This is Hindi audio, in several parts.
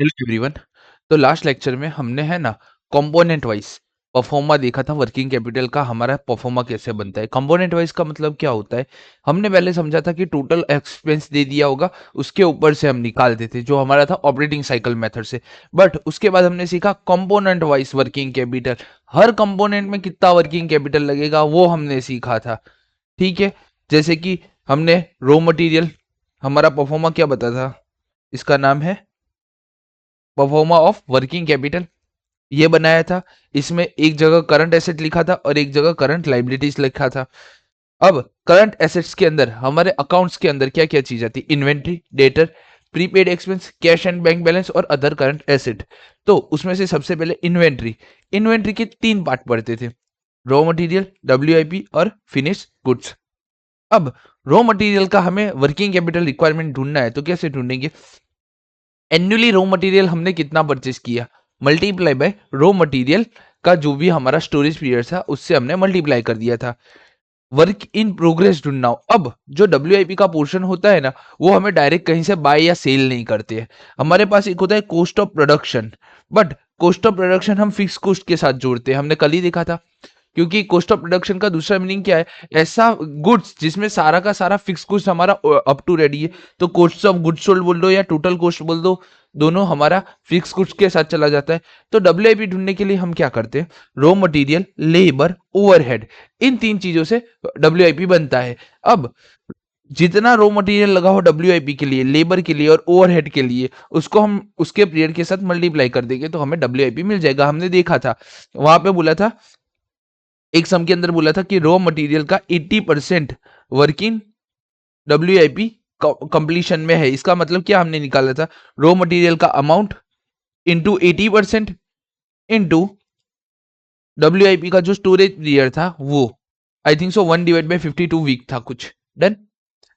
Hello everyone. तो लास्ट लेक्चर में हमने है ना कंपोनेंट वाइज परफॉर्मा देखा था। वर्किंग कैपिटल का हमारा परफॉर्मा कैसे बनता है। कंपोनेंट वाइज का मतलब क्या होता है, हमने पहले समझा था कि टोटल एक्सपेंस दे दिया होगा, उसके ऊपर से हम निकालते थे जो हमारा था ऑपरेटिंग साइकिल मेथड से। बट उसके बाद हमने सीखा कंपोनेंट वाइज वर्किंग कैपिटल, हर कंपोनेंट में कितना वर्किंग कैपिटल लगेगा वो हमने सीखा था। ठीक है, जैसे कि हमने रॉ मटेरियल, हमारा परफॉर्मा क्या बता था, इसका नाम है परफॉर्मा ऑफ वर्किंग कैपिटल, ये बनाया था। इसमें एक जगह करंट एसेट लिखा था और एक जगह करंट लाइबिलिटीज लिखा था। अब करंट एसेट्स के अंदर हमारे अकाउंट्स के अंदर क्या क्या चीज आती है, inventory, debtor, prepaid expense, cash and bank balance और अदर करंट एसेट। तो उसमें से सबसे पहले इन्वेंट्री। इन्वेंट्री के तीन पार्ट पड़ते थे, रॉ मटेरियल, डब्ल्यूआईपी और फिनिश गुड्स। अब रॉ मटेरियल का हमें वर्किंग कैपिटल रिक्वायरमेंट ढूंढना है, तो कैसे ढूंढेंगे, एनुअली रॉ मटेरियल हमने कितना परचेस किया मल्टीप्लाई बाय रॉ मटेरियल का जो भी हमारा स्टोरेज पीरियड था उससे हमने मल्टीप्लाई कर दिया था। वर्क इन प्रोग्रेस ढूंढना हो, अब जो डब्ल्यू का पोर्शन होता है ना, वो हमें डायरेक्ट कहीं से बाय या सेल नहीं करते हैं। हमारे पास एक होता है cost of production, but cost of production हम फिक्स कॉस्ट के साथ जोड़ते हैं, हमने कल ही देखा था। क्योंकि कॉस्ट ऑफ प्रोडक्शन का दूसरा मीनिंग क्या है, ऐसा गुड्स जिसमें सारा का सारा फिक्स कॉस्ट हमारा अप टू रेडी है। तो कॉस्ट ऑफ गुड्स सोल्ड बोल दो या टोटल कॉस्ट बोल दो, दोनों हमारा फिक्स कॉस्ट के साथ चला जाता है। तो डब्ल्यूआईपी ढूंढने के लिए हम क्या करते हैं, रॉ मटेरियल, लेबर, ओवरहेड, इन तीन चीजों से डब्ल्यूआईपी बनता है। अब जितना रॉ मटेरियल लगा हो डब्ल्यूआईपी के लिए, लेबर के लिए और ओवरहेड के लिए, उसको हम उसके पीरियड के साथ मल्टीप्लाई कर देंगे तो हमें डब्ल्यूआईपी मिल जाएगा। हमने देखा था वहां पे बोला था, एक सम के अंदर बोला था कि रॉ मटेरियल का 80% वर्किंग डब्ल्यूआईपी कंप्लीशन में है। इसका मतलब क्या हमने निकाला था, रॉ मटेरियल का अमाउंट इंटू 80% इंटू डब्ल्यूआईपी का जो स्टोरेज पीरियड था वो, आई थिंक सो 1/52 वीक था कुछ। डन।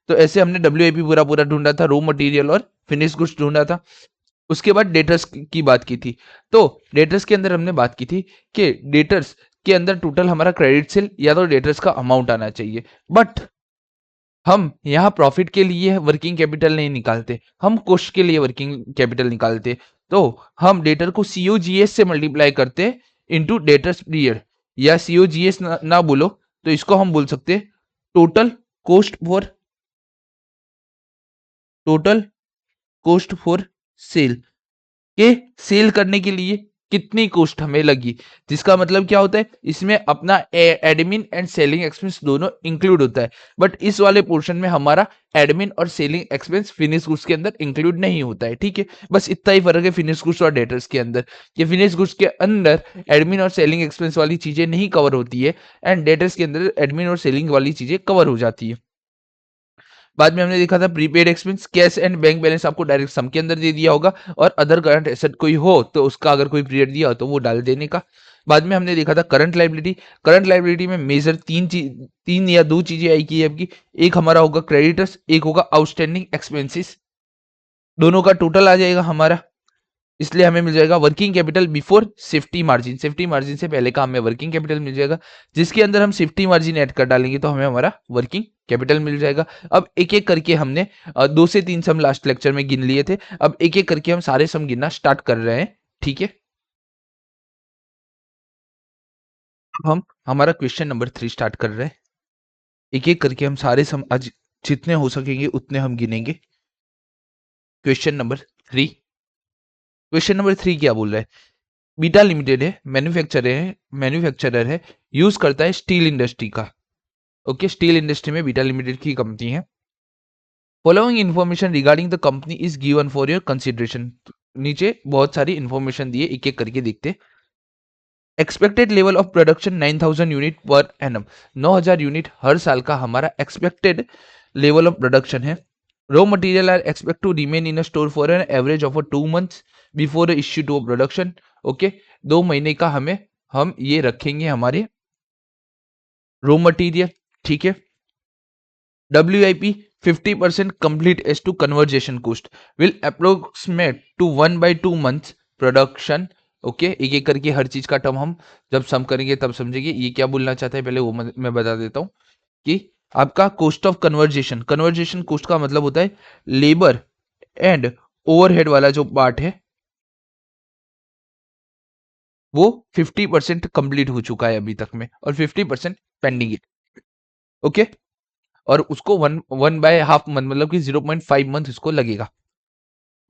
तो ऐसे हमने डब्ल्यूआईपी पूरा पूरा ढूंढा था, रॉ मटेरियल और फिनिश गुड्स ढूंढा था। उसके बाद डेटर्स की बात की थी। तो डेटर्स के अंदर हमने बात की थी कि डेटर्स के अंदर टोटल हमारा क्रेडिट सेल या तो डेटर्स का अमाउंट आना चाहिए। बट हम यहाँ प्रॉफिट के लिए वर्किंग कैपिटल नहीं निकालते, हम कॉस्ट के लिए वर्किंग कैपिटल निकालते। तो हम डेटर को सीओजीएस से मल्टीप्लाई करते इनटू डेटर्स पीरियड, या सीओजीएस ना बोलो तो इसको हम बोल सकते total cost for, total cost for sale, के सेल करने के लिए कितनी कॉस्ट हमें लगी। जिसका मतलब क्या होता है, इसमें अपना एडमिन एंड सेलिंग एक्सपेंस दोनों इंक्लूड होता है। बट इस वाले पोर्शन में हमारा एडमिन और सेलिंग एक्सपेंस फिनिश गुड्स के अंदर इंक्लूड नहीं होता है। ठीक है, बस इतना ही फर्क है फिनिश गुड्स और डेटर्स के अंदर। ये फिनिश गुड्स के अंदर एडमिन और सेलिंग एक्सपेंस वाली चीजें नहीं कवर होती है, एंड डेटर्स के अंदर एडमिन और सेलिंग वाली चीजें कवर हो जाती है। बाद में हमने देखा था prepaid expense, cash and bank balance आपको डायरेक्ट सम के अंदर दे दिया होगा, और अदर करंट एसेट कोई हो तो उसका अगर कोई पीरियड दिया हो तो वो डाल देने का। बाद में हमने देखा था करंट लाइबिलिटी। करंट लाइबिलिटी में मेजर तीन या दो चीजें आई की आपकी, एक हमारा होगा क्रेडिटर्स, एक होगा आउटस्टैंडिंग एक्सपेंसेस, दोनों का टोटल आ जाएगा हमारा। इसलिए हमें मिल जाएगा working capital before safety margin, safety margin से पहले का हमें वर्किंग कैपिटल मिल जाएगा, जिसके अंदर हम सेफ्टी मार्जिन ऐड कर डालेंगे तो हमें हमारा वर्किंग कैपिटल मिल जाएगा। अब एक एक करके हमने 2 से 3 सम लास्ट लेक्चर में गिन लिए थे, अब एक एक करके हम सारे सम गिनना स्टार्ट कर रहे हैं। ठीक है, अब हम हमारा क्वेश्चन नंबर 3 स्टार्ट कर रहे हैं। एक एक करके हम सारे सम आज जितने हो सकेंगे उतने हम गिनेंगे। क्वेश्चन नंबर 3, क्वेश्चन नंबर 3 क्या बोल रहा है, बीटा लिमिटेड है, मैन्युफैक्चरर है, यूज करता है स्टील इंडस्ट्री का। ओके, स्टील इंडस्ट्री में बीटा लिमिटेड की कंपनी है। Following information regarding the company is given for your consideration. नीचे बहुत सारी इंफॉर्मेशन दी है, एक एक करके देखते। Expected level of production 9000 unit per annum, 9000 unit हर साल का हमारा एक्सपेक्टेड लेवल ऑफ प्रोडक्शन है। Raw material are expect to remain in store for an average of 2 months before issue to production. Okay, 2 महीने का हम ये रखेंगे हमारे रॉ मटेरियल। ठीक है, WIP 50% complete as to conversion cost will approximate to 1/2 months production। Okay, एक एक करके हर चीज का टर्म हम जब सम करेंगे तब समझेंगे ये क्या बोलना चाहता है, पहले वो मैं बता देता हूँ कि आपका cost of conversation, conversation cost का मतलब होता है लेबर एंड ओवरहेड वाला जो पार्ट है, वो 50% कंप्लीट हो चुका है अभी तक में और 50% पेंडिंग है। ओके, और उसको one one by half month मतलब कि 0.5 मंथ इसको लगेगा।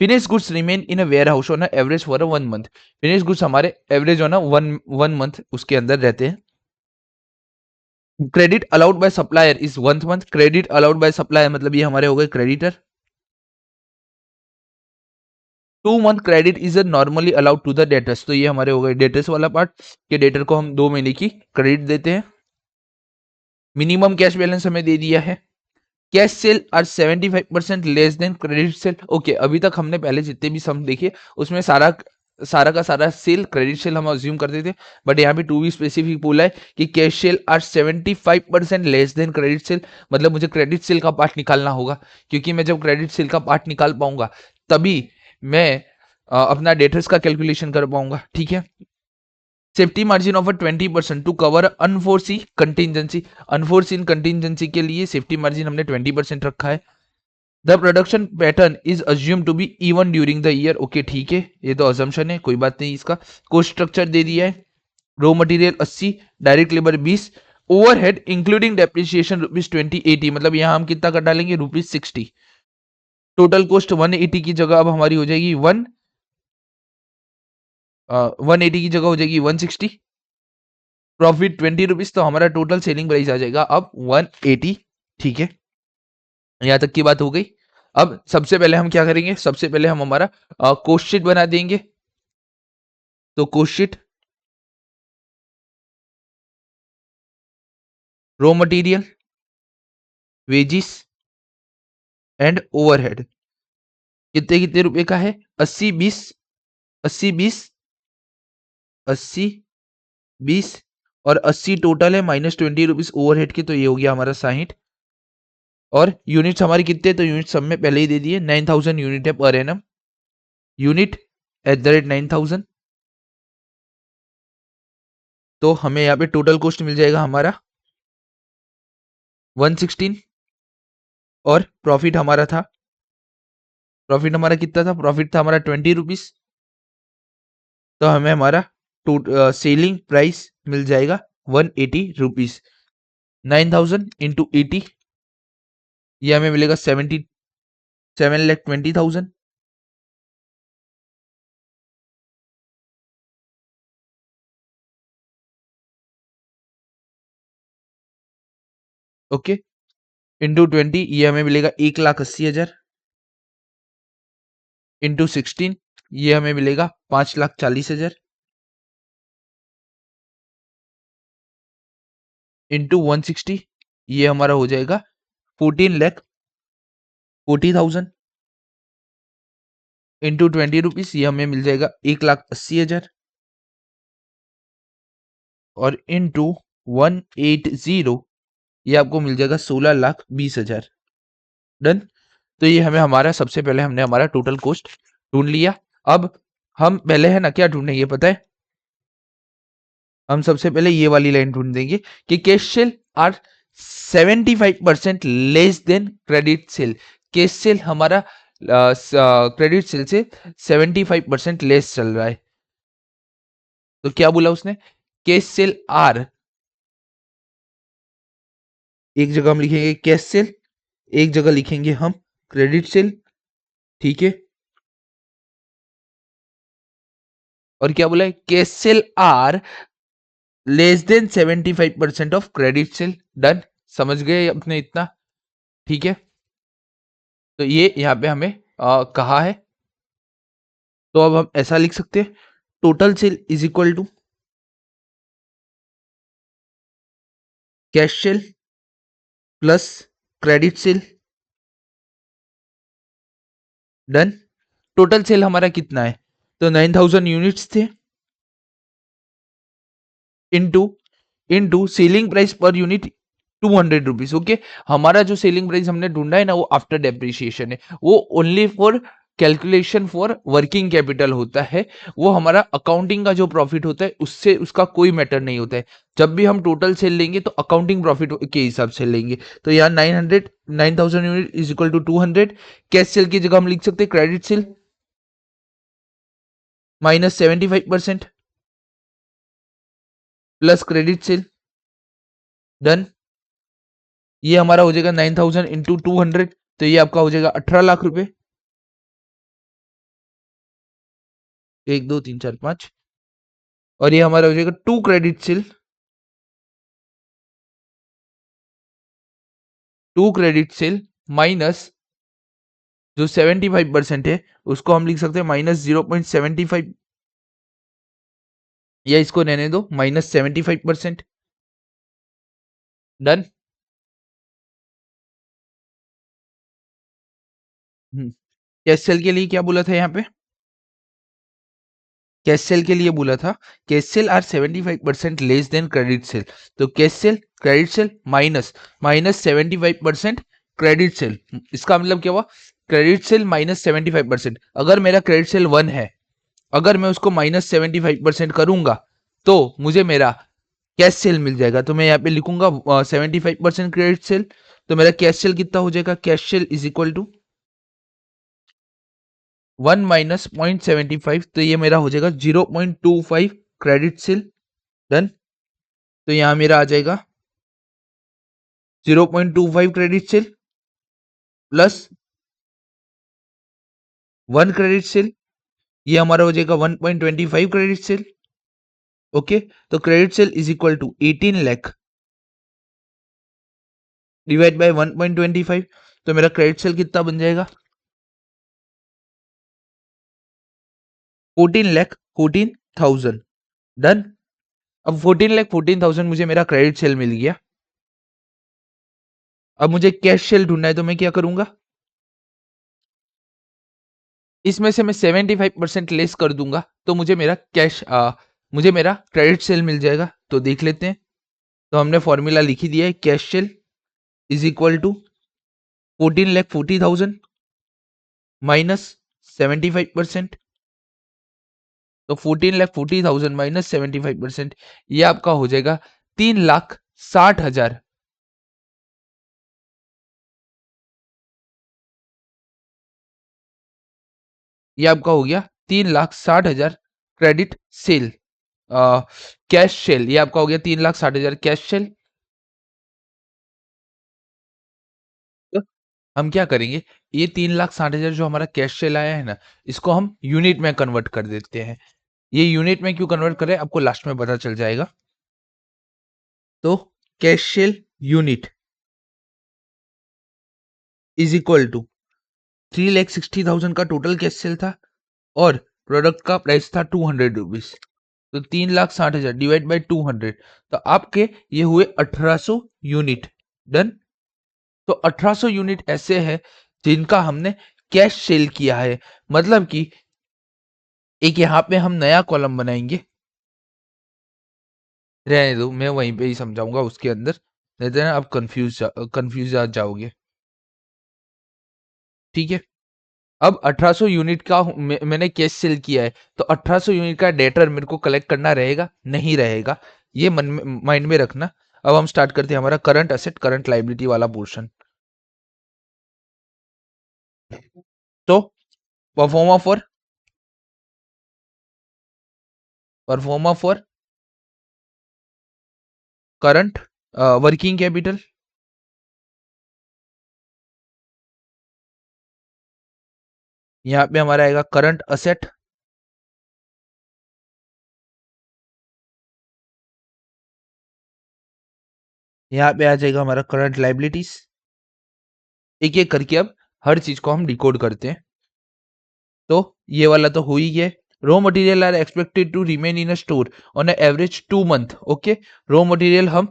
Finish goods remain in a warehouse on average for a 1 month. Finish goods हमारे average on one one month उसके अंदर रहते हैं। Credit allowed by supplier is 1 month. Credit allowed by supplier मतलब ये हमारे हो गए creditor. 2 month credit is normally allowed to the debtors, तो ये हमारे हो गए डेटर्स वाला पार्ट के डेटर को हम 2 महीने की क्रेडिट देते हैं। मिनिमम कैश बैलेंस हमें दे दिया है। Cash sale are 75% less than credit sale. Okay, अभी तक हमने पहले जितने भी सम देखे उसमें सारा सारा का सारा सेल क्रेडिट सेल हम अज्यूम करते थे, बट यहाँ पे टू बी स्पेसिफिक बोला है कि cash sale are 75% less than credit sale. मतलब मुझे क्रेडिट सेल का पार्ट निकालना होगा, क्योंकि मैं जब क्रेडिट सेल का पार्ट निकाल पाऊंगा तभी मैं अपना डेटर्स का कैलकुलेशन कर पाऊंगा। ठीक है। Safety margin of 20% to cover unforeseen contingency. Unforeseen contingency के लिए सेफ्टी मार्जिन हमने 20% रखा है। The production pattern is assume to be even during the year. Okay ठीक है, ये तो अजम्पशन है, कोई बात नहीं। इसका कोस्ट स्ट्रक्चर दे दिया है। Raw material 80, direct labour 20, overhead including depreciation ₹20 मतलब यहां हम कितना कर डालेंगे ₹60। टोटल कॉस्ट 180 की जगह अब हमारी हो जाएगी 180 की जगह हो जाएगी 160। प्रॉफिट ₹20, तो हमारा टोटल सेलिंग प्राइस आ जाएगा अब 180। ठीक है, यहां तक की बात हो गई। अब सबसे पहले हम क्या करेंगे, सबसे पहले हम हमारा कोस्ट शीट बना देंगे। तो cost sheet, raw material, wages and overhead कितने कितने रुपए का है, 80 20, 80 20, 80 20 और 80 टोटल है, -20 रुपीज ओवरहेड के, तो ये हो गया हमारा 60। और यूनिट्स हमारी कितने, तो यूनिट सब में पहले ही दे दिए 9000 यूनिट है पर एनम। यूनिट @9000, तो हमें यहाँ पे टोटल कॉस्ट मिल जाएगा हमारा 116। और प्रॉफिट हमारा था, प्रॉफिट हमारा कितना था, प्रॉफिट था हमारा ₹20। तो हमें हमारा सेलिंग प्राइस मिल जाएगा ₹180। 9000 इंटू 80, ये हमें मिलेगा 7,20,000। ओके, इंटू 20 ये हमें मिलेगा 1,80,000। इंटू 16 ये हमें मिलेगा 5,40,000। इंटू 160 ये हमारा हो जाएगा 14,40,000। इंटू ₹20 ये हमें मिल जाएगा 1,80,000। और इंटू 180 ये आपको मिल जाएगा 16,20,000। डन। तो ये हमें हमारा सबसे पहले हमने हमारा टोटल कॉस्ट ढूंढ लिया। अब हम पहले है ना क्या ढूंढेंगे पता है, हम सबसे पहले ये वाली लाइन ढूंढ देंगे कि cash sale are 75% less than credit sale. Cash sale हमारा क्रेडिट सेल से 75% लेस चल रहा है। तो क्या बोला उसने, कैश सेल आर, एक जगह हम लिखेंगे कैश सेल, एक जगह लिखेंगे हम क्रेडिट सेल। ठीक है, और क्या बोला है, cash sale are less than 75% off credit sale. Done, समझ गए अपने इतना। ठीक है, तो ये यहाँ पे हमें कहा है। तो अब हम ऐसा लिख सकते हैं, total sale is equal to cash sale plus credit sale. Done. Total sale हमारा कितना है, तो 9000 यूनिट्स थे, into into selling price per unit ₹200। Okay, हमारा जो सेलिंग प्राइस हमने ढूंढा है ना वो आफ्टर डेप्रिसिएशन है, वो only for calculation for working capital होता है। वो हमारा अकाउंटिंग का जो प्रॉफिट होता है उससे उसका कोई मैटर नहीं होता है। जब भी हम टोटल सेल लेंगे तो अकाउंटिंग प्रॉफिट के हिसाब से लेंगे। तो यहाँ 9000 unit is equal to 200। Cash sale की जगह हम लिख सकते हैं credit sale -75%। Plus credit sale, done. ये हमारा हो जाएगा 9000 इंटू 200, तो ये आपका हो जाएगा 18 लाख रुपए। 1 2 3 4 5, और ये हमारा हो जाएगा टू क्रेडिट सेल, माइनस जो 75% है उसको हम लिख सकते हैं -0.75, या इसको रहने दो -75%, डन। कैश सेल के लिए क्या बोला था यहाँ पे? कैश सेल के लिए बोला था cash sale are 75% less than credit sale. तो cash sale credit sale minus 75% credit sale, इसका मतलब क्या हुआ? Credit sale -75%। अगर मेरा क्रेडिट सेल 1 है, अगर मैं उसको -75% करूंगा तो मुझे मेरा कैश सेल मिल जाएगा। तो मैं यहाँ पे लिखूंगा 75% क्रेडिट सेल, तो मेरा कैश सेल कितना हो जाएगा? Cash sale is equal to 1 minus 0.75, तो ये मेरा हो जाएगा 0.25 क्रेडिट सेल, डन। तो यहां मेरा आ जाएगा 0.25 credit sale plus 1 credit sale, ये हमारा हो जाएगा 1.25 क्रेडिट सेल। ओके, तो credit sale is equal to 18 lakh divide by 1.25, तो मेरा क्रेडिट सेल कितना बन जाएगा? 14,14,000, डन। अब 14,14,000 मुझे मेरा क्रेडिट सेल मिल गया। अब मुझे कैश सेल ढूंढना है, तो मैं क्या करूंगा? इसमें से मैं 75% लेस कर दूंगा, तो मुझे मेरा क्रेडिट सेल मिल जाएगा। तो देख लेते हैं। तो हमने फॉर्मूला लिख ही दिया है, cash sale is equal to 14,40,000 minus 75%। तो 14,40,000 माइनस 75%, ये आपका हो जाएगा 3,60,000। ये आपका हो गया 3,60,000 क्रेडिट सेल, कैश सेल। ये आपका हो गया 3,60,000 कैश सेल। तो हम क्या करेंगे, ये 3,60,000 जो हमारा कैश सेल आया है ना, इसको हम यूनिट में कन्वर्ट कर देते हैं। ये यूनिट में क्यों कन्वर्ट करें, आपको लास्ट में पता चल जाएगा। तो cash sale unit is equal to 3,60,000 का टोटल कैश सेल था, और प्रोडक्ट का प्राइस था 200 रुपीज। तो 3,60,000 डिवाइड बाई 200, तो आपके ये हुए 1800 यूनिट, डन। तो 1800 यूनिट ऐसे हैं जिनका हमने कैश सेल किया है। मतलब कि एक यहाँ पे हम नया कॉलम बनाएंगे, रहने दो, मैं वहीं पे ही समझाऊंगा उसके अंदर, नहीं तो ना आप कंफ्यूज आ जाओगे। ठीक है, अब 1800 यूनिट का मैंने कैश सेल किया है, तो 1800 यूनिट का डेटर मेरे को कलेक्ट करना रहेगा? नहीं रहेगा, ये माइंड में रखना। अब हम स्टार्ट करते हैं हमारा करंट असेट करंट लाइबिलिटी वाला पोर्शन। तो pro forma for current working capital, यहाँ पे हमारा आएगा करंट असेट, यहाँ पे आ जाएगा हमारा करंट लाइबिलिटीज। एक एक करके अब हर चीज को हम डिकोड करते हैं। तो ये वाला तो हो ही गया। Raw material are expected to remain in a store on average 2 month. Okay, raw material हम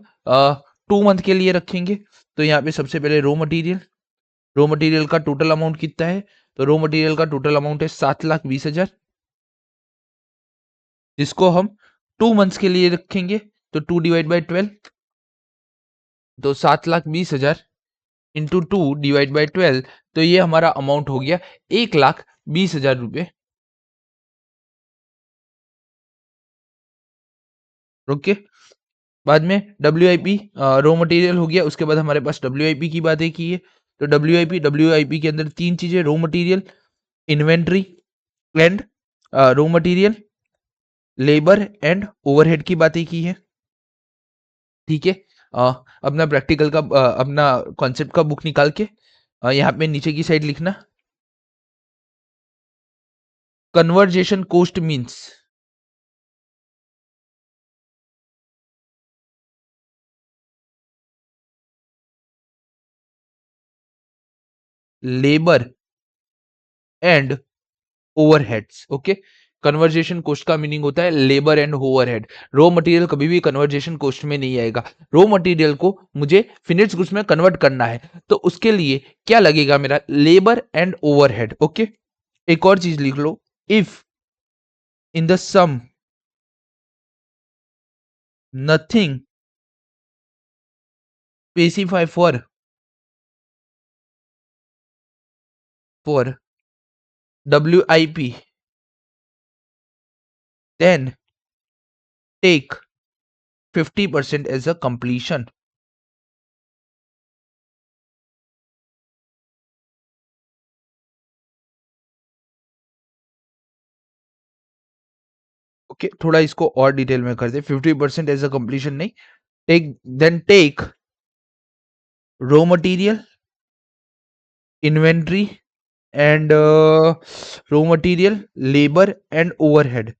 2 मंथ के लिए रखेंगे। तो यहाँ पे सबसे पहले रॉ मटेरियल का टोटल अमाउंट कितना है? तो रॉ मटेरियल का टोटल अमाउंट है 7,20,000, जिसको हम 2 मंथ्स के लिए रखेंगे। तो 2 डिवाइड बाई 12, तो 7,20,000 इंटू 2 डिवाइड बाई 12, तो ये हमारा अमाउंट हो गया 1,20,000 रुपये। ओके, बाद में WIP रॉ मटेरियल हो गया। उसके बाद हमारे पास WIP की बातें की है। तो WIP के अंदर 3 चीजें, raw material, inventory and raw material, labour and overhead की बातें की है। ठीक है। अपना प्रैक्टिकल का अपना कॉन्सेप्ट का बुक निकाल के यहाँ पे नीचे की साइड लिखना, conversion cost means labour and overheads. Okay, conversion cost का मीनिंग होता है labour and overhead. Raw material कभी भी कन्वर्जेशन कोस्ट में नहीं आएगा। रॉ मटेरियल को मुझे फिनिश्ड गुड्स में कन्वर्ट करना है, तो उसके लिए क्या लगेगा मेरा, लेबर एंड ओवरहेड। ओके, एक और चीज लिख लो, if in the sum nothing specify for WIP, then take 50% as a completion। Okay, थोड़ा इसको और डिटेल में कर दे, 50% एज अ कंप्लीशन नहीं, take then take raw material, inventory and raw material, labour and overhead.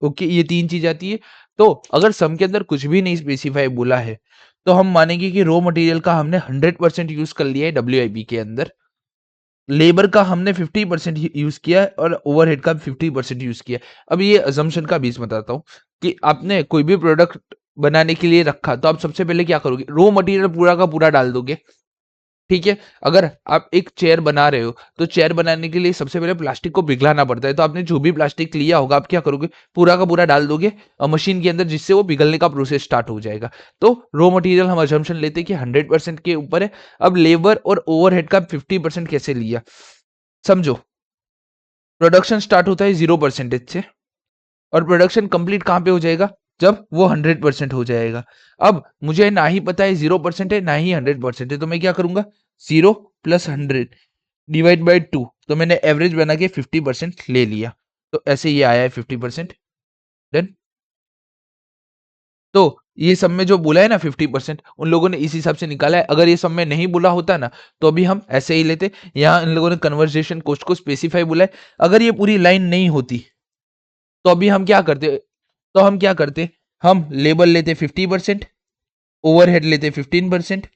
Okay, ये तीन चीज आती है। तो अगर सम के अंदर कुछ भी नहीं स्पेसिफाई बोला है, तो हम मानेंगे कि रॉ मटेरियल का हमने 100% यूज कर लिया है WIP के अंदर, लेबर का हमने 50% यूज किया है और ओवरहेड का 50% यूज किया है। अब ये अजम्पशन का बीच बताता हूँ कि आपने कोई भी प्रोडक्ट बनाने के लिए रखा, तो आप सबसे पहले क्या करोगे, रॉ मटेरियल पूरा का पूरा डाल दोगे। ठीक है, अगर आप एक चेयर बना रहे हो, तो चेयर बनाने के लिए सबसे पहले प्लास्टिक को पिघलाना पड़ता है, तो आपने जो भी प्लास्टिक लिया होगा, आप क्या करोगे, पूरा का पूरा डाल दोगे मशीन के अंदर, जिससे वो पिघलने का प्रोसेस स्टार्ट हो जाएगा। तो रॉ मटेरियल हम अजम्पशन लेते हैं कि 100% के ऊपर है। अब लेबर और ओवरहेड का 50% कैसे लिया, समझो। प्रोडक्शन स्टार्ट होता है 0% से, और प्रोडक्शन कंप्लीट कहां पे हो जाएगा, जब वो 100% हो जाएगा। अब मुझे ना ही पता है 0% है ना ही 100% है, तो मैं क्या करूंगा, 0 + 100 डिवाइड बाई 2, तो मैंने एवरेज बना के 50% ले लिया, तो ऐसे ये आया है 50%। डन। तो ये सब में जो बोला है ना 50%, उन लोगों ने इस हिसाब से निकाला है। अगर ये सब में नहीं बोला होता ना, तो अभी हम ऐसे ही लेते। यहाँ इन लोगों ने कन्वर्जेशन कोस्ट को स्पेसिफाई बोला है। अगर ये पूरी लाइन नहीं होती, तो अभी हम क्या करते, हम लेबर लेते 50%, ओवरहेड लेते 15%,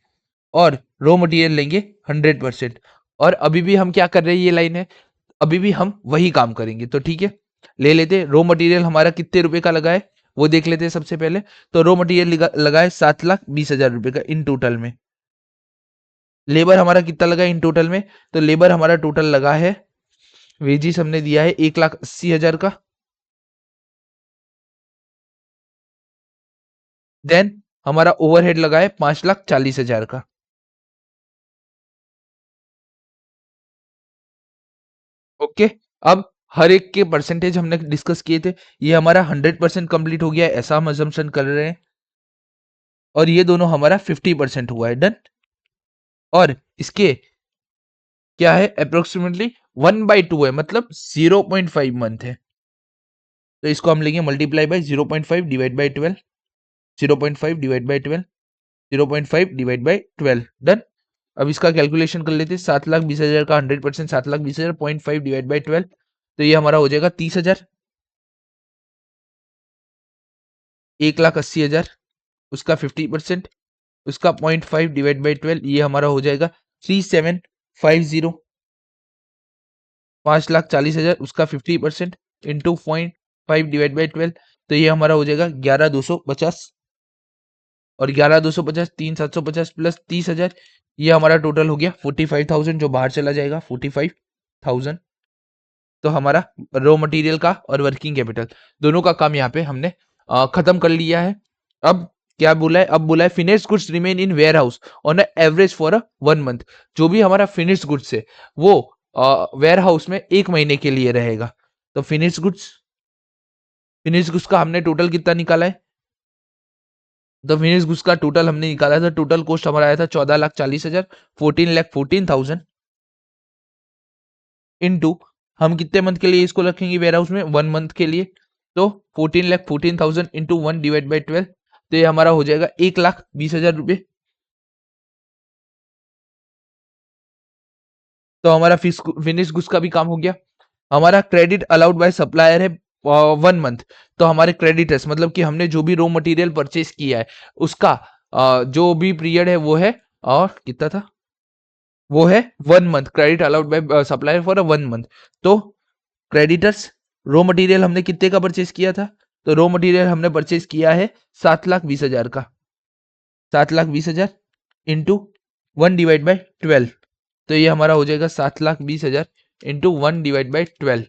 और रॉ मटेरियल लेंगे 100%। और अभी भी हम क्या कर रहे हैं, ये लाइन है, अभी भी हम वही काम करेंगे। तो ठीक है, ले लेते। रॉ मटेरियल हमारा कितने रुपए का लगा है, वो देख लेते हैं सबसे पहले। तो रॉ मटेरियल लगा है 7,20,000 रुपए का इन टोटल में। लेबर हमारा कितना लगा इन टोटल में, तो लेबर हमारा टोटल लगा है, वेजिस हमने दिया है 1,80,000 का। देन हमारा ओवरहेड लगा है 5,40,000 का। ओके, अब हर एक के परसेंटेज हमने डिस्कस किए थे। ये हमारा 100% कंप्लीट हो गया है, ऐसा हम अजम्पशन कर रहे हैं, और ये दोनों हमारा 50% हुआ है। डन। और इसके क्या है, अप्रोक्सीमेटली 1/2 है, मतलब 0.5 मंथ है। तो इसको हम लेंगे multiply by 0.5 divide by 12, 0.5 divide by 12, 0.5 divide by 12। Done. अब इसका कैलकुलेशन कर लेते हैं। 7,20,000 का 100%, 7,20,000 0.5 डिवाइड बाई 12, तो ये हमारा हो जाएगा 30,000। 1,80,000 उसका 50%, उसका 0.5 डिवाइड बाई 12, ये हमारा हो जाएगा 3,750। 5,40,000 उसका 50% इंटू 0.5 डिवाइड बाई 12, तो ये हमारा हो जाएगा 11,250। और 11,250, 3,750 प्लस 30,000, ये हमारा टोटल हो गया 45,000, जो बाहर चला जाएगा 45,000। तो हमारा रॉ मटेरियल का और वर्किंग कैपिटल दोनों का काम यहाँ पे हमने खत्म कर लिया है। अब क्या बोला है, अब बोला है finished goods remain in warehouse on average for 1 month. जो भी हमारा फिनिश्ड गुड्स है, वो वेयर हाउस में 1 महीने के लिए रहेगा। तो फिनिश्ड गुड्स का हमने टोटल कितना निकाला है, तो फिनिश्ड गुड्स का टोटल हमने निकाला था, टोटल कॉस्ट हमारा आया था 14,40,000, 14,14,000 इनटू, हम कितने मंथ के लिए इसको रखेंगे वेयर हाउस में, 1 मंथ के लिए। तो 14,14,000 इंटू 1 डिवाइड बाई 12, तो ये हमारा हो जाएगा 1,20,000 रुपये। तो हमारा फिनिश गुड्स का भी काम हो गया। हमारा क्रेडिट अलाउड बाय सप्लायर है 1 मंथ। तो हमारे क्रेडिटर्स मतलब कि हमने जो भी रॉ मटेरियल परचेज किया है उसका जो भी पीरियड है वो है, और कितना था, वो है 1 month. Credit allowed by supplier for 1 month. तो क्रेडिटर्स, रॉ मटेरियल हमने कितने का परचेज किया था, तो रॉ मटेरियल हमने परचेज किया है 7,20,000 का। 7,20,000 इंटू 1/12। तो ये हमारा हो जाएगा 7,20,000 इंटू 1/12।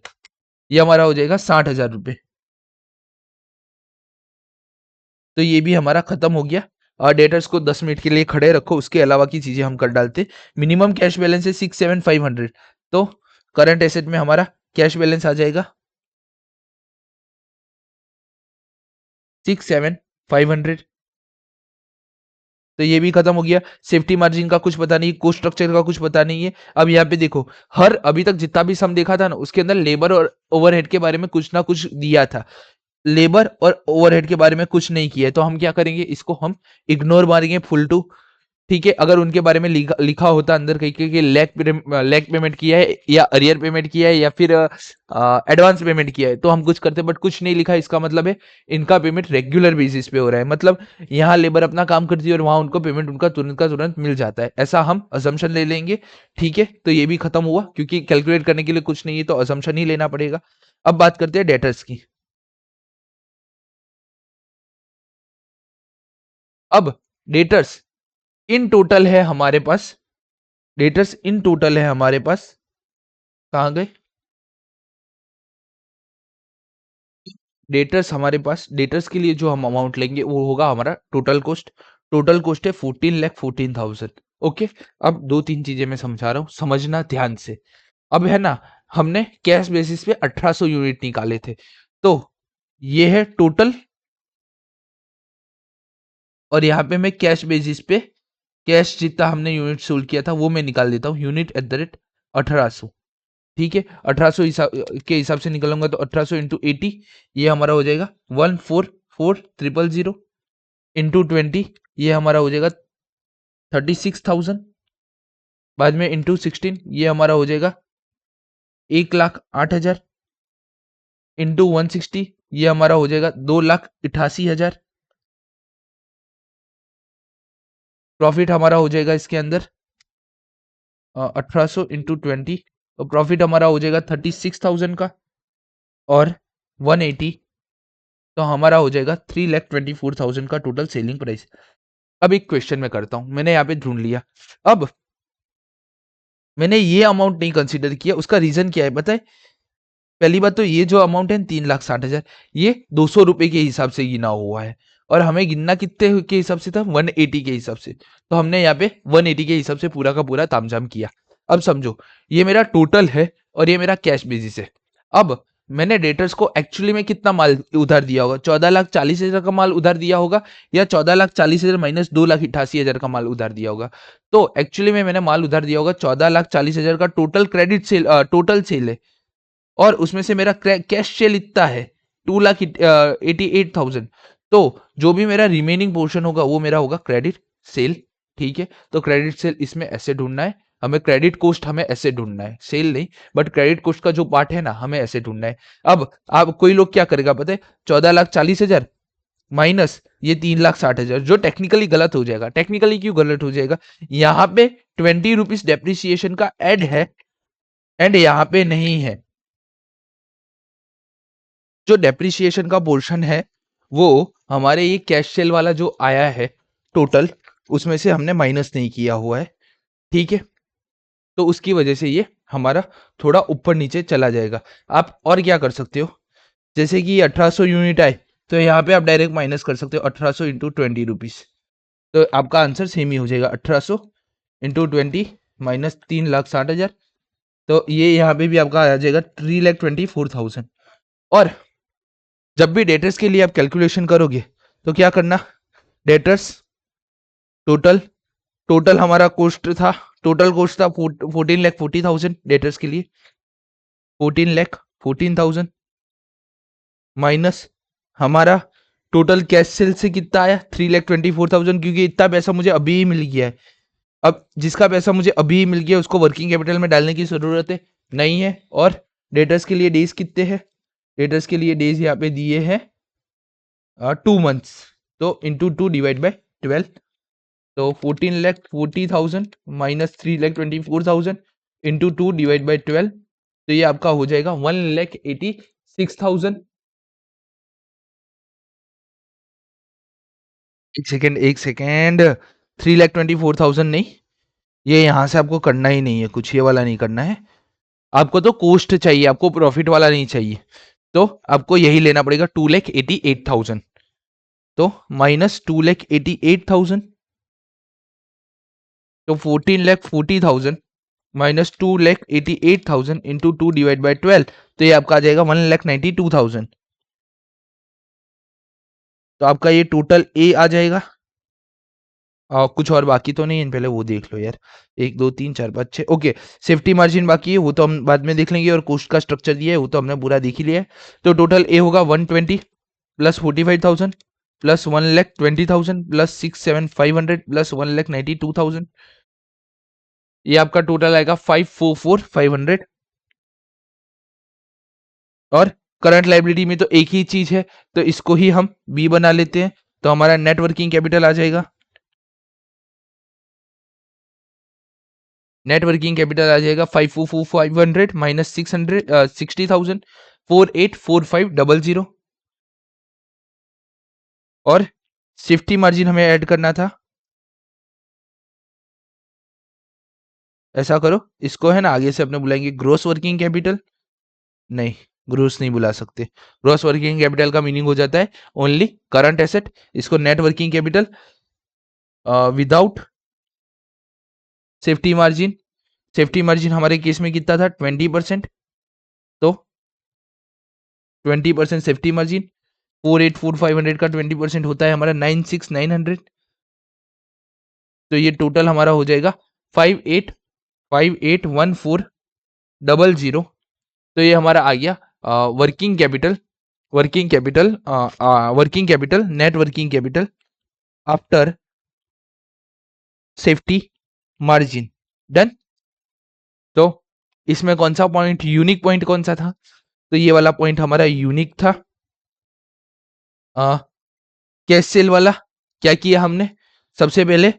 ये हमारा हो जाएगा 60,000 रुपये। तो ये भी हमारा खत्म हो गया। और डेटर्स को 10 मिनट के लिए खड़े रखो, उसके अलावा की चीजें हम कर डालते। मिनिमम कैश बैलेंस है 6,7,500। तो करंट एसेट में हमारा कैश बैलेंस आ जाएगा 6,7,500। तो ये भी खत्म हो गया। सेफ्टी मार्जिन का कुछ पता नहीं, कोस्ट स्ट्रक्चर का कुछ पता नहीं है। अब यहाँ पे देखो, हर अभी तक जितना भी सम देखा था ना, उसके अंदर लेबर और ओवरहेड के बारे में कुछ ना कुछ दिया था। लेबर और ओवरहेड के बारे में कुछ नहीं किया है, तो हम क्या करेंगे, इसको हम इग्नोर मारेंगे फुल टू। ठीक है, अगर उनके बारे में लिखा होता अंदर कहीं कि लैग पेमेंट किया है या अरियर पेमेंट किया है या फिर एडवांस पेमेंट किया है तो हम कुछ करते, बट कुछ नहीं लिखा। इसका मतलब है इनका पेमेंट रेगुलर बेसिस पे हो रहा है। मतलब यहाँ लेबर अपना काम करती है और वहां उनको पेमेंट उनका तुरंत का तुरंत मिल जाता है, ऐसा हम असम्पशन ले लेंगे। ठीक है, तो ये भी खत्म हुआ, क्योंकि कैलकुलेट करने के लिए कुछ नहीं है तो असम्पशन ही लेना पड़ेगा। अब बात करते हैं डेटर्स की। अब डेटर्स इन टोटल है हमारे पास, डेटर्स इन टोटल है हमारे पास, कहाँ गए डेटर्स, हमारे पास डेटर्स के लिए जो हम अमाउंट लेंगे वो होगा हमारा टोटल कॉस्ट। टोटल कॉस्ट है 14,14,000। ओके, अब दो तीन चीजें मैं समझा रहा हूँ, समझना ध्यान से। अब है ना, हमने कैश बेसिस पे 1800 यूनिट निकाले थे, तो ये है टोटल। और यहाँ पे मैं कैश बेसिस पे कैश जितना हमने यूनिट सोल्ड किया था वो मैं निकाल देता हूँ, यूनिट एट द रेट 1800। ठीक है, 1800 के हिसाब से निकलूंगा तो 1800 इंटू 80, ये हमारा हो जाएगा 144,000 इंटू 20, ये हमारा हो जाएगा 36,000। बाद में इंटू 16, ये हमारा हो जाएगा 1,08,000 इंटू 160, ये हमारा हो जाएगा 2,88,000। प्रॉफिट हमारा हो जाएगा इसके अंदर 1800 इंटू 20, तो प्रॉफिट हमारा हो जाएगा 36,000 का। और 180, तो हमारा हो जाएगा 3,24,000 का टोटल सेलिंग प्राइस। अब एक क्वेश्चन मैं करता हूं, मैंने यहाँ पे ढूंढ लिया। अब मैंने ये अमाउंट नहीं कंसीडर किया, उसका रीजन क्या है पता है। पहली बात तो ये जो अमाउंट है 3,60,000, ये 200 रुपए के हिसाब से गिना हुआ है, और हमें गिनना कितने के हिसाब से था, 180 के हिसाब से। तो हमने यहाँ पे 180 के हिसाब से पूरा का पूरा तामझाम किया। अब समझो, ये मेरा टोटल है और ये मेरा कैश बेसिस है। अब मैंने डेटर्स को एक्चुअली में कितना माल उधार दिया होगा, 14,40,000 का माल उधार दिया होगा, या 14,40,000 माइनस 2,88,000 का माल उधार दिया होगा। तो एक्चुअली में मैंने माल उधार दिया होगा 14,40,000 का। Total credit sale, total sale है, और उसमें से मेरा कैश सेल इतना है 2,88,000। तो जो भी मेरा रिमेनिंग पोर्शन होगा वो मेरा होगा क्रेडिट सेल। ठीक है, तो क्रेडिट सेल इसमें ऐसे ढूंढना है हमें, क्रेडिट कोस्ट हमें ऐसे ढूंढना है, सेल नहीं, बट क्रेडिट कोस्ट का जो पार्ट है ना हमें ऐसे ढूंढना है। अब आप कोई लोग क्या करेगा पता है, 14,40,000 माइनस ये 3,60,000, जो टेक्निकली गलत हो जाएगा। टेक्निकली क्यों गलत हो जाएगा, यहाँ पे 20 रुपीज डेप्रिसिएशन का एड है, एंड यहाँ पे नहीं है। जो डेप्रिसिएशन का पोर्शन है वो हमारे ये कैश सेल वाला जो आया है टोटल, उसमें से हमने माइनस नहीं किया हुआ है। ठीक है, तो उसकी वजह से ये हमारा थोड़ा ऊपर नीचे चला जाएगा। आप और क्या कर सकते हो, जैसे कि 1800 यूनिट आए तो यहाँ पे आप डायरेक्ट माइनस कर सकते हो 1800 इंटू 20 रुपीज। तो आपका आंसर सेम ही हो जाएगा, 1800 इंटू 20 माइनस 3,60,000। तो ये यहाँ पे भी आपका आ जाएगा 3,24,000। और जब भी डेटर्स के लिए आप कैलकुलेशन करोगे तो क्या करना, डेटर्स टोटल, टोटल हमारा कॉस्ट था, टोटल कॉस्ट था 14,40,000 डेटर्स के लिए, 14,14,000 माइनस हमारा टोटल कैश सेल से कितना आया 3,24,000, क्योंकि इतना पैसा मुझे अभी ही मिल गया है। अब जिसका पैसा मुझे अभी मिल गया उसको वर्किंग कैपिटल में डालने की जरूरत है नहीं है। और डेटर्स के लिए डेज कितने हैं? डेटर्स के लिए डेज यहाँ पे दिए हैं 2 मंथ्स, तो इंटू 2 डिवाइड बाई 12, तो 14,40,000 माइनस 3,24,000 इंटू 2 डिवाइड बाई 12, तो ये आपका हो जाएगा 1,86,000। एक सेकेंड 3,24,000 नहीं, ये यहां से आपको करना ही नहीं है, कुछ ये वाला नहीं करना है। आपको तो कोस्ट चाहिए, आपको प्रॉफिट वाला नहीं चाहिए, तो आपको यही लेना पड़ेगा 2,88,000, तो माइनस 2,88,000, तो 14,40,000 माइनस 2,88,000 इंटू 2 डिवाइड बाई 12, तो ये आपका आ जाएगा 1,92,000। तो आपका ये टोटल ए आ जाएगा। कुछ और बाकी तो नहीं है, पहले वो देख लो यार, 1 2 3 4 5 6, ओके। सेफ्टी मार्जिन बाकी है, वो तो हम बाद में देख लेंगे, और कोस्ट का स्ट्रक्चर दिया है वो तो हमने पूरा देख ही लिया है। तो टोटल ए होगा 120 प्लस 45,000 प्लस 1,20,000 प्लस 6,7,500 प्लस 1,92,000, ये आपका टोटल आएगा 5,44,500। और करंट लाइबिलिटी में तो एक ही चीज है, तो इसको ही हम बी बना लेते हैं, तो हमारा नेट वर्किंग कैपिटल आ जाएगा। नेट वर्किंग कैपिटल आ जाएगा 5,44,500 माइनस 60,000 48,45,00। और सेफ्टी मार्जिन हमें ऐड करना था, ऐसा करो इसको है ना आगे से अपने बुलाएंगे ग्रोस वर्किंग कैपिटल, नहीं ग्रोस नहीं बुला सकते। ग्रोस वर्किंग कैपिटल का मीनिंग हो जाता है ओनली करंट एसेट, इसको net working capital without safety margin. Safety margin हमारे केस में कितना था 20%, तो 20% सेफ्टी मार्जिन 4,84,500 का 20% होता है हमारा 96,900, तो ये टोटल हमारा हो जाएगा 58,58,14,00। तो ये हमारा आ गया working capital, working capital working capital net working capital after safety margin. Done. तो इसमें कौन सा पॉइंट यूनिक पॉइंट कौन सा था? तो ये वाला पॉइंट हमारा यूनिक था, कैश सेल वाला। क्या किया हमने? सबसे पहले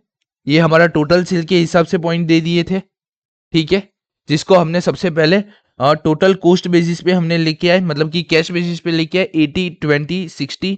ये हमारा टोटल सेल के हिसाब से पॉइंट दे दिए थे, ठीक है, जिसको हमने सबसे पहले टोटल कोस्ट बेसिस पे हमने लेके आए, मतलब कि कैश बेसिस पे लेके आए 80 20 60,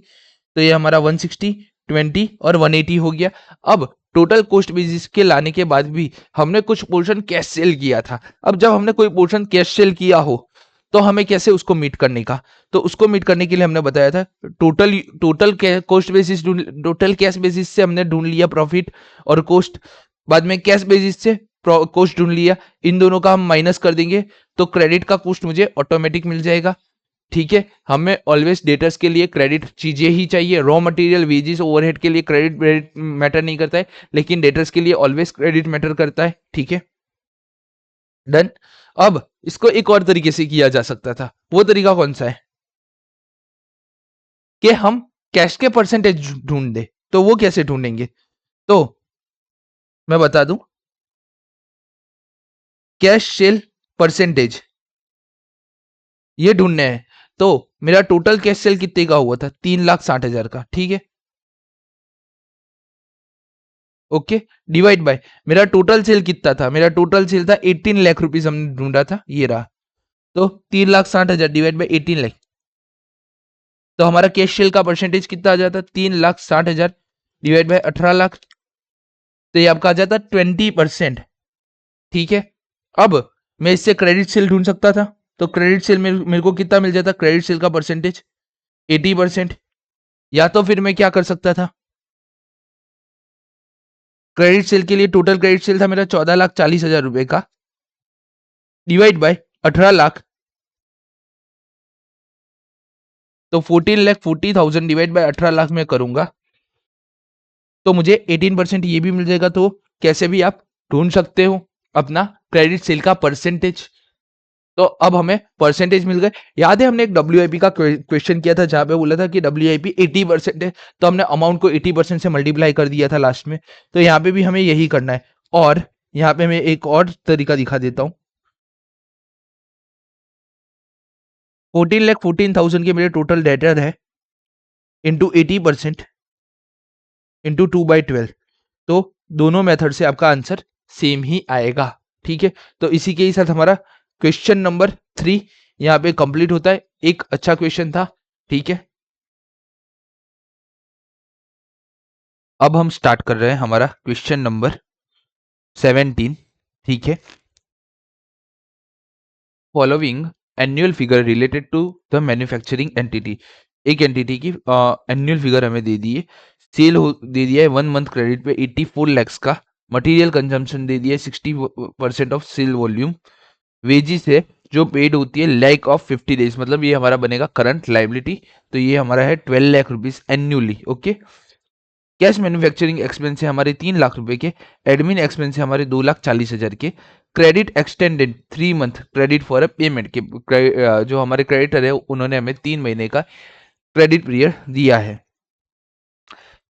तो ये हमारा 160 20 और 180 हो गया। अब टोटल कोस्ट बेसिस के लाने के बाद भी हमने कुछ पोर्शन कैश सेल किया था। अब जब हमने कोई पोर्शन कैश सेल किया हो तो हमें कैसे उसको मीट करने का, तो उसको मीट करने के लिए हमने बताया था total total cost basis, total cash basis से हमने ढूंढ लिया प्रॉफिट और कोस्ट, बाद में कैश बेसिस से कोस्ट ढूंढ लिया, इन दोनों का हम माइनस कर देंगे तो क्रेडिट का कोस्ट मुझे ऑटोमेटिक मिल जाएगा। ठीक है, हमें ऑलवेज डेटर्स के लिए क्रेडिट चीजें ही चाहिए, रॉ मटेरियल वेजेस ओवरहेड के लिए क्रेडिट मैटर नहीं करता है, लेकिन डेटर्स के लिए ऑलवेज क्रेडिट मैटर करता है। ठीक है, डन। अब इसको एक और तरीके से किया जा सकता था, वो तरीका कौन सा है कि हम कैश के परसेंटेज ढूंढ दे, तो वो कैसे ढूंढेंगे? तो मैं बता दूं, कैश सेल परसेंटेज ये ढूंढने हैं। तो मेरा टोटल कैश सेल कितने का हुआ था? 3,60,000 का, ठीक है, ओके, डिवाइड बाय मेरा टोटल सेल कितना था? मेरा टोटल सेल था 18 लाख रुपीज, हमने ढूंढा था, ये रहा। तो 3,60,000 डिवाइड बाय 18 लाख, तो हमारा कैश सेल का परसेंटेज कितना आ जाता? 3,60,000 डिवाइड बाय 18 लाख, तो ये आपका आ जाता 20%। ठीक है, अब मैं इससे क्रेडिट सेल ढूंढ सकता था, तो क्रेडिट सेल में मेरे को कितना मिल जाता? क्रेडिट सेल का परसेंटेज 80%। या तो फिर मैं क्या कर सकता था, क्रेडिट सेल के लिए टोटल क्रेडिट सेल था मेरा 14,40,000 रुपए का, डिवाइड बाय 18 लाख, तो 14,40,000 डिवाइड बाय 18 लाख में करूंगा तो मुझे 18% ये भी मिल जाएगा। तो कैसे भी आप ढूंढ सकते हो अपना क्रेडिट सेल का परसेंटेज। तो अब हमें परसेंटेज मिल गए। याद है हमने एक डब्ल्यूआईपी का क्वेश्चन किया था जहां पे बोला था कि डब्ल्यूआईपी 80% है, तो हमने अमाउंट को 80% से मल्टीप्लाई कर दिया था लास्ट में। तो यहाँ पे भी हमें यही करना है। और यहाँ पे मैं एक और तरीका दिखा देता हूँ। 14,14,000 के मेरे टोटल डेटर है, इंटू 80% इंटू 2/12। तो दोनों मेथड से आपका आंसर सेम ही आएगा। ठीक है, तो इसी के ही साथ हमारा क्वेश्चन नंबर 3 यहाँ पे कंप्लीट होता है। एक अच्छा क्वेश्चन था। ठीक है, अब हम स्टार्ट कर रहे हैं हमारा क्वेश्चन नंबर 17। ठीक है, following annual figure related to the manufacturing entity. एक एंटिटी की एनुअल फिगर हमें दे दी है। सेल दे दिया है 1 मंथ क्रेडिट पे 84 लैक्स का। मटेरियल कंजम्पशन दे दिया है 60% ऑफ सेल वॉल्यूम। वेजिस है जो पेड होती है लैक ऑफ 50 डेज, मतलब ये हमारा बनेगा करंट लाइबिलिटी। तो ये हमारा है 12 lakh rupees annually. Okay, cash manufacturing expense है हमारे 3 लाख रुपए के। एडमिन एक्सपेंस है हमारे 2,40,000 के। Credit extended 3 month credit for a payment के। जो हमारे क्रेडिटर है उन्होंने हमें 3 महीने का क्रेडिट पीरियड दिया है।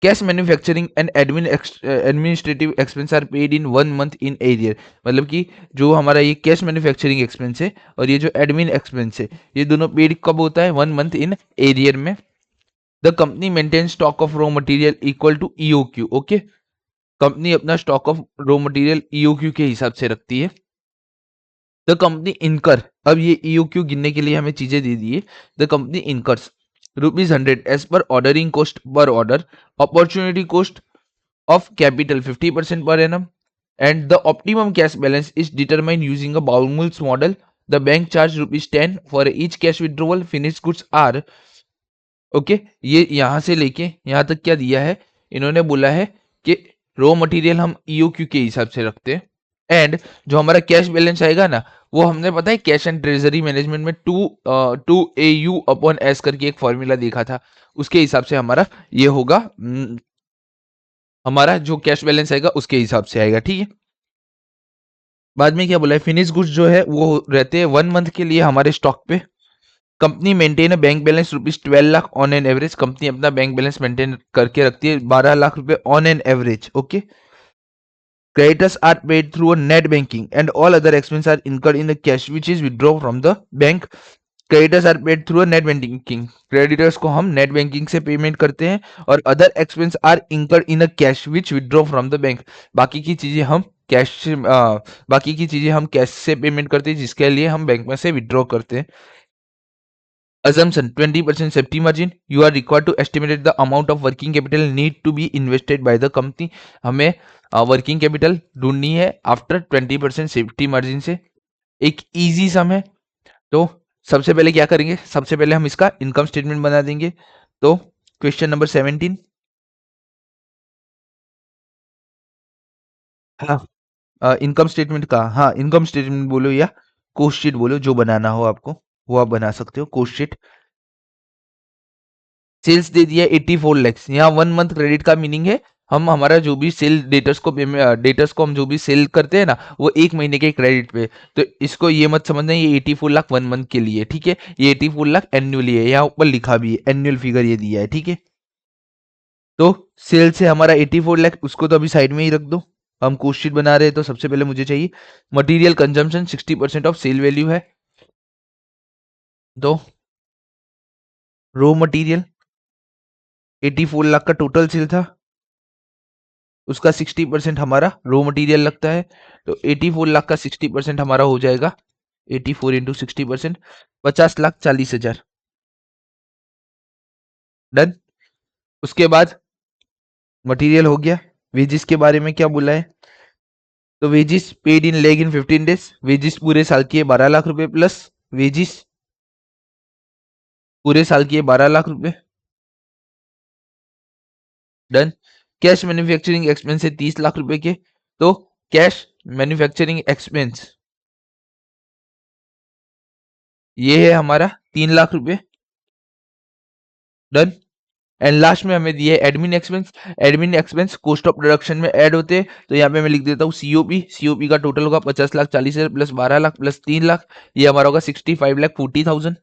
Cash manufacturing and administrative expense are paid in 1 month in arrear, मतलब कि जो हमारा ये कैश मैन्युफैक्चरिंग एक्सपेंस है और ये जो एडमिन एक्सपेंस है ये दोनों पेड कब होता है, 1 मंथ इन एरियर में। The company maintain stock of raw material equal to EOQ. Okay, company अपना stock of raw material EOQ के हिसाब से रखती है। द कंपनी इनकर, अब ये ईओक्यू गिनने के लिए हमें चीजें दे दी है। The company incurs ₹100 as per ordering cost per order, opportunity cost of capital 50% per annum, and the optimum cash balance is determined using a Baumol's model. The bank charge ₹10 for each cash withdrawal. Finished goods are okay. ये यहां से लेके यहां तक क्या दिया है, इन्होंने बोला है कि रॉ मटेरियल हम ईओक्यू के हिसाब से रखते हैं। एंड जो हमारा कैश बैलेंस आएगा ना, वो हमने पता है कैश एंड ट्रेजरी मैनेजमेंट में 2AU/S करके एक फॉर्मूला देखा था, उसके हिसाब से हमारा ये होगा। हमारा जो कैश बैलेंस आएगा उसके हिसाब से आएगा। ठीक है, बाद में क्या बोला है, फिनिश गुड्स जो है वो रहते हैं 1 मंथ के लिए हमारे स्टॉक पे। Company maintain bank balance ₹12 lakh on an average. Company अपना बैंक बैलेंस मेंटेन करके रखती है 12 लाख रुपए on an average. Okay, creditors are paid through a net banking and all other expenses are incurred in the cash which is withdrawn from the bank. Creditors are paid through net banking, creditors को हम नेट बैंकिंग से पेमेंट करते हैं। और other expense are incurred in a cash which withdraw from the bank, बाकी की चीजें हम कैश से बाकी की चीजें हम कैश से पेमेंट करते हैं जिसके लिए हम बैंक में से विदड्रॉ करते हैं। Assumption 20% safety margin. You are required to estimate the amount of working capital need to be invested by the company. हमें वर्किंग कैपिटल ढूंढनी है आफ्टर 20% सेफ्टी मार्जिन से। एक इजी सम है। तो सबसे पहले क्या करेंगे, सबसे पहले हम इसका इनकम स्टेटमेंट बना देंगे। तो क्वेश्चन नंबर 17। हाँ, इनकम स्टेटमेंट का, हाँ इनकम स्टेटमेंट बोलो या कोस्ट शीट बोलो, जो बनाना हो आपको वो आप बना सकते हो। कोस्ट शीट सेल्स दे दिया 84 लैक्स। यहाँ 1 मंथ क्रेडिट का मीनिंग है हम हमारा जो भी सेल डेटर्स को हम जो भी सेल करते हैं ना, वो 1 महीने के क्रेडिट पे। तो इसको ये मत समझना ये 84 लाख 1 मंथ के लिए। ठीक है, ये 84 लाख एनुअली है, यहाँ ऊपर लिखा भी है एनुअल फिगर ये दिया है। ठीक है, तो सेल से हमारा 84 लाख, उसको तो अभी साइड में ही रख दो। हम कोस्ट शीट बना रहे हैं तो सबसे पहले मुझे चाहिए material consumption 60% of sale value है। तो रो मटेरियल 84 लाख का टोटल सेल था, उसका 60% हमारा रो मटेरियल लगता है। तो 84 लाख का 60% हमारा हो जाएगा 84 इंटू 60%, 50,40,000। डन। उसके बाद मटेरियल हो गया। वेजिस के बारे में क्या बोला है, तो wages paid in lag in 15 days. Wages पूरे साल की है 12 लाख रुपए प्लस वेजिस पूरे साल की है 12 लाख रुपए। डन। कैश मैन्युफैक्चरिंग एक्सपेंस है 30 लाख रुपए के। तो कैश मैन्युफैक्चरिंग एक्सपेंस ये है हमारा 3 लाख रुपए। डन। एंड लास्ट में हमें दिए admin expense. Admin expense cost of production में ऐड होते हैं, तो यहाँ पे मैं लिख देता हूँ सीओपी। सीओपी का टोटल होगा 50,40,000 प्लस 12 लाख प्लस 3 लाख, ये हमारा होगा 65,40,000।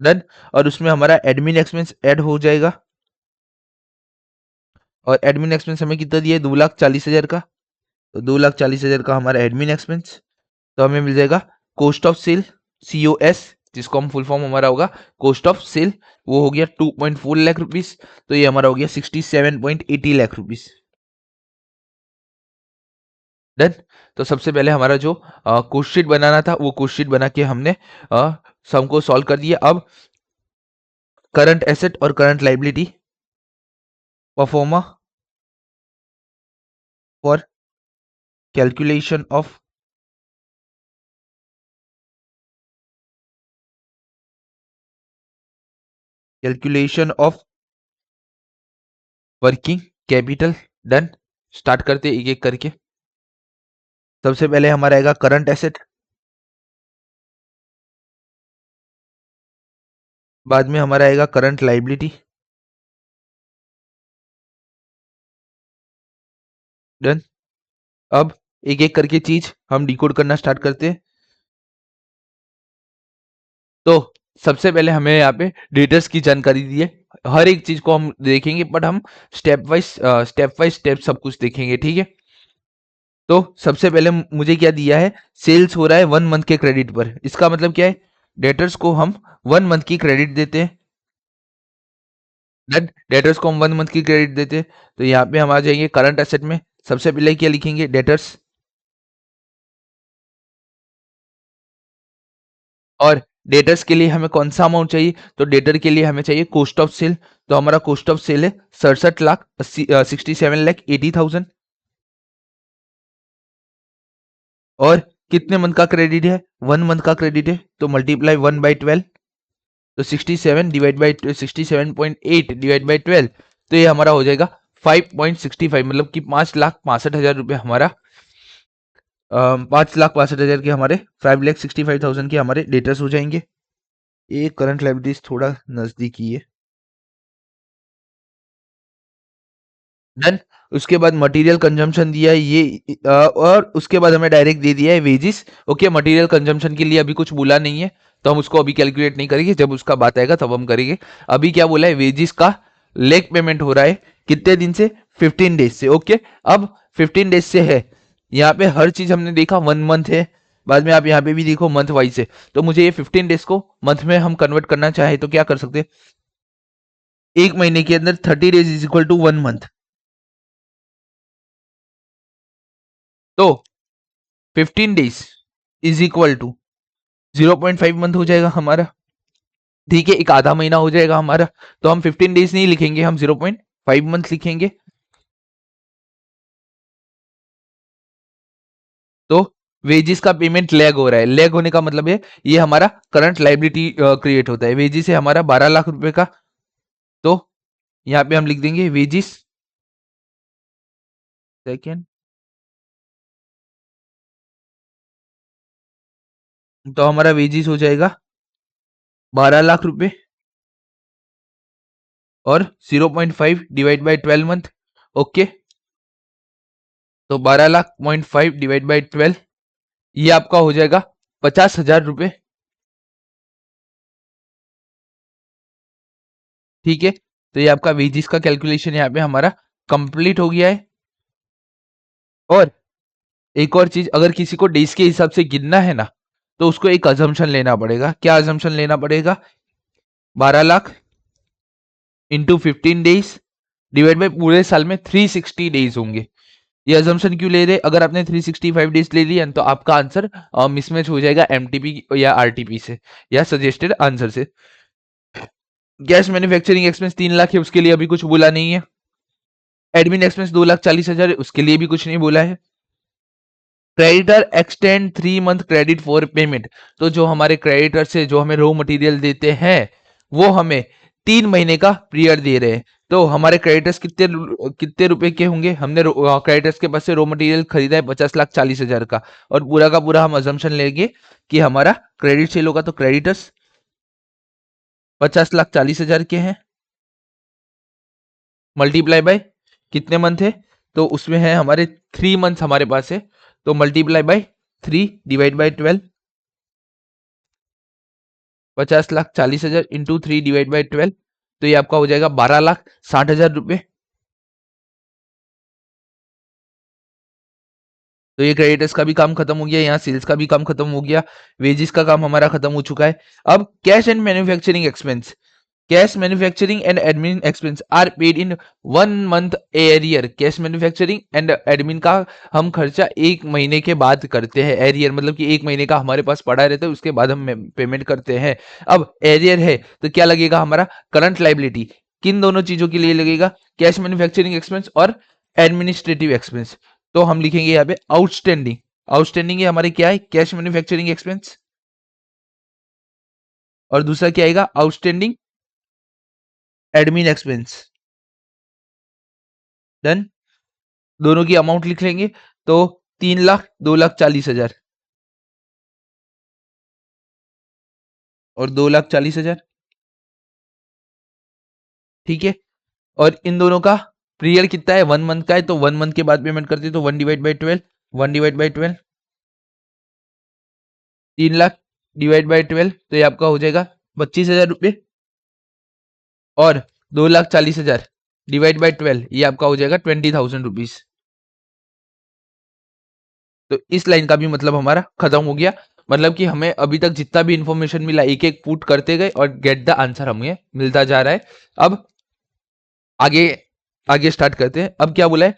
डन। और उसमें हमारा एडमिन एक्सपेंस ऐड हो जाएगा, और एडमिन एक्सपेंस हमें कितना दिया है, 2,40,000 का। तो 2,40,000 का हमारा एडमिन एक्सपेंस, तो हमें मिल जाएगा कॉस्ट ऑफ सेल, COS, जिसको हम फुल फॉर्म हमारा होगा कॉस्ट ऑफ सेल, वो हो गया 2.4 लाख रुपीस। तो ये हमारा हो गया 67.80 लाख रुपीस। डन। तो सबसे पहले हमारा जो कोस्ट शीट बनाना था वो कोस्ट शीट बना के हमने सम को सॉल्व कर दिया। अब करंट एसेट और current liability pro forma for calculation of working capital. Done. Start करते एक एक करके। सबसे पहले हमारा आएगा करंट एसेट, बाद में हमारा आएगा करंट लाइबिलिटी। डन। अब एक एक करके चीज हम डिकोड करना स्टार्ट करते हैं। तो सबसे पहले हमें यहाँ पे डेटर्स की जानकारी दी है। हर एक चीज को हम देखेंगे, बट हम स्टेप बाय स्टेप सब कुछ देखेंगे, ठीक है। तो सबसे पहले मुझे क्या दिया है, सेल्स हो रहा है 1 मंथ के क्रेडिट पर। इसका मतलब क्या है, डेटर्स को हम 1 मंथ की क्रेडिट देते हैं। डेटर्स को हम 1 मंथ की क्रेडिट देते हैं। तो यहाँ पे हम आ जाएंगे करंट एसेट में। सबसे पहले क्या लिखेंगे, डेटर्स। और डेटर्स के लिए हमें कौन सा अमाउंट चाहिए, तो डेटर के लिए हमें चाहिए कॉस्ट ऑफ सेल। तो हमारा कॉस्ट ऑफ सेल है 67,80,000। और कितने मंथ का क्रेडिट है, 1 मंथ का क्रेडिट है, तो मल्टीप्लाई 1/12। तो 67 डिवाइड बाई 12, तो ये हमारा हो जाएगा 5.65, मतलब कि 5,65,000 रुपये हमारा 5,65,000 के हमारे 5,65,000 के हमारे डेटर्स हो जाएंगे। ये करंट लायबिलिटीज थोड़ा नजदीकी है। डन। उसके बाद मटेरियल कंजम्पशन दिया है ये, और उसके बाद हमें डायरेक्ट दे दिया है वेजिस। ओके, मटेरियल कंजम्पशन के लिए अभी कुछ बोला नहीं है, तो हम उसको अभी कैलकुलेट नहीं करेंगे, जब उसका बात आएगा तब हम करेंगे। अभी क्या बोला है, वेजिस का लेग पेमेंट हो रहा है कितने दिन से, 15 डेज से। ओके, अब 15 डेज से है। यहाँ पे हर चीज हमने देखा 1 मंथ है, बाद में आप यहाँ पे भी देखो मंथ वाइज है। तो मुझे ये 15 डेज को मंथ में हम कन्वर्ट करना चाहे तो क्या कर सकते हैं, एक महीने के अंदर 30 days is equal to 1 month. तो 15 days is equal to 0.5 month हो जाएगा हमारा, ठीक है, एक आधा महीना हो जाएगा हमारा। तो हम 15 डेज नहीं लिखेंगे, हम 0.5 मंथ लिखेंगे। तो वेजिस का पेमेंट लैग हो रहा है, लैग होने का मतलब है ये हमारा करंट लाइबिलिटी क्रिएट होता है। वेजिस है हमारा 12 लाख रुपए का, तो यहाँ पे हम लिख देंगे वेजिस, सेकेंड, तो हमारा वेजिस हो जाएगा 12 लाख रुपए, और 0.5 डिवाइड बाई 12 मंथ। ओके, तो 12 लाख 0.5 डिवाइड बाई 12, ये आपका हो जाएगा 50,000 रुपए, ठीक है। तो ये आपका वेजिस का कैलकुलेशन यहाँ पे हमारा कंप्लीट हो गया है। और एक और चीज, अगर किसी को डेज के हिसाब से गिनना है ना, तो उसको एक अजम्पशन लेना पड़ेगा। क्या अजम्पशन लेना पड़ेगा, 12 lakh into 15 days divide by पूरे साल में 360 डेज होंगे। ये अजम्पशन क्यों ले रहे, अगर आपने 365 डेज ले लिया तो आपका आंसर मिसमैच हो जाएगा एमटीपी या आरटीपी से, या सजेस्टेड आंसर से। गैस मैन्युफैक्चरिंग एक्सपेंस 3 लाख है, उसके लिए अभी कुछ बोला नहीं है। एडमिन एक्सपेंस 2,40,000 है, उसके लिए भी कुछ नहीं बोला है। Creditor extend 3 month credit for payment, तो जो हमारे क्रेडिटर से जो हमें रॉ मटेरियल देते हैं, वो हमें 3 महीने का पीरियड दे रहे हैं। तो हमारे क्रेडिटर्स कितने रुपए के होंगे, हमने क्रेडिटर्स के पास से रॉ मटेरियल खरीदा है 50,40,000 का, और पूरा का पूरा हम अजम्पशन लेंगे कि हमारा क्रेडिट सेल होगा। तो क्रेडिटर्स 50,40,000 के हैं, मल्टीप्लाई बाय कितने मंथ है, तो उसमें है हमारे 3 मंथ्स हमारे पास है, तो multiply by 3 divide by 12, 50,40,000 into 3 divide by 12, तो ये आपका हो जाएगा 12,60,000 रुपये। तो ये क्रेडिटर्स का भी काम खत्म हो गया, यहाँ सेल्स का भी काम खत्म हो गया, वेजेस का काम हमारा खत्म हो चुका है। अब cash and manufacturing expense, cash manufacturing and admin expense are paid in 1 month arrear. Cash manufacturing and admin का हम खर्चा 1 महीने के बाद करते हैं, एरियर मतलब कि 1 महीने का हमारे पास पड़ा रहता है, उसके बाद हम पेमेंट करते हैं। अब एरियर है तो क्या लगेगा हमारा, करंट लाइबिलिटी। किन दोनों चीजों के लिए लगेगा, कैश मैन्युफैक्चरिंग एक्सपेंस और एडमिनिस्ट्रेटिव एक्सपेंस। तो हम लिखेंगे यहाँ पे आउटस्टैंडिंग, आउटस्टैंडिंग ये हमारे क्या है, कैश मैन्युफैक्चरिंग एक्सपेंस, और दूसरा क्या आएगा, आउटस्टैंडिंग एडमिन एक्सपेंस। डन, दोनों की अमाउंट लिख लेंगे, तो 3,00,000, 2,40,000 और 2,40,000, ठीक है। और इन दोनों का पीरियड कितना है, 1 मंथ का है, तो 1 मंथ के बाद पेमेंट करते हैं, तो 1/12, 1/12, 3,00,000 डिवाइड बाई 12, तो ये आपका हो जाएगा 25,000 रुपये, और 2,40,000 डिवाइड बाई 12, ये आपका हो जाएगा 20,000 रुपीज। तो इस लाइन का भी मतलब हमारा खत्म हो गया, मतलब कि हमें अभी तक जितना भी इंफॉर्मेशन मिला एक एक पुट करते गए और गेट द आंसर हमें मिलता जा रहा है। अब आगे आगे स्टार्ट करते हैं। अब क्या बोला है,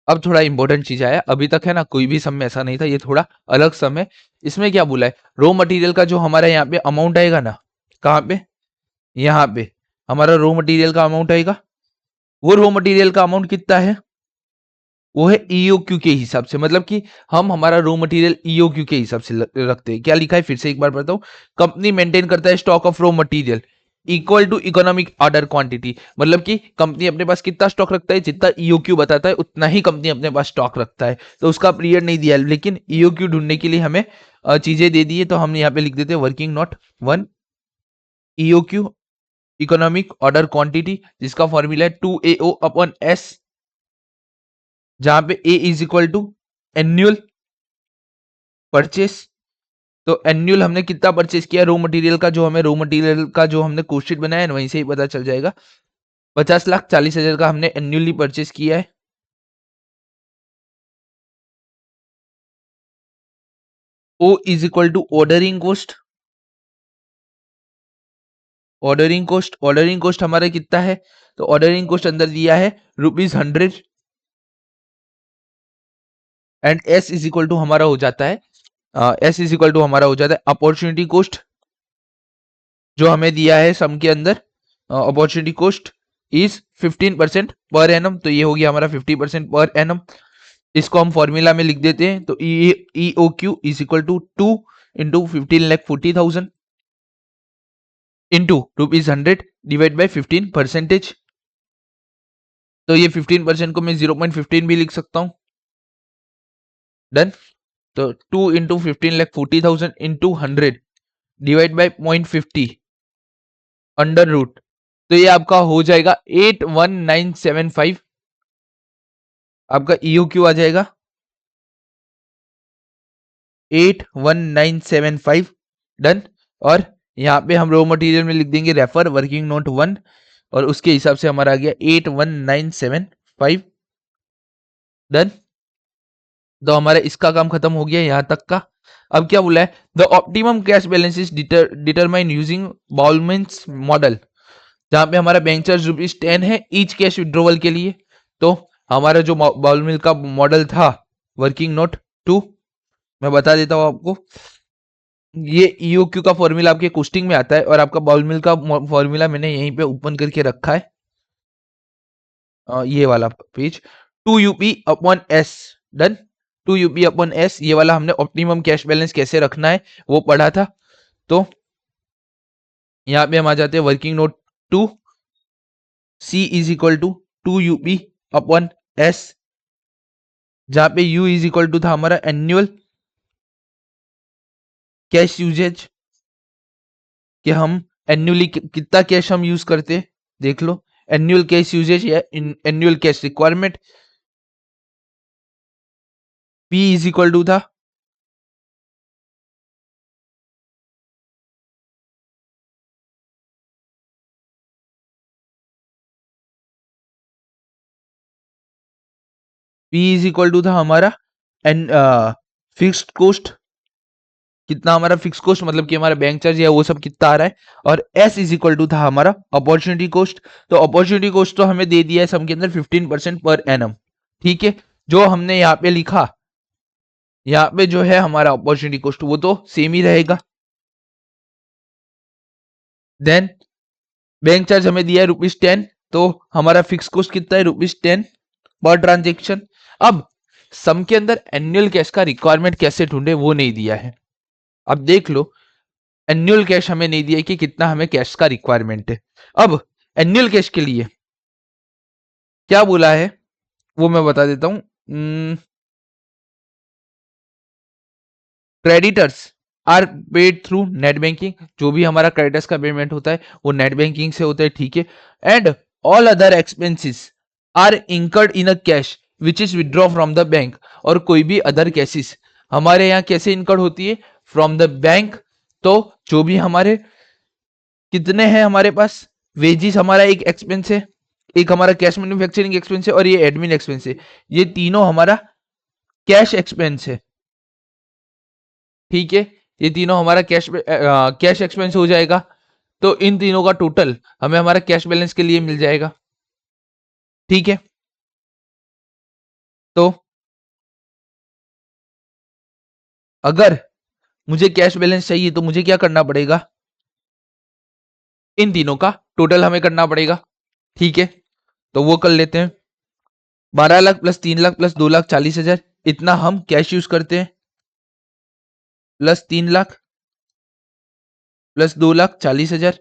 अब थोड़ा इंपॉर्टेंट चीज आया, अभी तक है ना कोई भी सम में ऐसा नहीं था, ये थोड़ा अलग सम है। इसमें क्या बोला है, रॉ मटेरियल का जो हमारा यहाँ पे अमाउंट आएगा ना, कहाँ पे, यहाँ पे हमारा रॉ मटेरियल का अमाउंट आएगा, वो रॉ मटेरियल का अमाउंट कितना है, वो है ईओक्यू के हिसाब से, मतलब कि हम हमारा रॉ मटेरियल ईओक्यू के हिसाब से रखते हैं। क्या लिखा है फिर से एक बार बताओ, कंपनी मेंटेन करता है stock of raw material equal to economic order quantity, मतलब कि कंपनी अपने पास कितना स्टॉक रखता है, जितना ईओक्यू बताता है उतना ही कंपनी अपने पास स्टॉक रखता है। तो उसका पीरियड नहीं दिया है, लेकिन ईओक्यू ढूंढने के लिए हमें चीजें दे दी है, तो हम यहाँ पे लिख देते हैं working note 1 EOQ economic order quantity, जिसका फॉर्मूला है 2AO अपॉन एस, जहां पे A is equal to annual purchase. तो एन्युअल हमने कितना परचेस किया रॉ मटेरियल का, जो हमें रॉ मटेरियल का जो हमने कोस्टेड बनाया है वहीं से ही पता चल जाएगा। 50,40,000 का हमने एन्युअली परचेस किया है। O is equal to ordering cost, ordering cost, ordering cost हमारा कितना है, तो ऑर्डरिंग कॉस्ट अंदर दिया है ₹100, and S is equal to हमारा हो जाता है अपॉर्चुनिटी कॉस्ट, जो हमें दिया है सम के अंदर। Opportunity cost is 15% per annum, तो ये हो गया हमारा 50% पर एनम। इसको हम फॉर्मूला में लिख देते हैं, तो E O Q is equal to 2 × 15,40,000 into ₹100 divide by 15%। तो ये 15% को मैं 0.15 भी लिख सकता हूं। डन, तो 2 × 15,40,000 into 100 divide by 0.50 under root, तो ये आपका हो जाएगा 81975, आपका ईओ क्यू आ जाएगा 81975। डन, और यहाँ पे हम रॉ मटेरियल में लिख देंगे रेफर वर्किंग नोट 1, और उसके हिसाब से हमारा आ गया 81975। डन, तो हमारा इसका काम खत्म हो गया यहाँ तक का। अब क्या बोला है, the optimum cash balance is determine using Baumol's model, जहां पे हमारा बैंक चार्ज ₹10 है ईच कैश विड्रॉवल के लिए। तो हमारा जो बाउलमिल का मॉडल था वर्किंग नोट 2, मैं बता देता हूं आपको, ये ईओक्यू का फॉर्मूला आपके कोस्टिंग में आता है, और आपका बाउल मिल का फॉर्मूला मैंने यहीं पे ओपन करके रखा है, ये वाला पेज, 2UP/S। डन, 2UP/S, ये वाला हमने ऑप्टिमम कैश बैलेंस कैसे रखना है वो पढ़ा था। तो यहाँ पे हम आ जाते हैं working note 2, C is equal to 2UP/S, जहां पे U इज इक्वल टू था हमारा एनुअल कैश यूजेज, कि हम एन्युअली कितना कैश हम यूज करते हैं, देख लो एनुअल कैश यूजेज या annual cash requirement. P is equal to था हमारा एन फिक्स्ड कॉस्ट, कितना हमारा फिक्स कॉस्ट मतलब कि हमारा बैंक चार्ज है वो सब कितना आ रहा है, और S इज इक्वल टू था हमारा अपॉर्चुनिटी कॉस्ट। तो अपॉर्चुनिटी कॉस्ट तो हमें दे दिया है सम के अंदर 15% पर एनम, ठीक है। जो हमने यहाँ पे लिखा, यहाँ पे जो है हमारा अपॉर्चुनिटी कॉस्ट वो तो सेम ही रहेगा। देन बैंक चार्ज हमें दिया है ₹10, तो हमारा फिक्स कॉस्ट कितना है ₹10 पर ट्रांजेक्शन। अब सम के अंदर एनुअल कैश का रिक्वायरमेंट कैसे ढूंढे वो नहीं दिया है। अब देख लो एनुअल कैश हमें नहीं दिया कि कितना हमें कैश का रिक्वायरमेंट है। अब एनुअल कैश के लिए क्या बोला है वो मैं बता देता हूं। Creditors are paid through net banking, जो भी हमारा क्रेडिटर्स का पेमेंट होता है वो नेट बैंकिंग से होता है, ठीक है। And all other expenses are incurred in a cash which is withdraw from the bank, और कोई भी अदर कैसेस हमारे यहाँ कैसे इंकर्ड होती है फ्रॉम द बैंक। तो जो भी हमारे कितने हैं हमारे पास, वेजिस हमारा एक एक्सपेंस है, एक हमारा कैश मैन्युफैक्चरिंग एक्सपेंस है, और ये एडमिन एक्सपेंस है। ये तीनों हमारा कैश एक्सपेंस है, ठीक है। ये तीनों हमारा कैश एक्सपेंस हो जाएगा। तो इन तीनों का टोटल हमें हमारा कैश बैलेंस के लिए मिल जाएगा, ठीक है। तो अगर मुझे कैश बैलेंस चाहिए तो मुझे क्या करना पड़ेगा, इन तीनों का टोटल हमें करना पड़ेगा, ठीक है। तो वो कर लेते हैं। 12 लाख प्लस 3 लाख प्लस 2,40,000 इतना हम कैश यूज करते हैं, प्लस 3 लाख प्लस 2,40,000।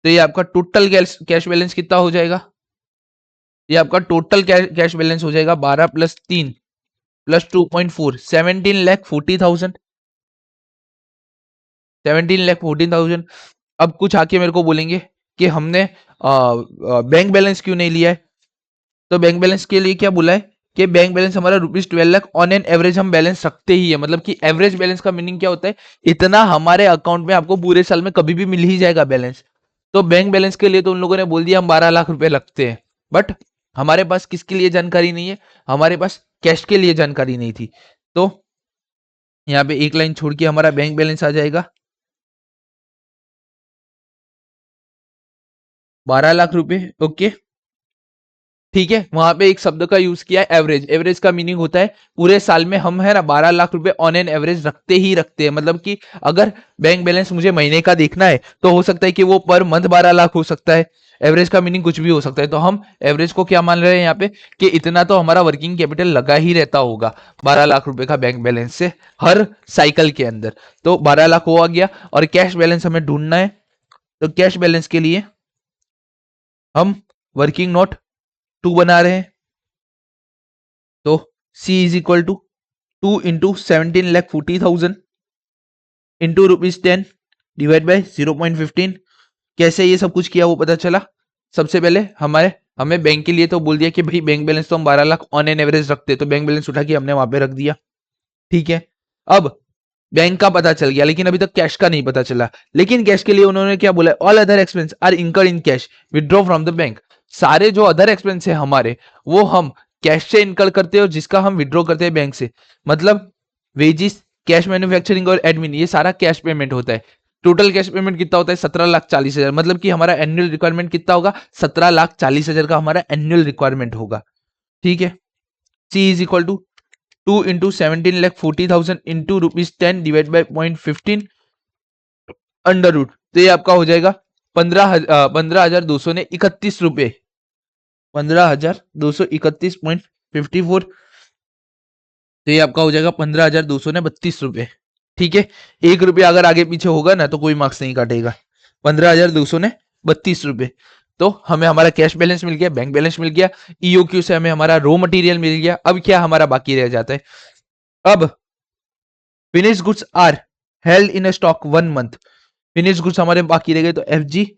तो ये आपका टोटल कैश बैलेंस कितना हो जाएगा, ये आपका टोटल कैश बैलेंस हो जाएगा 12 प्लस 3 प्लस 2.4 17,40,000। 17,40,000। अब कुछ आके मेरे को बोलेंगे कि हमने बैंक बैलेंस क्यों नहीं लिया है। तो बैंक बैलेंस के लिए क्या बोला है कि बैंक बैलेंस हमारा ₹12,00,000 ऑन एन एवरेज हम बैलेंस रखते ही है। मतलब कि एवरेज बैलेंस का मीनिंग क्या होता है, इतना हमारे अकाउंट में आपको पूरे साल में कभी भी मिल ही जाएगा बैलेंस। तो बैंक बैलेंस के लिए तो उन लोगों ने बोल दिया हम 12 लाख रुपए लगते हैं, बट हमारे पास किसके लिए जानकारी नहीं है, हमारे पास कैश के लिए जानकारी नहीं थी। तो यहाँ पे एक लाइन छोड़ के हमारा बैंक बैलेंस आ जाएगा 12 लाख रुपए, ओके, ठीक है। वहां पे एक शब्द का यूज किया है एवरेज। एवरेज का मीनिंग होता है पूरे साल में हम है ना 12 लाख रुपए ऑन एन एवरेज रखते ही रखते हैं। मतलब कि अगर बैंक बैलेंस मुझे महीने का देखना है तो हो सकता है कि वो पर मंथ 12 लाख हो सकता है। एवरेज का मीनिंग कुछ भी हो सकता है। तो हम एवरेज को क्या मान रहे हैं यहाँ पे कि इतना तो हमारा वर्किंग कैपिटल लगा ही रहता होगा 12 लाख रुपए का बैंक बैलेंस से हर साइकिल के अंदर। तो 12 लाख हो गया, और कैश बैलेंस हमें ढूंढना है। तो कैश बैलेंस के लिए हम वर्किंग नोट 2 बना रहे हैं। तो C is equal to 2 × 17,40,000 into ₹10 divide by 0.15। कैसे ये सब कुछ किया वो पता चला। सबसे पहले हमें बैंक के लिए तो बोल दिया कि भाई बैंक बैलेंस तो हम 12 लाख ऑन एन एवरेज रखते, तो बैंक बैलेंस उठा के हमने वहां पे रख दिया, ठीक है। अब बैंक का पता चल गया, लेकिन अभी तक कैश का नहीं पता चला। लेकिन कैश के लिए उन्होंने क्या बोला, ऑल अदर एक्सपेंस आर इंकर in cash withdraw from the bank. सारे जो अदर एक्सपेंस है हमारे वो हम कैश से इनकर करते हैं और जिसका हम विड्रॉ करते हैं बैंक से। मतलब वेजिस, कैश मैन्युफैक्चरिंग और एडमिन, ये सारा कैश पेमेंट होता है। टोटल कैश पेमेंट कितना होता है 17,40,000। मतलब कि हमारा एनुअल रिक्वायरमेंट कितना होगा 17,40,000 का हमारा एनुअल रिक्वायरमेंट होगा, ठीक है। C is equal to 2 × 17,40,000 into ₹10 divide by 0.15 under root. तो ये आपका हो जाएगा 15,231 रुपए, 15,231.54। तो ये आपका हो जाएगा 15,232 रुपए, ठीक है। ₹1 अगर आगे पीछे होगा ना तो कोई मार्क्स नहीं काटेगा। 15,232 रुपए। तो हमें हमारा कैश बैलेंस मिल गया, बैंक बैलेंस मिल गया, ईओक्यू से हमें हमारा रॉ मटेरियल मिल गया। अब क्या हमारा बाकी रह जाता है, अब finish goods are held in stock 1 month. Finish goods हमारे बाकी रह गए, तो एफजी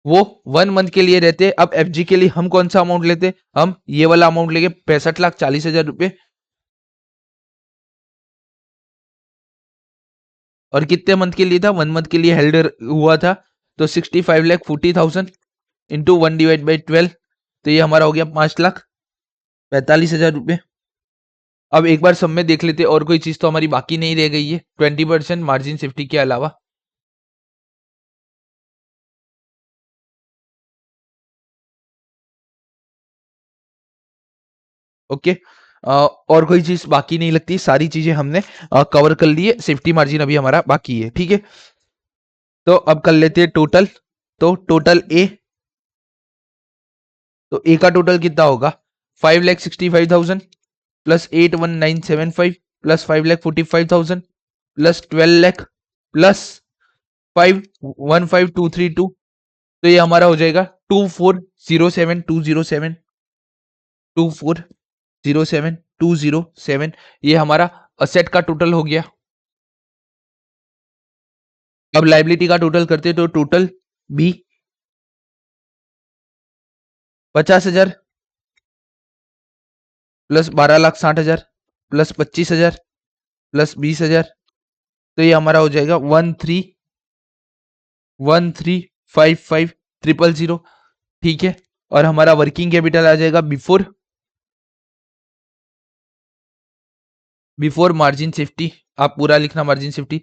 वो 1 मंथ के लिए रहते हैं। अब एफजी के लिए हम कौन सा अमाउंट लेते, हम ये वाला अमाउंट लेंगे 65,40,000 रुपए। और कितने मंथ के लिए था, 1 मंथ के लिए हेल्ड हुआ था, तो 65,40,000 इंटू 1/12, तो ये हमारा हो गया 5,45,000 रुपए। अब एक बार सब में देख लेते, और कोई चीज तो हमारी बाकी नहीं रह गई है 20% मार्जिन सेफ्टी के अलावा। ओके, और कोई चीज बाकी नहीं लगती, सारी चीजें हमने कवर कर ली है, सेफ्टी मार्जिन अभी हमारा बाकी है, ठीक है। तो अब कर लेते हैं टोटल। तो टोटल ए, तो ए का टोटल कितना होगा, 5,65,000 plus 8,1975 plus 5,45,000 plus 12 lakh plus 5,15,232, तो ये हमारा हो जाएगा 24,07,207, 24,07,207, ये हमारा असेट का टोटल हो गया। अब लाइबिलिटी का टोटल करते, तो total B 50,000 plus 12,60,000 plus 25,000 plus 20,000, तो ये हमारा हो जाएगा 13,13,55,000, ठीक है। और हमारा वर्किंग कैपिटल आ जाएगा बिफोर बिफोर मार्जिन सेफ्टी, आप पूरा लिखना मार्जिन सेफ्टी,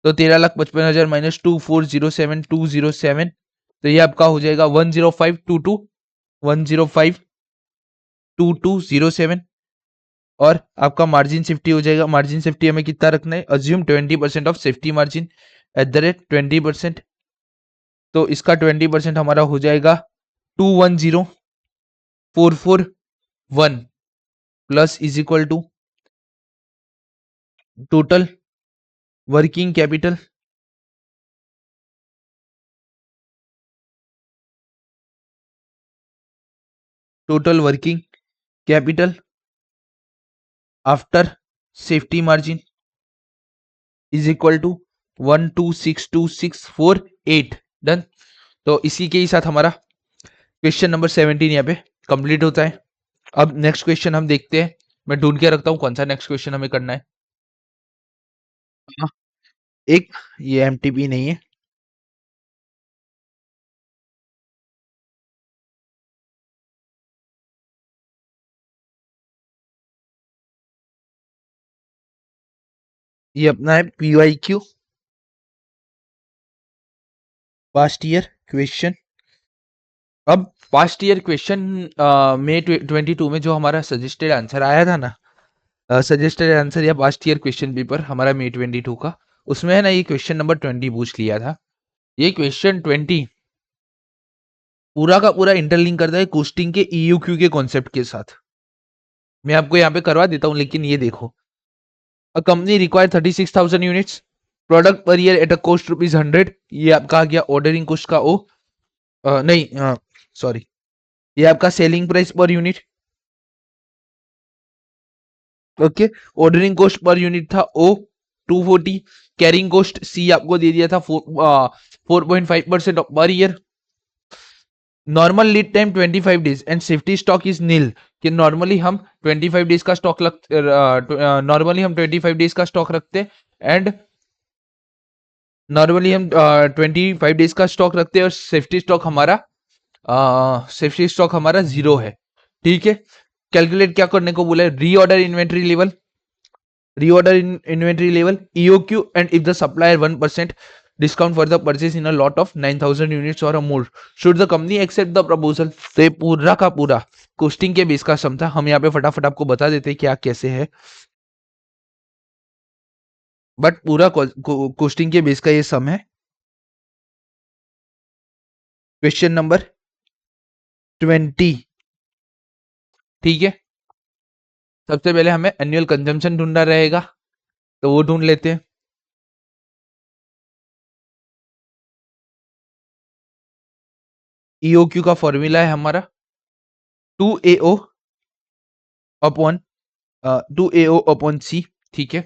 तो 13,55,000 माइनस 24,07,207, तो ये आपका हो जाएगा 105,22,105,2207। और आपका मार्जिन सेफ्टी हो जाएगा, मार्जिन सेफ्टी हमें कितना रखना है, assume 20% of safety margin at the rate 20%, तो इसका 20% हमारा हो जाएगा 210,441 plus is equal to total working capital, total working capital after safety margin is equal to 1262648, done. तो इसी के ही साथ हमारा क्वेश्चन नंबर 17 यहाँ पे कंप्लीट होता है। अब नेक्स्ट क्वेश्चन हम देखते हैं, मैं ढूंढ के रखता हूँ कौन सा नेक्स्ट क्वेश्चन हमें करना है। हाँ, एक ये एमटीपी नहीं है, ये अपना है पीवाईक्यू पास्ट ईयर क्वेश्चन। अब पास्ट ईयर क्वेश्चन मई 22 में जो हमारा सजेस्टेड आंसर आया था ना, सजेस्टेड आंसर या पास्ट ईयर क्वेश्चन पेपर हमारा मई 22 का, उसमें है ना ये क्वेश्चन नंबर 20 पूछ लिया था। ये क्वेश्चन 20 पूरा का पूरा इंटरलिंक करता है कोस्टिंग के ईयूक्यू के कॉन्सेप्ट के साथ। मैं आपको यहाँ पे करवा देता हूँ, लेकिन ये देखो, a company require 36,000 units product per year at a cost ₹100, ये आपका आ गया ऑर्डरिंग कॉस्ट का ओ, नहीं सॉरी, ये आपका selling price per unit, okay. Ordering cost per unit था ओ 240, कैरिंग कॉस्ट सी आपको दे दिया था 4.5% per year, normal lead time 25 days and safety stock is nil, कि नॉर्मली हम 25 डेज का स्टॉक नॉर्मली हम 25 डेज का स्टॉक रखते, एंड नॉर्मली हम 25 डेज का स्टॉक रखते हैं, और सेफ्टी स्टॉक हमारा 0 है, ठीक है। कैलकुलेट क्या करने को बोला है, reorder inventory level EOQ, and if the supplier 1% discount for the purchase in a lot of 9,000 units और more, should the company accept the proposal. तो ये पूरा का पूरा कोस्टिंग के बेस का सम था, हम यहाँ पे फटाफट आपको बता देते हैं क्या कैसे है, बट पूरा कोस्टिंग के बेस का ये सम है। क्वेश्चन नंबर 20, ठीक है। सबसे पहले हमें एनुअल कंजम्पशन ढूंढना रहेगा, तो वो ढूंढ लेते हैं। EOQ का फॉर्मूला है हमारा 2AO upon 2AO upon C, ठीक है।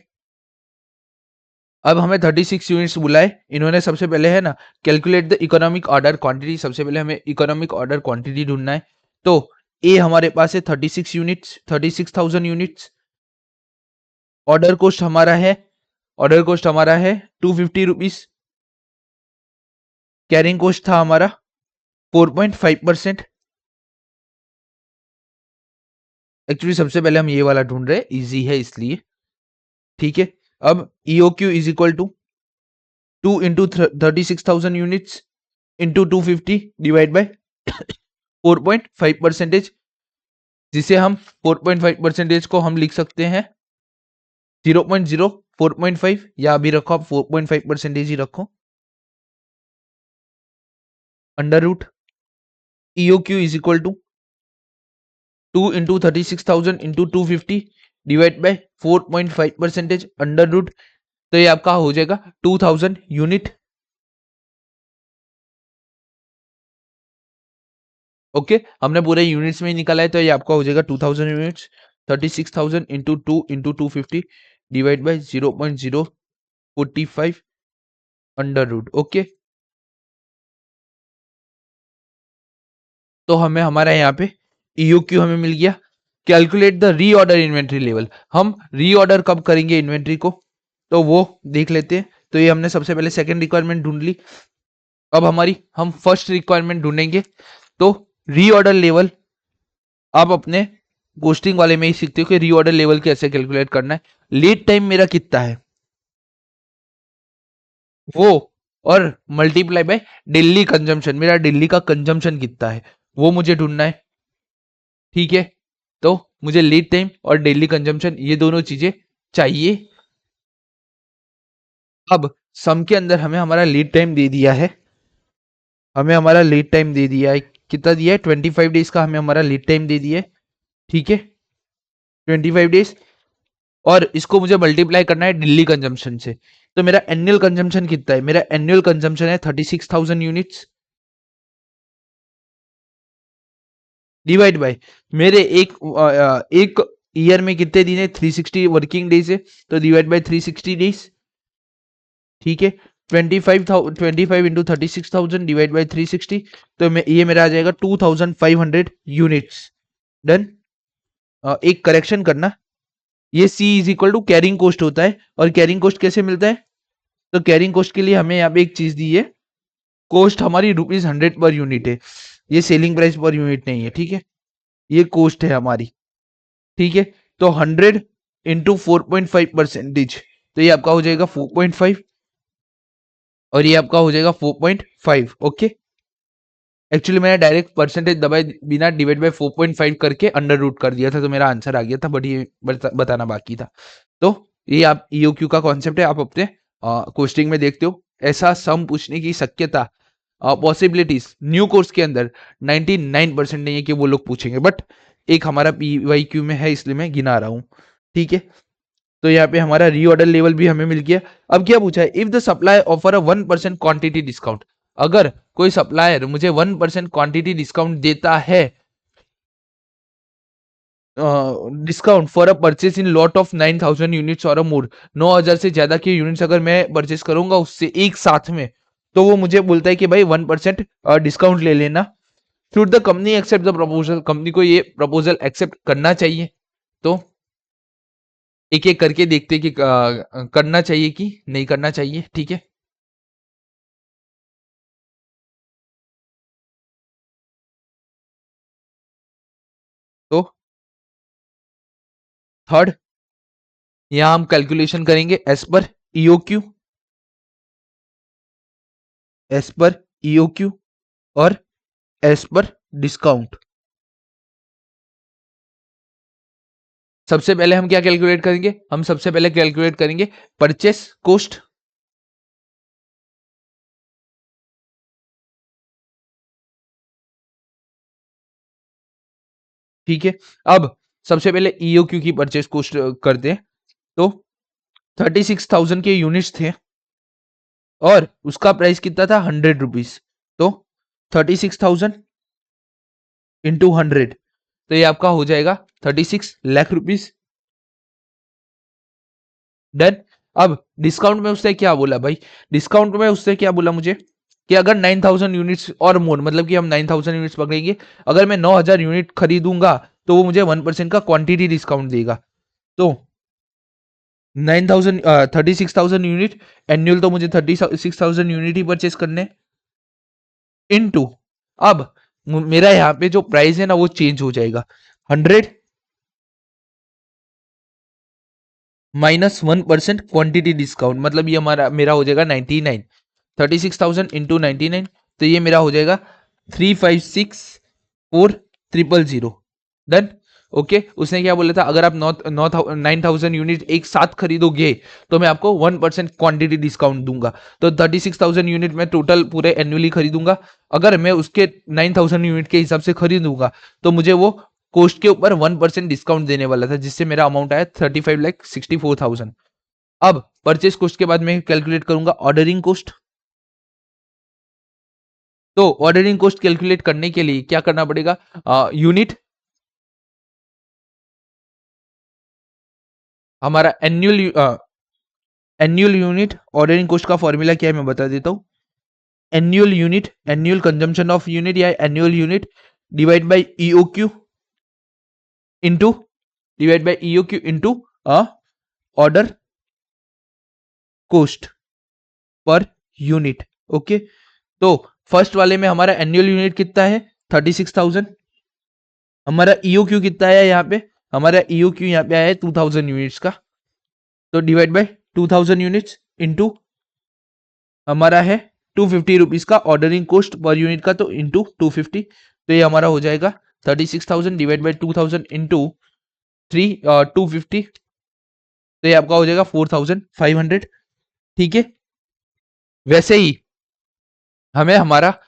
अब हमें 36 यूनिट्स बुलाए इन्होंने। सबसे पहले है ना calculate the economic order quantity, सबसे पहले हमें इकोनॉमिक ऑर्डर क्वांटिटी ढूंढना है। तो ए हमारे पास है 36 यूनिट्स, 36,000 यूनिट्स। ऑर्डर कोस्ट हमारा है, ऑर्डर कोस्ट हमारा है 250 रुपीज। कैरिंग कोस्ट था हमारा 4.5%। एक्चुअली सबसे पहले हम ये वाला ढूंढ रहे हैं, इजी है इसलिए। ठीक है, अब EOQ is equal to 2 into 36,000 units into 250 divide by 4.5%, जिसे हम 4.5% को हम लिख सकते हैं 0.0 4.5, या अभी रखो आप 4.5% ही रखो। Under root EOQ is equal to 2 into 36,000 into 250 divide by 4.5% under root. तो ये आपका हो जाएगा 2000 यूनिट। ओके, हमने पूरे यूनिट्स में ही निकाला है, तो ये आपका हो जाएगा 2000 units. 36,000 into 2 into 250 divide by 0.045 under root. Okay, तो हमें हमारा यहाँ पे ईओक्यू हमें मिल गया। Calculate the reorder inventory level, हम रीऑर्डर कब करेंगे इन्वेंट्री को, तो वो देख लेते हैं। तो ये हमने सबसे पहले सेकंड रिक्वायरमेंट ढूंढ ली। अब हमारी हम फर्स्ट रिक्वायरमेंट ढूंढेंगे। तो रीऑर्डर लेवल आप अपने पोस्टिंग वाले में ही सीखते हो कि रीऑर्डर लेवल कैसे कैलकुलेट करना है। लीड टाइम मेरा कितना है वो, और मल्टीप्लाई बाय डेली कंजम्पशन, मेरा डेली का कंजम्पशन कितना है वो मुझे ढूंढना है। ठीक है, तो मुझे लीड टाइम और डेली कंजम्पशन ये दोनों चीजें चाहिए। अब सम के अंदर हमें हमारा लीड टाइम दे दिया है, हमें हमारा लीड टाइम दे दिया है, कितना दिया है 25 डेज का हमें हमारा लीड टाइम दे दिया है। ठीक है, 25 डेज, और इसको मुझे मल्टीप्लाई करना है डेली कंजम्पशन से। तो मेरा एनुअल कंजम्पशन कितना है, मेरा एनुअल कंजम्पशन है 36,000 यूनिट्स डिवाइड बाय मेरे एक ईयर में कितने दिन है 360 वर्किंग डेज है, तो डिवाइड बाय 360 डेज। ठीक है, 25 इंटू 36,000 डिवाइड बाई 360, तो ये मेरा आ जाएगा 2,500 यूनिट्स। डन। एक करेक्शन करना, ये C is equal to carrying cost होता है, और कैरिंग कोस्ट कैसे मिलता है, तो कैरिंग कोस्ट के लिए हमें यहाँ पे एक चीज दी है, कोस्ट हमारी ₹100 पर यूनिट है, ये सेलिंग प्राइस पर यूनिट नहीं है। ठीक है, ये कोस्ट है हमारी। ठीक है, तो 100 इंटू 4.5%, तो ये आपका हो जाएगा 4.5, और ये आपका हो जाएगा 4.5। ओके, एक्चुअली मैंने डायरेक्ट परसेंटेज दबाए बिना डिवाइड बाय 4.5 करके अंडर रूट कर दिया था, तो मेरा आंसर आ गया था, बट ये बताना बाकी था। तो ये आप ईओक्यू का कॉन्सेप्ट है, आप अपने कोस्टिंग में देखते हो। ऐसा सम पूछने की शक्यता, पॉसिबिलिटीज न्यू कोर्स के अंदर 99% नहीं है कि वो लोग पूछेंगे, बट एक हमारा PYQ में है, इसलिए मैं गिना रहा हूँ। ठीक है, तो यहाँ पे हमारा रीऑर्डर लेवल भी हमें मिल गया। अब क्या पूछा है, if the supply offer a 1% quantity discount, अगर कोई सप्लायर मुझे 1% क्वांटिटी डिस्काउंट देता है, discount for a purchase in lot of 9,000 units और मोर, 9,000 से ज्यादा के यूनिट्स अगर मैं परचेज करूंगा उससे एक साथ में, तो वो मुझे बोलता है कि भाई 1% डिस्काउंट ले लेना। Should the company accept the proposal, company को ये प्रपोजल एक्सेप्ट करना चाहिए। तो एक एक करके देखते कि करना चाहिए कि नहीं करना चाहिए। ठीक है, तो थर्ड, यहां हम कैलकुलेशन करेंगे as per EOQ, as per EOQ और एज पर डिस्काउंट। सबसे पहले हम क्या कैलकुलेट करेंगे, हम सबसे पहले कैलकुलेट करेंगे परचेस कॉस्ट। ठीक है, अब सबसे पहले ईओक्यू की परचेस कॉस्ट करते हैं। तो 36,000 के यूनिट्स थे, और उसका प्राइस कितना था 100 रुपीज। तो 36,000 इंटू 100, तो ये आपका हो जाएगा 36 लाख रुपीज। डन। अब डिस्काउंट में उससे क्या बोला भाई, डिस्काउंट में उससे क्या बोला मुझे कि अगर 9000 यूनिट्स और मोर, मतलब कि हम 9000 यूनिट्स पकड़ेंगे, अगर मैं 9000 यूनिट खरीदूंगा तो वो मुझे 1% का क्वांटिटी डिस्काउंट देगा। तो 9000 36,000 यूनिट, एनुअल तो मुझे 36,000 यूनिट ही परचेस करने, इनटू अब मेरा यहाँ पे जो प्राइस है ना वो चेंज हो जाएगा, 100 माइनस 1% क्वांटिटी डिस्काउंट, मतलब ये हमारा मेरा हो जाएगा 99, 36,000 इंटू 99, तो ये मेरा हो जाएगा 356,400। डन। ओके, उसने क्या बोला था, अगर आप 9,000 यूनिट एक साथ खरीदोगे तो मैं आपको 1% क्वांटिटी डिस्काउंट दूंगा। तो 36,000 यूनिट में टोटल पूरे एनुअली खरीदूंगा, अगर मैं उसके 9,000 यूनिट के हिसाब से खरीदूंगा तो मुझे वो कोस्ट के ऊपर 1% डिस्काउंट देने वाला था, जिससे मेरा अमाउंट आया 35,64,000। अब परचेस कोस्ट के बाद मैं कैलकुलेट करूंगा ऑर्डरिंग कोस्ट। तो ऑर्डरिंग कोस्ट कैलकुलेट करने के लिए क्या करना पड़ेगा, यूनिट, हमारा एनुअल यूनिट, ऑर्डरिंग कोस्ट का फॉर्मूला क्या है मैं बता देता हूं। Annual unit, annual consumption of unit या annual unit divide by EOQ into, divide by EOQ into order cost per unit. Okay, तो फर्स्ट वाले में हमारा एनुअल यूनिट कितना है 36,000, हमारा ईओक्यू कितना है यहाँ पे, हमारा ईओक्यू यहाँ पे आया है 2000 यूनिट्स का, तो डिवाइड बाय 2000 यूनिट्स इनटू हमारा है 250 रुपीज का ऑर्डरिंग कोस्ट पर यूनिट का, तो इंटू 250, तो ये हमारा हो जाएगा 36,000 डिवाइड बाई 2000 इंटू 250, तो ये आपका हो जाएगा 4,500। ठीक है, वैसे ही हमें हमारा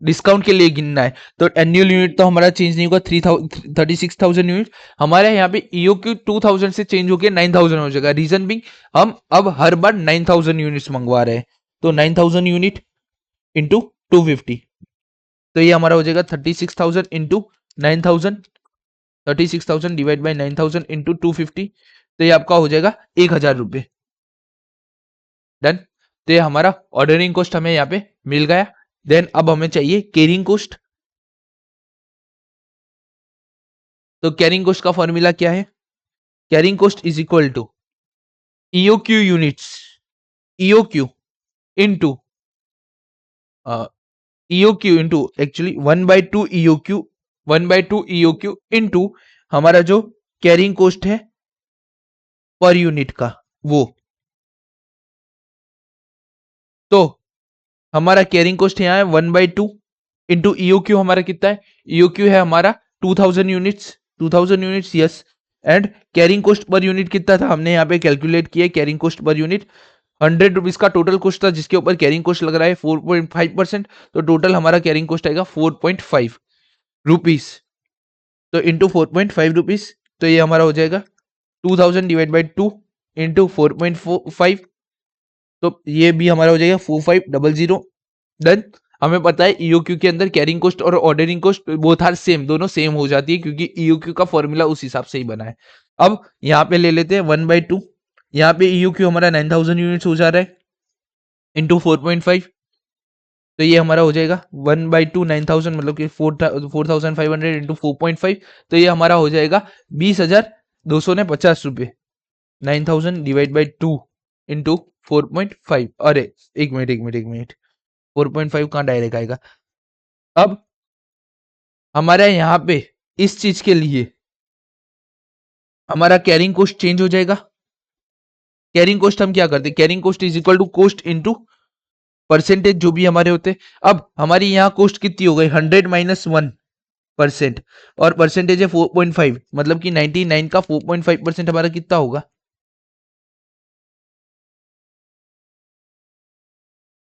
डिस्काउंट के लिए गिनना है, तो एनुअल यूनिट तो हमारा चेंज नहीं होगा, 36,000 यूनिट, हमारे यहाँ पे ईओक्यू 2000 से चेंज होकर 9,000 हो जाएगा। रीजन बिंग हम अब हर बार 9,000 यूनिट्स मंगवा रहे हैं, तो 9,000 यूनिट इंटू 250, तो ये हमारा हो जाएगा 36,000 इंटू 9,000, 36,000 डिवाइड बाई 9,000 इंटू 250, तो ये आपका हो जाएगा 1,000 रुपये। डन। तो ये हमारा ऑर्डरिंग कॉस्ट हमें यहाँ पे मिल गया। देन अब हमें चाहिए कैरिंग कॉस्ट। तो कैरिंग कॉस्ट का फॉर्मूला क्या है, carrying cost is equal to EOQ units, EOQ into EOQ into actually 1/2 EOQ, 1/2 EOQ into हमारा जो कैरिंग कॉस्ट है पर यूनिट का वो, तो हमारा कैरिंग कॉस्ट यहाँ है 1/2 इंटू ईओक्यू, हमारा कितना है, ईओक्यू है हमारा 2000 units, 2000 units yes, and carrying cost per unit कितना था हमने यहाँ पे कैलकुलेट किया, carrying cost per unit 100 rupees का टोटल कॉस्ट था, जिसके ऊपर कैरिंग कॉस्ट लग रहा है 4.5%, तो टोटल हमारा कैरिंग कॉस्ट आएगा 4.5 रुपीज, तो इंटू 4.5 रुपीज, तो ये हमारा हो जाएगा 2000 डिवाइड बाई 2 इंटू 4.5, तो ये भी हमारा हो जाएगा 4500। डन। हमें पता है ईओक्यू के अंदर कैरिंग कॉस्ट और ordering cost both are same, दोनों सेम हो जाती है क्योंकि ईओक्यू का फॉर्मूला उस हिसाब से ही बना है। अब यहाँ पे ले लेते हैं 1/2, यहाँ पे ईओक्यू हमारा 9,000 यूनिट्स हो जा रहा है इंटू 4.5, तो ये हमारा हो जाएगा 1/2 9,000, मतलब कि 4,500 इंटू 4.5, तो ये हमारा हो जाएगा 20,250 रुपये। 9,000 डिवाइड बाई 2 इंटू 4.5, अरे एक मिनट 4.5 कहाँ डायरेक्ट आएगा। अब हमारे यहाँ पे इस चीज के लिए हमारा कैरिंग कोस्ट चेंज हो जाएगा। कैरिंग कोस्ट हम क्या करते हैं, carrying cost is equal to cost into percentage जो भी हमारे होते हैं। अब हमारी यहाँ कोस्ट कितनी हो गई 100 माइनस 1%, और परसेंटेज है 4.5, मतलब कि 99 का 4.5% हमारा कितना होगा,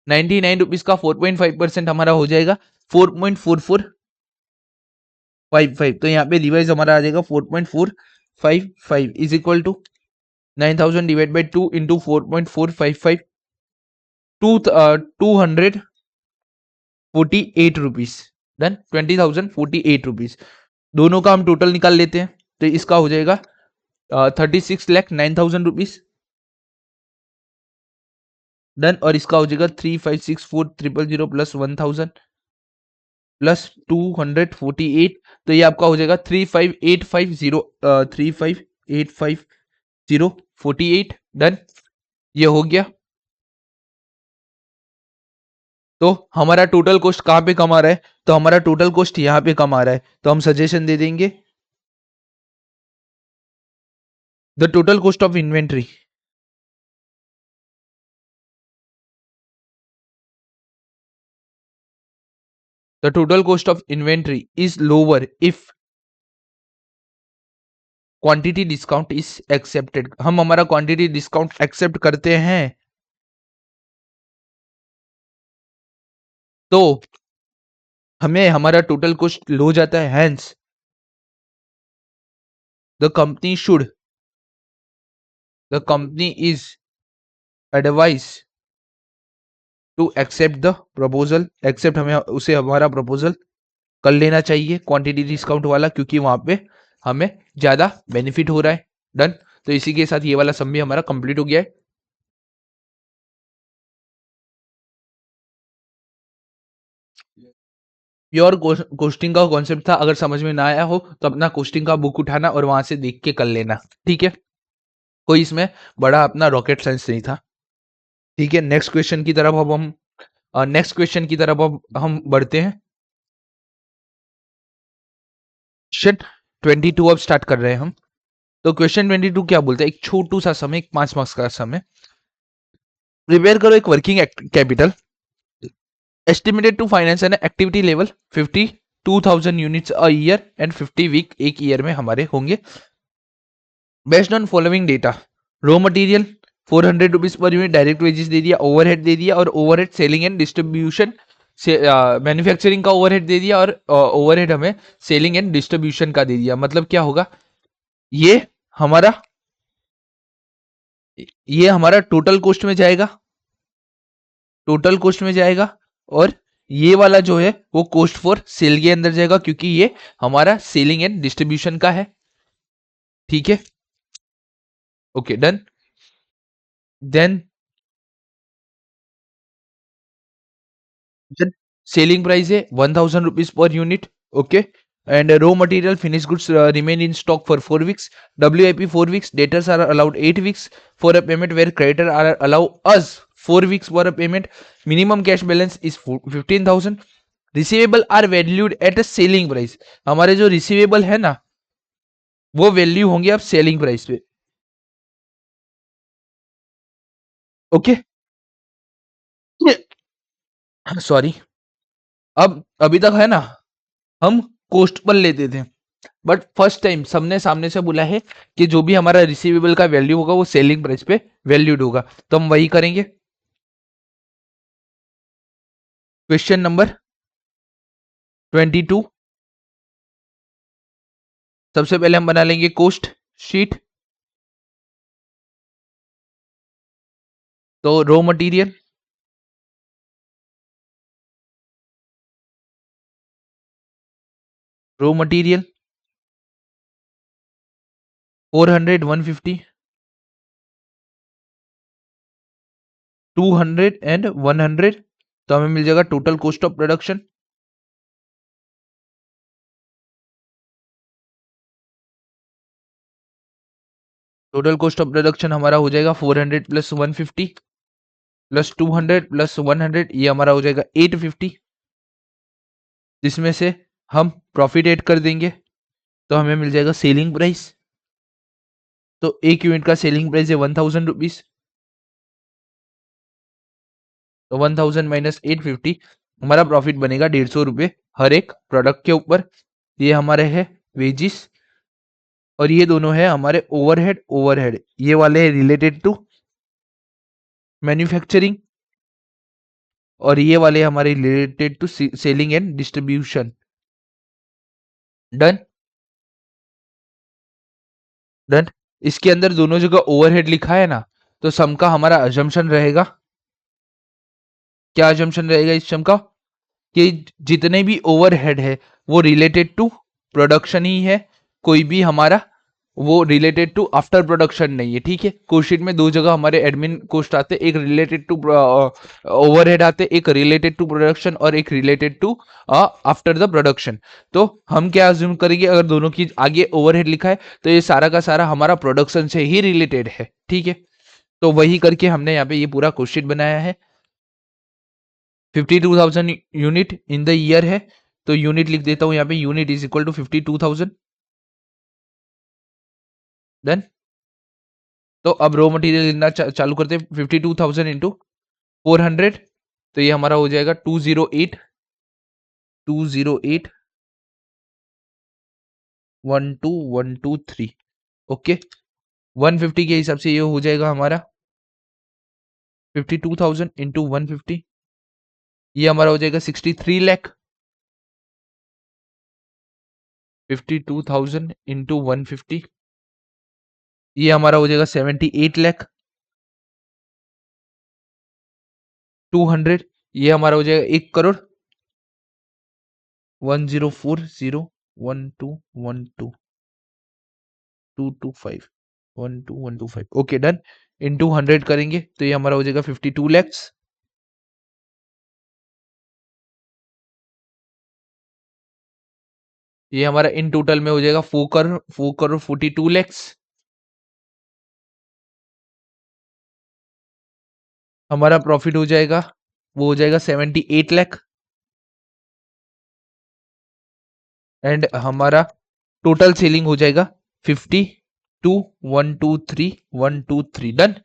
99 रुपीज का 4.5% हमारा हो जाएगा 4.4455, तो यहाँ पे रिवाइज हमारा आ जाएगा 4.455 is equal to 9,000 divide by 2 into 4.455, 248 rupees. Done, 20,048 rupees. दोनों का हम टोटल निकाल लेते हैं, तो इसका हो जाएगा 36,09,000 रुपीज। डन। और इसका हो जाएगा 3564,000 प्लस 1000 प्लस 248, तो ये आपका हो जाएगा 35850, 3585048। डन, ये हो गया। तो हमारा टोटल कॉस्ट कहाँ पे कम आ रहा है? तो हमारा टोटल कॉस्ट यहाँ पे कम आ रहा है, तो हम सजेशन दे देंगे the total cost of inventory, the total cost of inventory is lower if quantity discount is accepted. हम हमारा क्वांटिटी डिस्काउंट एक्सेप्ट करते हैं तो हमें हमारा टोटल कॉस्ट लो जाता है। Hence the company should, the company is advise to accept the proposal, accept, हमें उसे हमारा प्रपोजल कर लेना चाहिए क्वांटिटी डिस्काउंट वाला, क्योंकि वहां पे हमें ज्यादा बेनिफिट हो रहा है। डन। तो इसी के साथ ये वाला सम भी हमारा कंप्लीट हो गया है। प्योर कोस्टिंग का कॉन्सेप्ट था, अगर समझ में ना आया हो तो अपना कोस्टिंग का बुक उठाना और वहां से देख के कर लेना, ठीक है। कोई इसमें बड़ा अपना रॉकेट साइंस नहीं था, ठीक है। नेक्स्ट क्वेश्चन की तरफ अब हम नेक्स्ट क्वेश्चन की तरफ अब हम बढ़ते हैं। क्वेश्चन 22 अब स्टार्ट कर रहे हैं हम। तो क्वेश्चन 22 क्या बोलते हैं? एक छोटू सा समय, एक 5 मार्क्स का समय। प्रिपेयर करो एक working capital estimated to finance an activity level 52,000 units a year and 50 week एक ईयर में हमारे होंगे। Based on following data, raw material 400 rupees per unit, direct wages दे दिया, ओवरहेड दे दिया, और ओवरहेड सेलिंग एंड डिस्ट्रीब्यूशन से मैन्युफैक्चरिंग का ओवरहेड दे दिया, और ओवरहेड हमें सेलिंग एंड डिस्ट्रीब्यूशन का दे दिया। मतलब क्या होगा, ये हमारा ये हमारा टोटल कॉस्ट में जाएगा, टोटल कॉस्ट में जाएगा। और ये वाला जो है वो कॉस्ट फॉर सेल के अंदर जाएगा, क्योंकि ये हमारा सेलिंग एंड डिस्ट्रीब्यूशन का है, ठीक है। Okay, done. Then selling price है 1000 rupees per unit, okay. And raw material finish goods remain in stock for 4 weeks, WIP 4 weeks, debtors are allowed 8 weeks for a payment, where creditor are allow us 4 weeks for a payment, minimum cash balance is 15,000, receivable are valued at a selling price. हमारे जो रिसीवेबल है ना, वो वैल्यू होंगे अब सेलिंग प्राइस पे, ओके। सॉरी, अब अभी तक है ना हम कोस्ट पर लेते थे, बट फर्स्ट टाइम सबने सामने से बोला है कि जो भी हमारा रिसीवेबल का वैल्यू होगा वो सेलिंग प्राइस पे वैल्यूड होगा, तो हम वही करेंगे। क्वेश्चन नंबर 22, सबसे पहले हम बना लेंगे कोस्ट शीट। तो raw material, raw material 400, 150, 200 and 100, तो हमें मिल जाएगा total cost of production. Total cost of production हमारा हो जाएगा 400 प्लस 150 प्लस 200 प्लस 100, ये हमारा हो जाएगा 850, जिसमें से हम प्रॉफिट ऐड कर देंगे, तो हमें मिल जाएगा सेलिंग प्राइस। तो एक यूनिट का सेलिंग प्राइस है 1000 रुपीज, तो 1000 माइनस 850, हमारा प्रॉफिट बनेगा 150 रुपये हर एक प्रोडक्ट के ऊपर। ये हमारे है वेजिस, और ये दोनों है हमारे ओवरहेड, ओवरहेड ये वाले रिलेटेड टू मैन्युफैक्चरिंग, और ये वाले हमारे related to selling and distribution. Done, done. इसके अंदर दोनों जगह ओवरहेड लिखा है ना, तो सम का हमारा अजम्पशन रहेगा, क्या अजम्पशन रहेगा इस सम का, कि जितने भी ओवरहेड है वो रिलेटेड टू प्रोडक्शन ही है, कोई भी हमारा वो रिलेटेड टू आफ्टर प्रोडक्शन नहीं है, ठीक है। कोशिश में दो जगह हमारे एडमिन कोस्ट आते, एक रिलेटेड टू ओवरहेड आते, एक रिलेटेड टू प्रोडक्शन और एक related to after the production. तो हम क्या अज्यूम करेंगे, अगर दोनों की आगे ओवरहेड लिखा है तो ये सारा का सारा हमारा प्रोडक्शन से ही रिलेटेड है, ठीक है। तो वही करके हमने यहाँ पे ये पूरा क्वेश्चन बनाया है। 52,000 यूनिट इन द ईयर है, तो यूनिट लिख देता हूं यहाँ पे, unit is equal to 52,000। Done. तो अब रॉ मटेरियल गिनना चालू करते हैं। 52,000 इंटू 400, तो ये हमारा हो जाएगा 208 208 12123। ओके, 150 के हिसाब से ये हो जाएगा हमारा 52,000 इंटू 150, ये हमारा हो जाएगा 63 लाख। 52,000 इंटू 150, ये हमारा हो जाएगा 78 लाख। 200, ये हमारा हो जाएगा 1 करोड़। 10401212125 okay done. इंटू 100 करेंगे तो ये हमारा हो जाएगा 52 लैक्स। ये हमारा इन टोटल में हो जाएगा 4 करोड़ 42 लैक्स। हमारा प्रॉफिट हो जाएगा, वो हो जाएगा 78 लाख। एंड हमारा टोटल सेलिंग हो जाएगा 52,123,123 डन।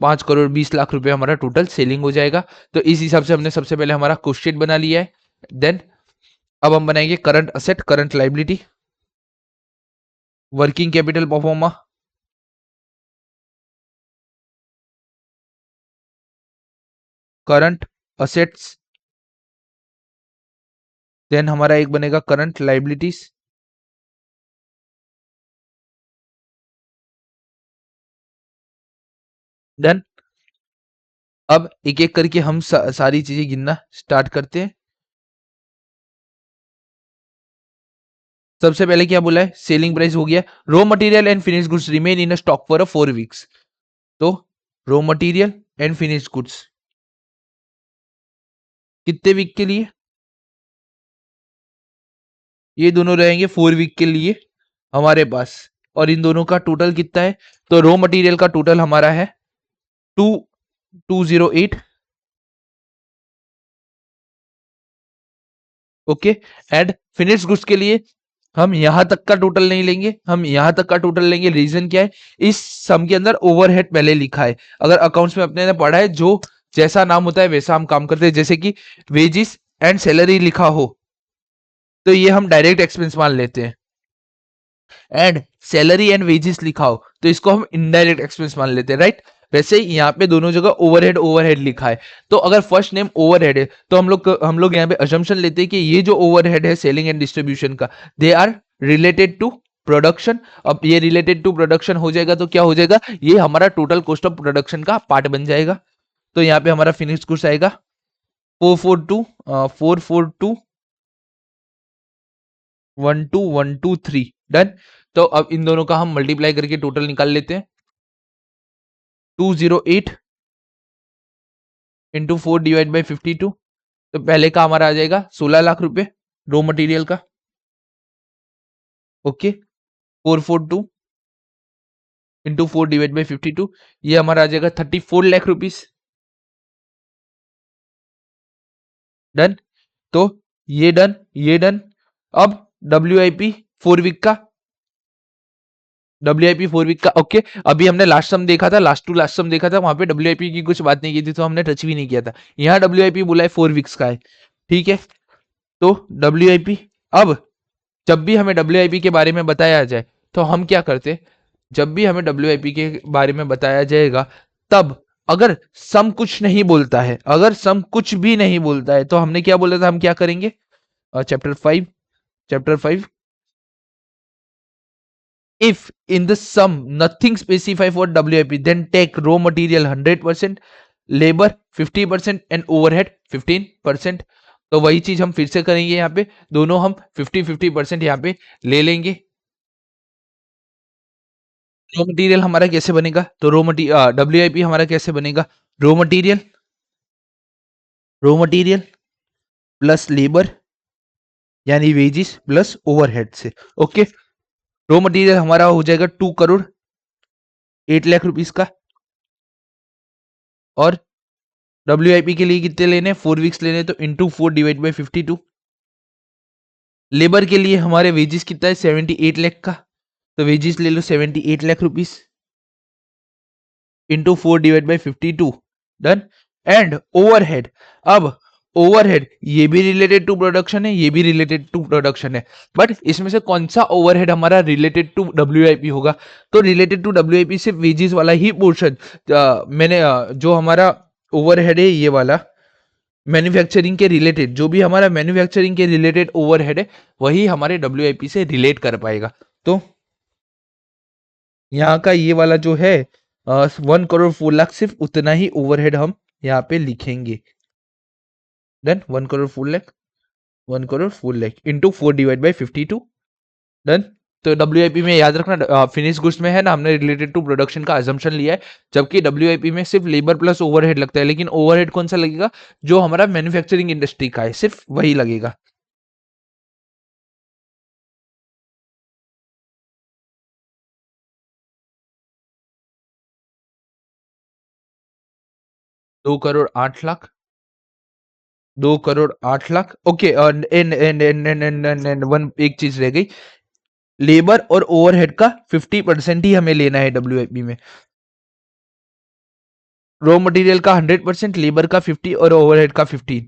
5 करोड़ 20 लाख रुपए हमारा टोटल सेलिंग हो जाएगा। तो इस हिसाब से हमने सबसे पहले हमारा क्वेश्चन बना लिया है। देन अब हम बनाएंगे current asset, current liability, working capital proforma, current assets, then हमारा एक बनेगा करंट लाइबिलिटीज, डन। अब एक एक करके हम सारी चीजें गिनना स्टार्ट करते हैं। सबसे पहले क्या बोला है, सेलिंग प्राइस हो गया। Raw material and finish goods remain in stock for 4 weeks. तो raw material and finish goods कितने वीक के लिए, ये दोनों रहेंगे 4 वीक के लिए हमारे पास। और इन दोनों का टोटल कितना है, तो रॉ मटेरियल का टोटल हमारा है 2208। ओके, एंड फिनिश गुड्स के लिए हम यहां तक का टोटल नहीं लेंगे, हम यहां तक का टोटल लेंगे। रीजन क्या है, इस सम के अंदर ओवरहेड पहले लिखा है। अगर अकाउंट्स में अपने ने पढ़ा है, जो जैसा नाम होता है वैसा हम काम करते हैं। जैसे कि वेजिस एंड सैलरी लिखा हो तो ये हम डायरेक्ट एक्सपेंस मान लेते हैं। एंड सैलरी एंड वेजेस लिखा हो तो इसको हम इनडायरेक्ट एक्सपेंस मान लेते हैं, राइट। वैसे ही यहाँ पे दोनों जगह ओवरहेड ओवरहेड लिखा है। तो अगर फर्स्ट नेम ओवरहेड है तो हम लोग यहाँ पे असम्पशन लेते हैं कि ये जो ओवरहेड है सेलिंग एंड डिस्ट्रीब्यूशन का, they are related to production. अब ये रिलेटेड टू प्रोडक्शन हो जाएगा तो क्या हो जाएगा, ये हमारा टोटल कॉस्ट ऑफ प्रोडक्शन का पार्ट बन जाएगा। तो यहाँ पे हमारा फिनिश गुड्स आएगा 442,12123 डन। तो अब इन दोनों का हम मल्टीप्लाई करके टोटल निकाल लेते हैं। 208 इंटू 4 डिवाइड बाई 52, तो पहले का हमारा आ जाएगा 16 लाख रुपए रॉ मटेरियल का। ओके, 442 इंटू 4 डिवाइड बाई 52, ये हमारा आ जाएगा 34 लाख रुपीस। डन। तो ये डन, ये डन। अब WIP 4 वीक का, WIP 4 वीक का। ओके, अभी हमने लास्ट सम देखा था, लास्ट टू लास्ट सम देखा था, वहां पे WIP की कुछ बात नहीं की थी तो हमने टच भी नहीं किया था। यहाँ WIP बोला है 4 वीक्स का है, ठीक है। तो WIP, अब जब भी हमें WIP के बारे में बताया जाए तो हम क्या करते, जब भी हमें WIP के बारे में बताया जाएगा तब अगर सम कुछ नहीं बोलता है, अगर सम कुछ भी नहीं बोलता है तो हमने क्या बोला था, हम क्या करेंगे, chapter 5 if in the sum nothing specify for WIP then take raw material 100%, labor 50% and overhead 15%। तो वही चीज हम फिर से करेंगे, यहाँ पे दोनों हम 50-50% यहाँ पे ले लेंगे। रॉ मटेरियल हमारा कैसे बनेगा? तो डब्ल्यूआईपी हमारा कैसे बनेगा? Raw material raw material plus labour यानी वेजेस प्लस ओवरहेड से। ओके, रॉ मटेरियल हमारा हो जाएगा 2 करोड़ 8 लाख रुपीस का। और डब्ल्यूआईपी के लिए कितने लेने? 4 वीक्स लेने, तो इंटू 4 डिवाइड बाई 52। लेबर के लिए हमारे वेजेस कितना है? 78 लाख का, तो वेजेस ले लो 78 lakh rupees into 4 divide by 52। Done. And overhead, अब ओवरहेड ये भी रिलेटेड टू प्रोडक्शन है, ये भी रिलेटेड टू प्रोडक्शन है, बट इसमें से कौन सा ओवरहेड हमारा रिलेटेड टू डब्ल्यूआईपी होगा? तो रिलेटेड टू डब्ल्यूआईपी से वेजेस वाला ही पोर्शन जो हमारा ओवरहेड है ये वाला मैन्युफैक्चरिंग के रिलेटेड, जो भी हमारा मैन्युफैक्चरिंग के रिलेटेड ओवरहेड है वही हमारे डब्ल्यूआईपी से रिलेट कर पाएगा। तो यहाँ का ये वाला जो है 1 करोड़ 4 लाख, सिर्फ उतना ही ओवरहेड हम यहाँ पे लिखेंगे। Done. 1 crore 4 lakh, 1 crore 4 lakh into 4 divide by 52। Done. तो डब्ल्यूआईपी में याद रखना, फिनिश गुड्स में है ना, हमने रिलेटेड टू प्रोडक्शन का अजम्पशन लिया है, जबकि डब्ल्यूआईपी में सिर्फ लेबर प्लस ओवरहेड लगता है, लेकिन ओवरहेड कौन सा लगेगा? जो हमारा मैन्युफैक्चरिंग इंडस्ट्री का है, सिर्फ वही लगेगा। दो करोड़ आठ लाख 2 करोड़ 8 लाख। ओके, और वन एक चीज रह गई, लेबर और ओवरहेड का 50% ही हमें लेना है डब्ल्यूआईपी में। रॉ मटेरियल का 100%, लेबर का 50 और ओवरहेड का 15।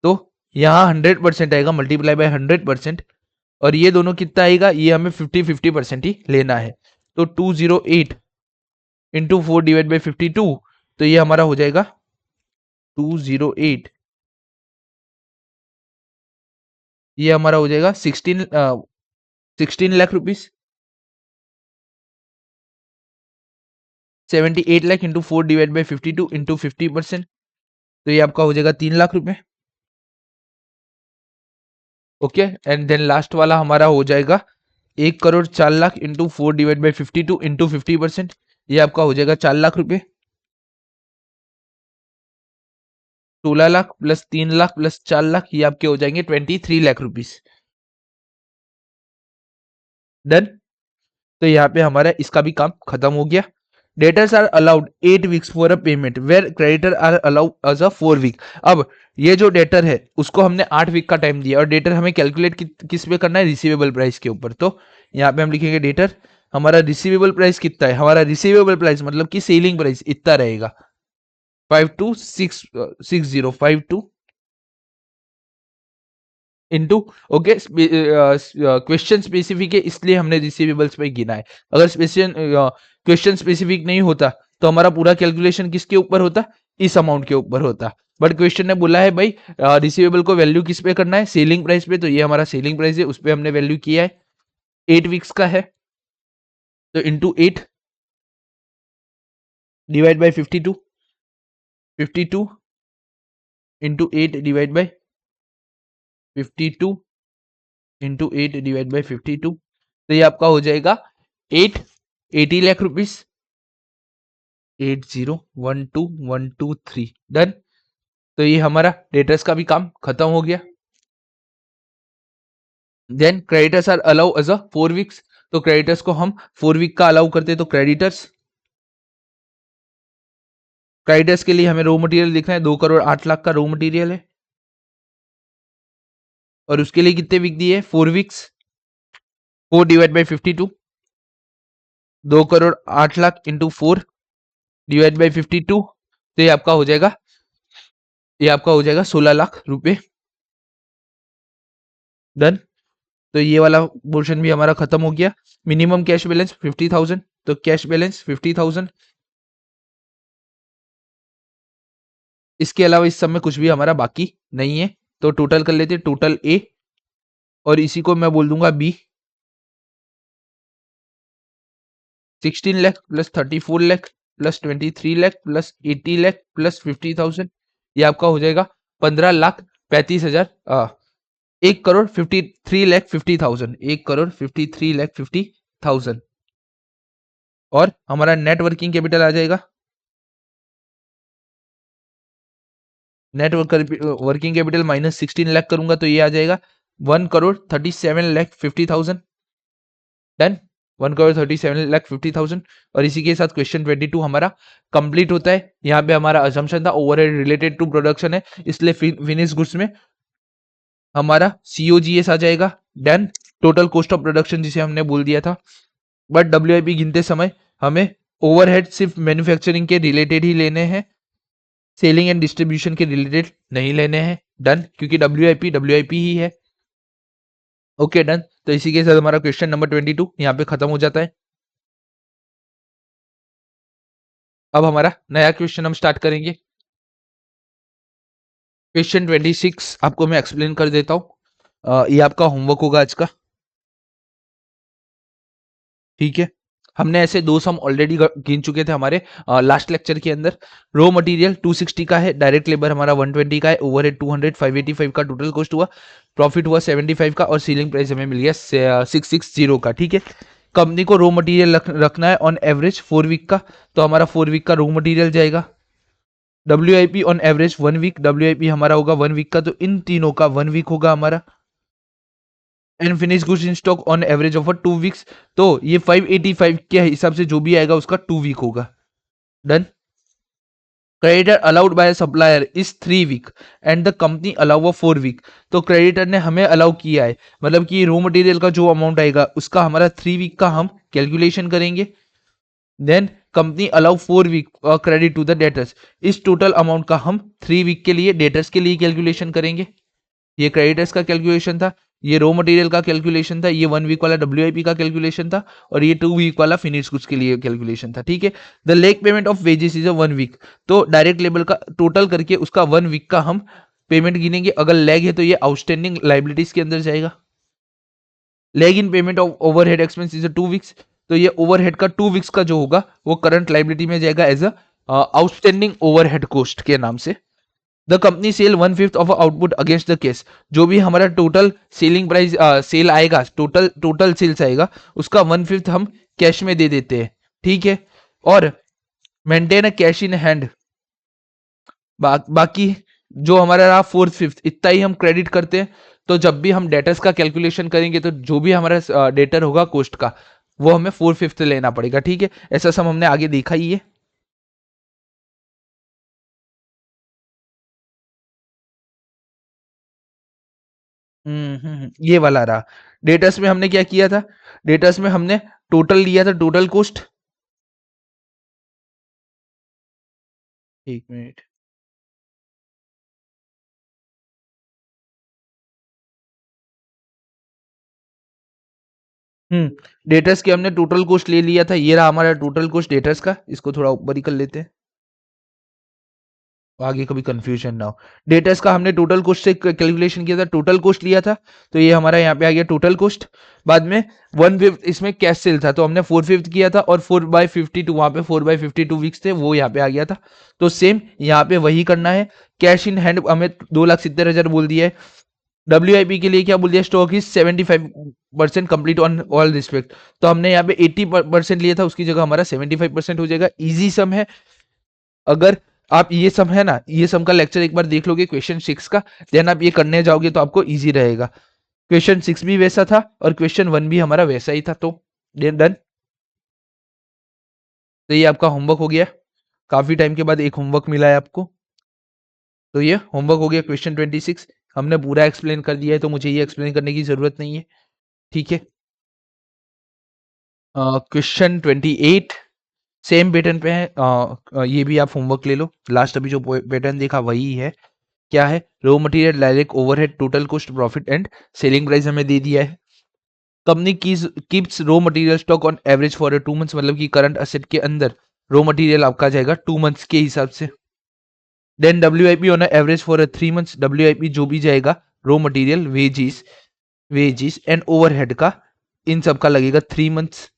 तो यहाँ 100% आएगा मल्टीप्लाई बाय 100%, और ये दोनों कितना आएगा? ये हमें 50-50% ही लेना है। तो 208 इंटू 4 डिवाइड बाई 52, तो ये हमारा हो जाएगा 208, ये हमारा हो जाएगा 16 lakh rupees. 78 lakh into 4 divide by 52 into 50%, तो ये आपका हो जाएगा 3 लाख रुपए। ओके, एंड देन लास्ट वाला हमारा हो जाएगा 1 crore 4 lakh into 4 divide by 52 into 50%, ये आपका हो जाएगा 4 लाख रुपए। 16 लाख प्लस 3 लाख प्लस 4 लाख, ये आपके हो जाएंगे 23 लाख रुपीस। डन। तो यहाँ पे हमारा इसका भी काम खत्म हो गया। Debtors are allowed 8 weeks for a payment where creditor are allowed as a 4 week. अब ये जो डेटर है उसको हमने 8 वीक का टाइम दिया, और डेटर हमें कैलकुलेट किस पे करना है? रिसीवेबल प्राइस के ऊपर। तो यहाँ पे हम लिखेंगे डेटर, हमारा रिसीवेबल प्राइस कितना है? हमारा रिसीवेबल प्राइस मतलब कि सेलिंग प्राइस इतना रहेगा 5260 इनटू। ओके, क्वेश्चन स्पेसिफिक है इसलिए हमने रिसीवेबल्स पे गिना है। अगर क्वेश्चन स्पेसिफिक नहीं होता तो हमारा पूरा कैलकुलेशन किसके ऊपर होता? इस अमाउंट के ऊपर होता। बट क्वेश्चन ने बोला है भाई रिसीवेबल को वैल्यू किस पे करना है? सेलिंग प्राइस पे, तो ये हमारा सेलिंग प्राइस है, उस पर हमने वैल्यू किया है। 8 वीक्स का है, तो into 8 divide by 52, 52 into 8 divide by 52 into 8 divide by 52, तो ये आपका हो जाएगा 80 लाख रुपीस। 801213। डन। तो ये हमारा डेटर्स का भी काम खत्म हो गया। Then creditors are allow as a 4 weeks, तो क्रेडिटर्स को हम 4 वीक का अलाउ करते हैं, तो क्रेडिटर्स के लिए हमें रॉ मटेरियल देखना है। 2 करोड़ 8 लाख का रॉ मटेरियल है, और उसके लिए कितने वीक दिए? 4 weeks. 4 divide by 52, 2 crore 8 lakh into 4 divide by 52, तो ये आपका हो जाएगा 16 लाख रुपए। डन। तो ये वाला पोर्शन भी हमारा खत्म हो गया। मिनिमम कैश बैलेंस 50,000, तो कैश बैलेंस 50,000। इसके अलावा इस सब में कुछ भी हमारा बाकी नहीं है, तो टोटल कर लेते हैं। टोटल ए, और इसी को मैं बोल दूंगा B. 16 lakh plus 34 lakh plus 23 lakh plus 80 lakh plus 50,000, ये आपका हो जाएगा 15,35,000। 1 करोड़ 53 लाख 50,000, 1 करोड़ 53 लाख 50,000। और हमारा नेट वर्किंग कैपिटल आ जाएगा, net working capital minus 16 lakh करूंगा तो ये आ जाएगा 1,37,50,000। डन, 1,37,50,000। और इसी के साथ क्वेश्चन 22 हमारा कंप्लीट होता है। यहाँ पे हमारा असम्पशन था ओवरहेड रिलेटेड टू प्रोडक्शन है, इसलिए फिनिश गुड्स में हमारा COGS आ जाएगा। Done, total cost of production जिसे हमने बोल दिया था। बट WIP गिनते समय हमें ओवरहेड सिर्फ मैन्युफैक्चरिंग के रिलेटेड ही लेने हैं, सेलिंग एंड डिस्ट्रीब्यूशन के रिलेटेड नहीं लेने हैं। डन, क्योंकि WIP ही है। ओके डन, तो इसी के साथ हमारा क्वेश्चन नंबर 22 यहाँ पे खत्म हो जाता है। अब हमारा नया क्वेश्चन हम स्टार्ट करेंगे। क्वेश्चन 26 आपको मैं एक्सप्लेन कर देता हूँ। ये आपका होमवर्क होगा आज का, ठीक है। हमने ऐसे दो सम ऑलरेडी गिन चुके थे हमारे लास्ट लेक्चर के अंदर। रो मटेरियल 260 का है, डायरेक्ट लेबर हमारा 120 का है, ओवरहेड 200, 585 का टोटल कॉस्ट हुआ, प्रॉफिट हुआ 75 का और सीलिंग प्राइस हमें मिल गया 660 का, ठीक है। कंपनी को रो मटेरियल रखना है ऑन एवरेज 4 वीक का, तो हमारा 4 वीक का रो मटेरियल जाएगा। WIP on average 1 week, WIP हमारा होगा 1 वीक का, तो इन तीनों का 1 वीक होगा हमारा। And finish goods in stock on average of 2 weeks, तो ये 585 के हिसाब से जो भी आएगा उसका 2 वीक होगा। Done, creditor allowed by supplier is 3 week and the company allow 4 week, तो क्रेडिटर ने हमें अलाउ किया है, मतलब कि रो मटेरियल का जो अमाउंट आएगा उसका हमारा 3 वीक का हम कैलकुलेशन करेंगे। Then company allow 4 week credit to the debtors, इस टोटल अमाउंट का हम 3 वीक के लिए डेटर्स के लिए कैलकुलेशन करेंगे। ये क्रेडिटर्स का कैलकुलेशन था, ये रो मटेरियल का कैलकुलेशन था, ये 1 वीक वाला WIP का कैलकुलेशन था, और ये 2 वीक वाला फिनिश गुड्स के लिए कैलकुलेशन था, ठीक है। The lag payment of wages is 1 week, तो डायरेक्ट लेबर का टोटल करके उसका 1 वीक का हम पेमेंट गिनेंगे। अगर लेग है तो ये आउटस्टैंडिंग लाइबिलिटीज के अंदर जाएगा। Leg in payment of overhead expense is 2 weeks, तो ये ओवरहेड का 2 वीक्स का जो होगा वो करंट लाइबिलिटी में जाएगा एज आउटस्टैंडिंग ओवरहेड कॉस्ट के नाम से। The company sell 1/5 of output against the case, जो भी हमारा टोटल सेलिंग प्राइस सेल आएगा, टोटल सेल्स आएगा, उसका 1/5 हम कैश में दे देते हैं, ठीक है। और maintain a cash in hand, बाकी जो हमारा रहा 4/5 इतना ही हम क्रेडिट करते हैं। तो जब भी हम डेटर्स का कैलकुलेशन करेंगे तो जो भी हमारा डेटर होगा कॉस्ट का, वो हमें 4/5 लेना पड़ेगा, ठीक है। ऐसा सब हमने आगे देखा ही है। ये वाला रहा। डेटर्स में हमने क्या किया था, डेटर्स में हमने टोटल लिया था, टोटल कॉस्ट। एक मिनट, डेटर्स के हमने टोटल कॉस्ट ले लिया था, ये रहा हमारा टोटल कॉस्ट डेटर्स का। इसको थोड़ा ऊपर ही कर लेते हैं, आगे कभी कंफ्यूजन ना हो। डेटर्स का हमने टोटल कॉस्ट से कैलकुलेशन किया था, टोटल कॉस्ट लिया था, तो ये हमारा यहाँ पे आ गया टोटल कॉस्ट। बाद में 1/5 इसमें कैश सेल था, तो हमने 4/5 किया था, और 4/52 वहां पे 4/52 वीक्स थे, वो यहाँ पे आ गया था। तो सेम यहाँ पे वही करना है। कैश इन हैंड हमें 2,70,000 बोल दिया है। WIP के लिए क्या बोल दिया, stock is 75% complete on all respect, तो हमने यहाँ पे 80% लिया था, उसकी जगह हमारा 75% हो जाएगा। इजी सम है। अगर आप ये सम है ना, ये सम का लेक्चर एक बार देख लोगे क्वेश्चन 6 का, देन आप ये करने जाओगे तो आपको इजी रहेगा। क्वेश्चन 6 भी वैसा था और क्वेश्चन 1 भी हमारा वैसा ही था, तो डन। तो ये आपका होमवर्क हो गया, काफी टाइम के बाद एक होमवर्क मिला है आपको। तो ये होमवर्क हो गया क्वेश्चन 26। हमने पूरा एक्सप्लेन कर दिया है, तो मुझे ये एक्सप्लेन करने की जरूरत नहीं है, ठीक है। क्वेश्चन 28 सेम पैटर्न पे है। ये भी आप होमवर्क ले लो, लास्ट अभी जो पैटर्न देखा वही है। क्या है, raw material, direct overhead, total cost, profit and selling price हमें दे दिया है। Company keeps raw material stock on average for 2 months, मतलब कि करंट असेट के अंदर रो मटेरियल आपका जाएगा 2 मंथ्स के हिसाब से। Then WIP on average for 3 months, WIP जो भी जाएगा raw material, wages and overhead का, इन सब का लगेगा 3 months.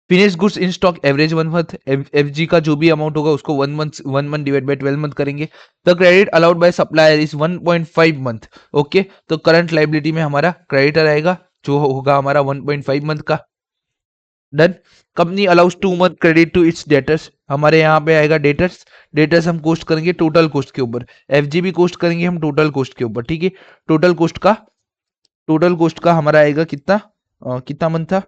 Finish goods in stock average 1 month, FG का जो भी अमाउंट होगा उसको 1 मंथ डिवाइड बाय 12 मंथ करेंगे। The credit allowed by supplier is 1.5 month. Okay, तो करंट लाइबिलिटी में हमारा क्रेडिटर आएगा जो होगा हमारा 1.5 मंथ का। Done. Company allows 2 month credit to its debtors, हमारे यहाँ पे आएगा डेटर्स। डेटर्स हम कोस्ट करेंगे टोटल कोस्ट के ऊपर, एफजी कोस्ट करेंगे हम टोटल कोस्ट के ऊपर, ठीक है। टोटल कोस्ट का हमारा आएगा कितना, कितना मंथ था,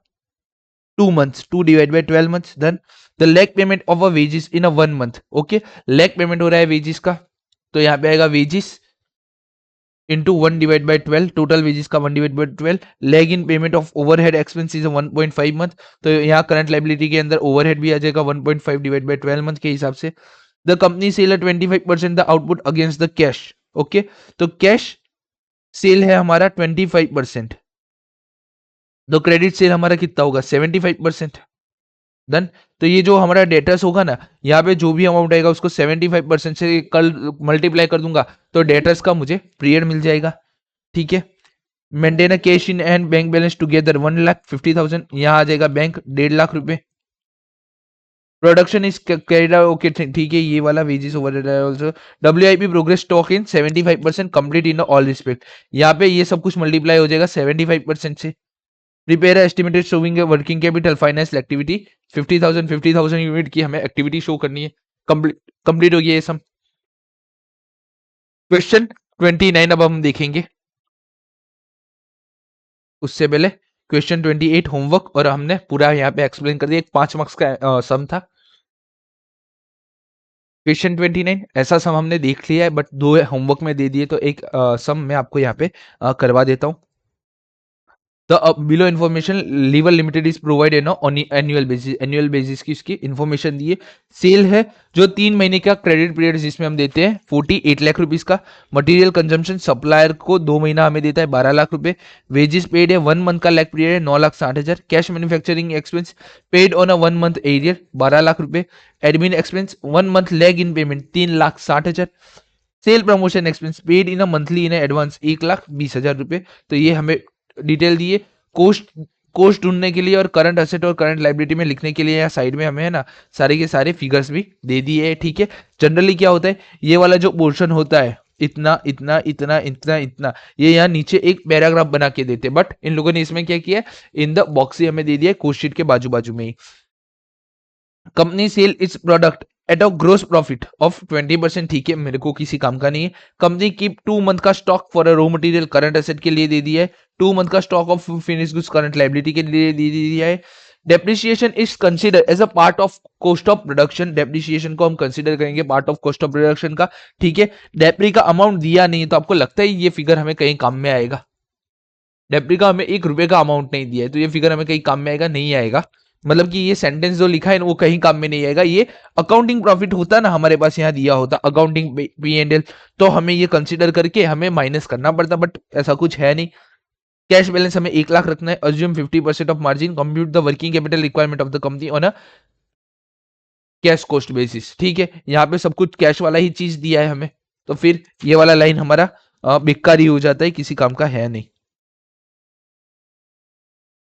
2 months, 2 divide by 12 months. Then the lag payment of a wages in a 1 month, okay. Lag payment हो रहा है वेजिस का, तो यहाँ पे आएगा वेजिस इंटू 1/12, टोटल वेजेस का 1/12। Leg in payment of overhead expenses 1.5 month, तो यहाँ करंट लाइबिलिटी के अंदर ओवरहेड भी आ जाएगा 1.5 डिवाइड बाय 12 मंथ के हिसाब से। The company sell 25% the output against the cash, okay. तो कैश सेल है हमारा 25%, तो क्रेडिट सेल हमारा कितना होगा 75%। डन। तो ये जो हमारा डेटर्स होगा ना, यहाँ पे जो भी अमाउंट आएगा उसको 75% से कल मल्टीप्लाई कर दूंगा, तो डेटर्स का मुझे पीरियड मिल जाएगा, ठीक है। Maintain a cash in and bank balance together 1,50,000, यहाँ आ जाएगा बैंक 1.5 लाख रुपए। Production is carried out, okay ठीक है, ये वाला wages over also. WIP progress stock in 75% complete in all respect, यहाँ पे ये सब कुछ मल्टीप्लाई हो जाएगा 75% से। Prepare estimated showing working capital financial activity 50,000 unit की हमें एक्टिविटी शो करनी है, कंप्लीट हो गया ये सब। क्वेश्चन 29 अब हम देखेंगे, उससे पहले क्वेश्चन 28 होमवर्क, और हमने पूरा यहाँ पे एक्सप्लेन कर दिया, एक 5 मार्क्स का सम था। क्वेश्चन 29 ऐसा सम हमने देख लिया है, बट 2 होमवर्क में दे दिए, तो एक सम मैं आपको यहाँ पे करवा देता हूँ। The below information lever limited is provide है ना ऑन एनुअल बेसिस की इसकी इन्फॉर्मेशन दी है। सेल है जो 3 महीने का क्रेडिट पीरियड जिसमें हम देते हैं 48 लाख रुपीज का। मटेरियल कंजम्पशन सप्लायर को 2 महीना हमें देता है 12 लाख रुपए। वेजेस पेड है 1 मंथ का लैग पीरियड है 9,60,000। Cash manufacturing expense paid on a 1 month arrear 12 lakh रुपए। Admin expense 1 month lag in payment 3,60,000। Sale promotion expense paid in a monthly in advance 1,20,000 रुपए। तो ये हमें डिटेल दिए। कोस्ट कोस्ट ढूंढने के लिए और करंट असेट और करंट लाइबिलिटी में लिखने के लिए यहाँ साइड में हमें है ना सारे के सारे फिगर्स भी दे दिए है, ठीक है। जनरली क्या होता है, ये वाला जो पोर्शन होता है इतना इतना इतना इतना इतना, ये यहाँ नीचे एक पैराग्राफ बना के देते हैं, बट इन लोगों ने इसमें क्या किया, इन द बॉक्स ही हमें दे दिया कोस्ट शीट के बाजू बाजू में ही। Company sell its product at a gross profit of 20%, ठीक है, मेरे को किसी काम का नहीं है। कंपनी कीप 2 मंथ का stock for a raw material current asset के लिए दे दिया है। 2 मंथ का stock of finish goods current liability के लिए दे दिया है। Depreciation is consider as a part of cost of production, depreciation को हम कंसिडर करेंगे part of cost of production का, ठीक है। डेप्री का अमाउंट दिया नहीं, तो आपको लगता है ये फिगर हमें कहीं काम में आएगा? डेप्री का हमें 1 रुपए का अमाउंट नहीं दिया है, तो ये फिगर हमें कहीं काम में आएगा, नहीं आएगा। मतलब कि ये सेंटेंस जो लिखा है वो कहीं काम में नहीं आएगा। ये अकाउंटिंग प्रॉफिट होता ना हमारे पास यहाँ दिया होता अकाउंटिंग P&L, तो हमें ये कंसीडर करके हमें माइनस करना पड़ता, बट ऐसा कुछ है नहीं। कैश बैलेंस हमें 1 लाख रखना है। Assume 50% of margin, compute the working capital requirement of the company on a cash cost basis, ठीक है। यहाँ पे सब कुछ कैश वाला ही चीज दिया है हमें, तो फिर ये वाला लाइन हमारा बेकार ही हो जाता है, किसी काम का है नहीं,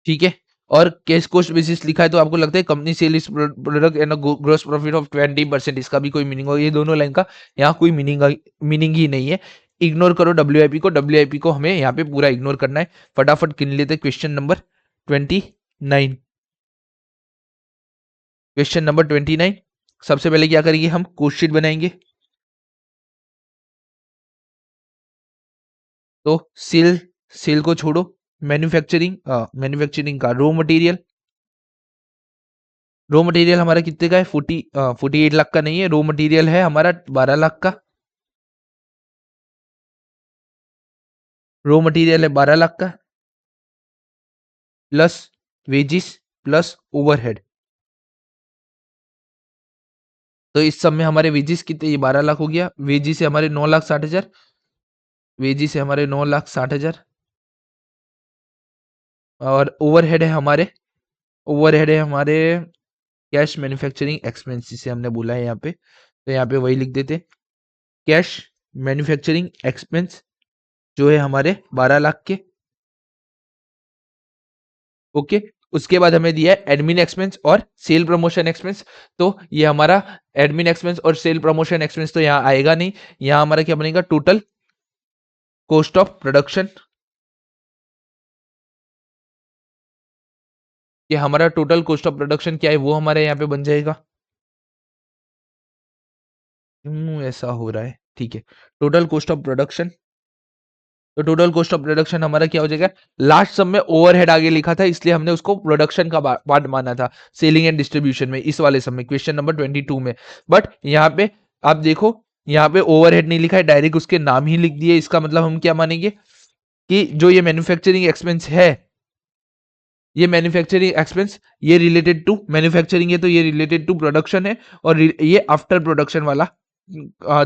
ठीक है। और कैश कोस्ट बेसिस लिखा है, तो आपको लगता है कंपनी सेल इस product and gross profit of 20%, इसका भी कोई मीनिंग हो, ये दोनों लाइन का यहाँ कोई मीनिंग ही नहीं है। इग्नोर करो डब्ल्यूआईपी को हमें यहाँ पे पूरा इग्नोर करना है। फटाफट गिन लेते क्वेश्चन नंबर 29। क्वेश्चन नंबर 29, सबसे पहले क्या करेंगे, हम कोस्ट शीट बनाएंगे। तो सेल सेल को छोड़ो, मैन्युफैक्चरिंग का रॉ मटेरियल हमारा कितने का है, 48 लाख का नहीं है, रॉ मटेरियल है हमारा 12 लाख का। रॉ मटेरियल है 12 लाख का, प्लस वेजिस प्लस ओवरहेड। तो इस सब में हमारे वेजिस कितने, ये 12 लाख हो गया, वेजिस है हमारे 9,60,000, वेजिस है हमारे 9,60,000। और ओवरहेड है हमारे कैश मैन्युफैक्चरिंग एक्सपेंस, जिसे हमने बोला है यहाँ पे, तो यहाँ पे वही लिख देते, कैश मैन्युफैक्चरिंग एक्सपेंस जो है हमारे 12 लाख के, ओके। उसके बाद हमें दिया है एडमिन एक्सपेंस और सेल प्रमोशन एक्सपेंस, तो ये हमारा एडमिन एक्सपेंस और सेल प्रमोशन एक्सपेंस तो यहाँ आएगा नहीं। यहाँ हमारा क्या बनेगा, टोटल कॉस्ट ऑफ प्रोडक्शन, कि हमारा टोटल कॉस्ट ऑफ प्रोडक्शन क्या है वो हमारे यहाँ पे बन जाएगा। ऐसा हो रहा है, ठीक है। टोटल कॉस्ट ऑफ प्रोडक्शन, तो टोटल कॉस्ट ऑफ प्रोडक्शन हमारा क्या हो जाएगा, लास्ट सम में ओवरहेड आगे लिखा था इसलिए हमने उसको प्रोडक्शन का पार्ट माना था सेलिंग एंड डिस्ट्रीब्यूशन में, इस वाले सम में क्वेश्चन नंबर 22 में। बट यहाँ पे आप देखो, यहाँ पे ओवरहेड नहीं लिखा है, डायरेक्ट उसके नाम ही लिख दिए। इसका मतलब हम क्या मानेंगे कि जो ये मैन्युफैक्चरिंग एक्सपेंस है, ये मैन्युफैक्चरिंग एक्सपेंस ये रिलेटेड टू मैन्युफैक्चरिंग है, तो ये रिलेटेड टू प्रोडक्शन है, और ये आफ्टर प्रोडक्शन वाला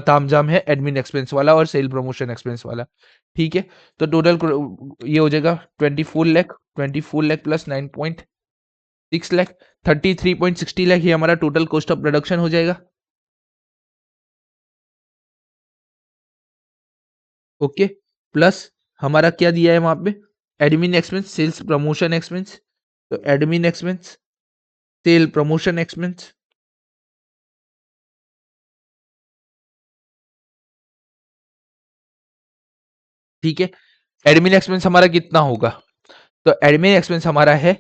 तामझाम है, एडमिन एक्सपेंस वाला और सेल प्रमोशन एक्सपेंस वाला। ठीक है, तो टोटल ये हो जाएगा 24 लाख, 24 लाख प्लस 9.6 लाख, 33.60 लाख, ये हमारा टोटल कॉस्ट ऑफ प्रोडक्शन हो जाएगा। ओके, प्लस हमारा क्या दिया है वहां पे, admin expense, sales promotion expense, तो admin expense, sale promotion expense. ठीक है, एडमिन एक्सपेंस हमारा कितना होगा, तो एडमिन एक्सपेंस हमारा है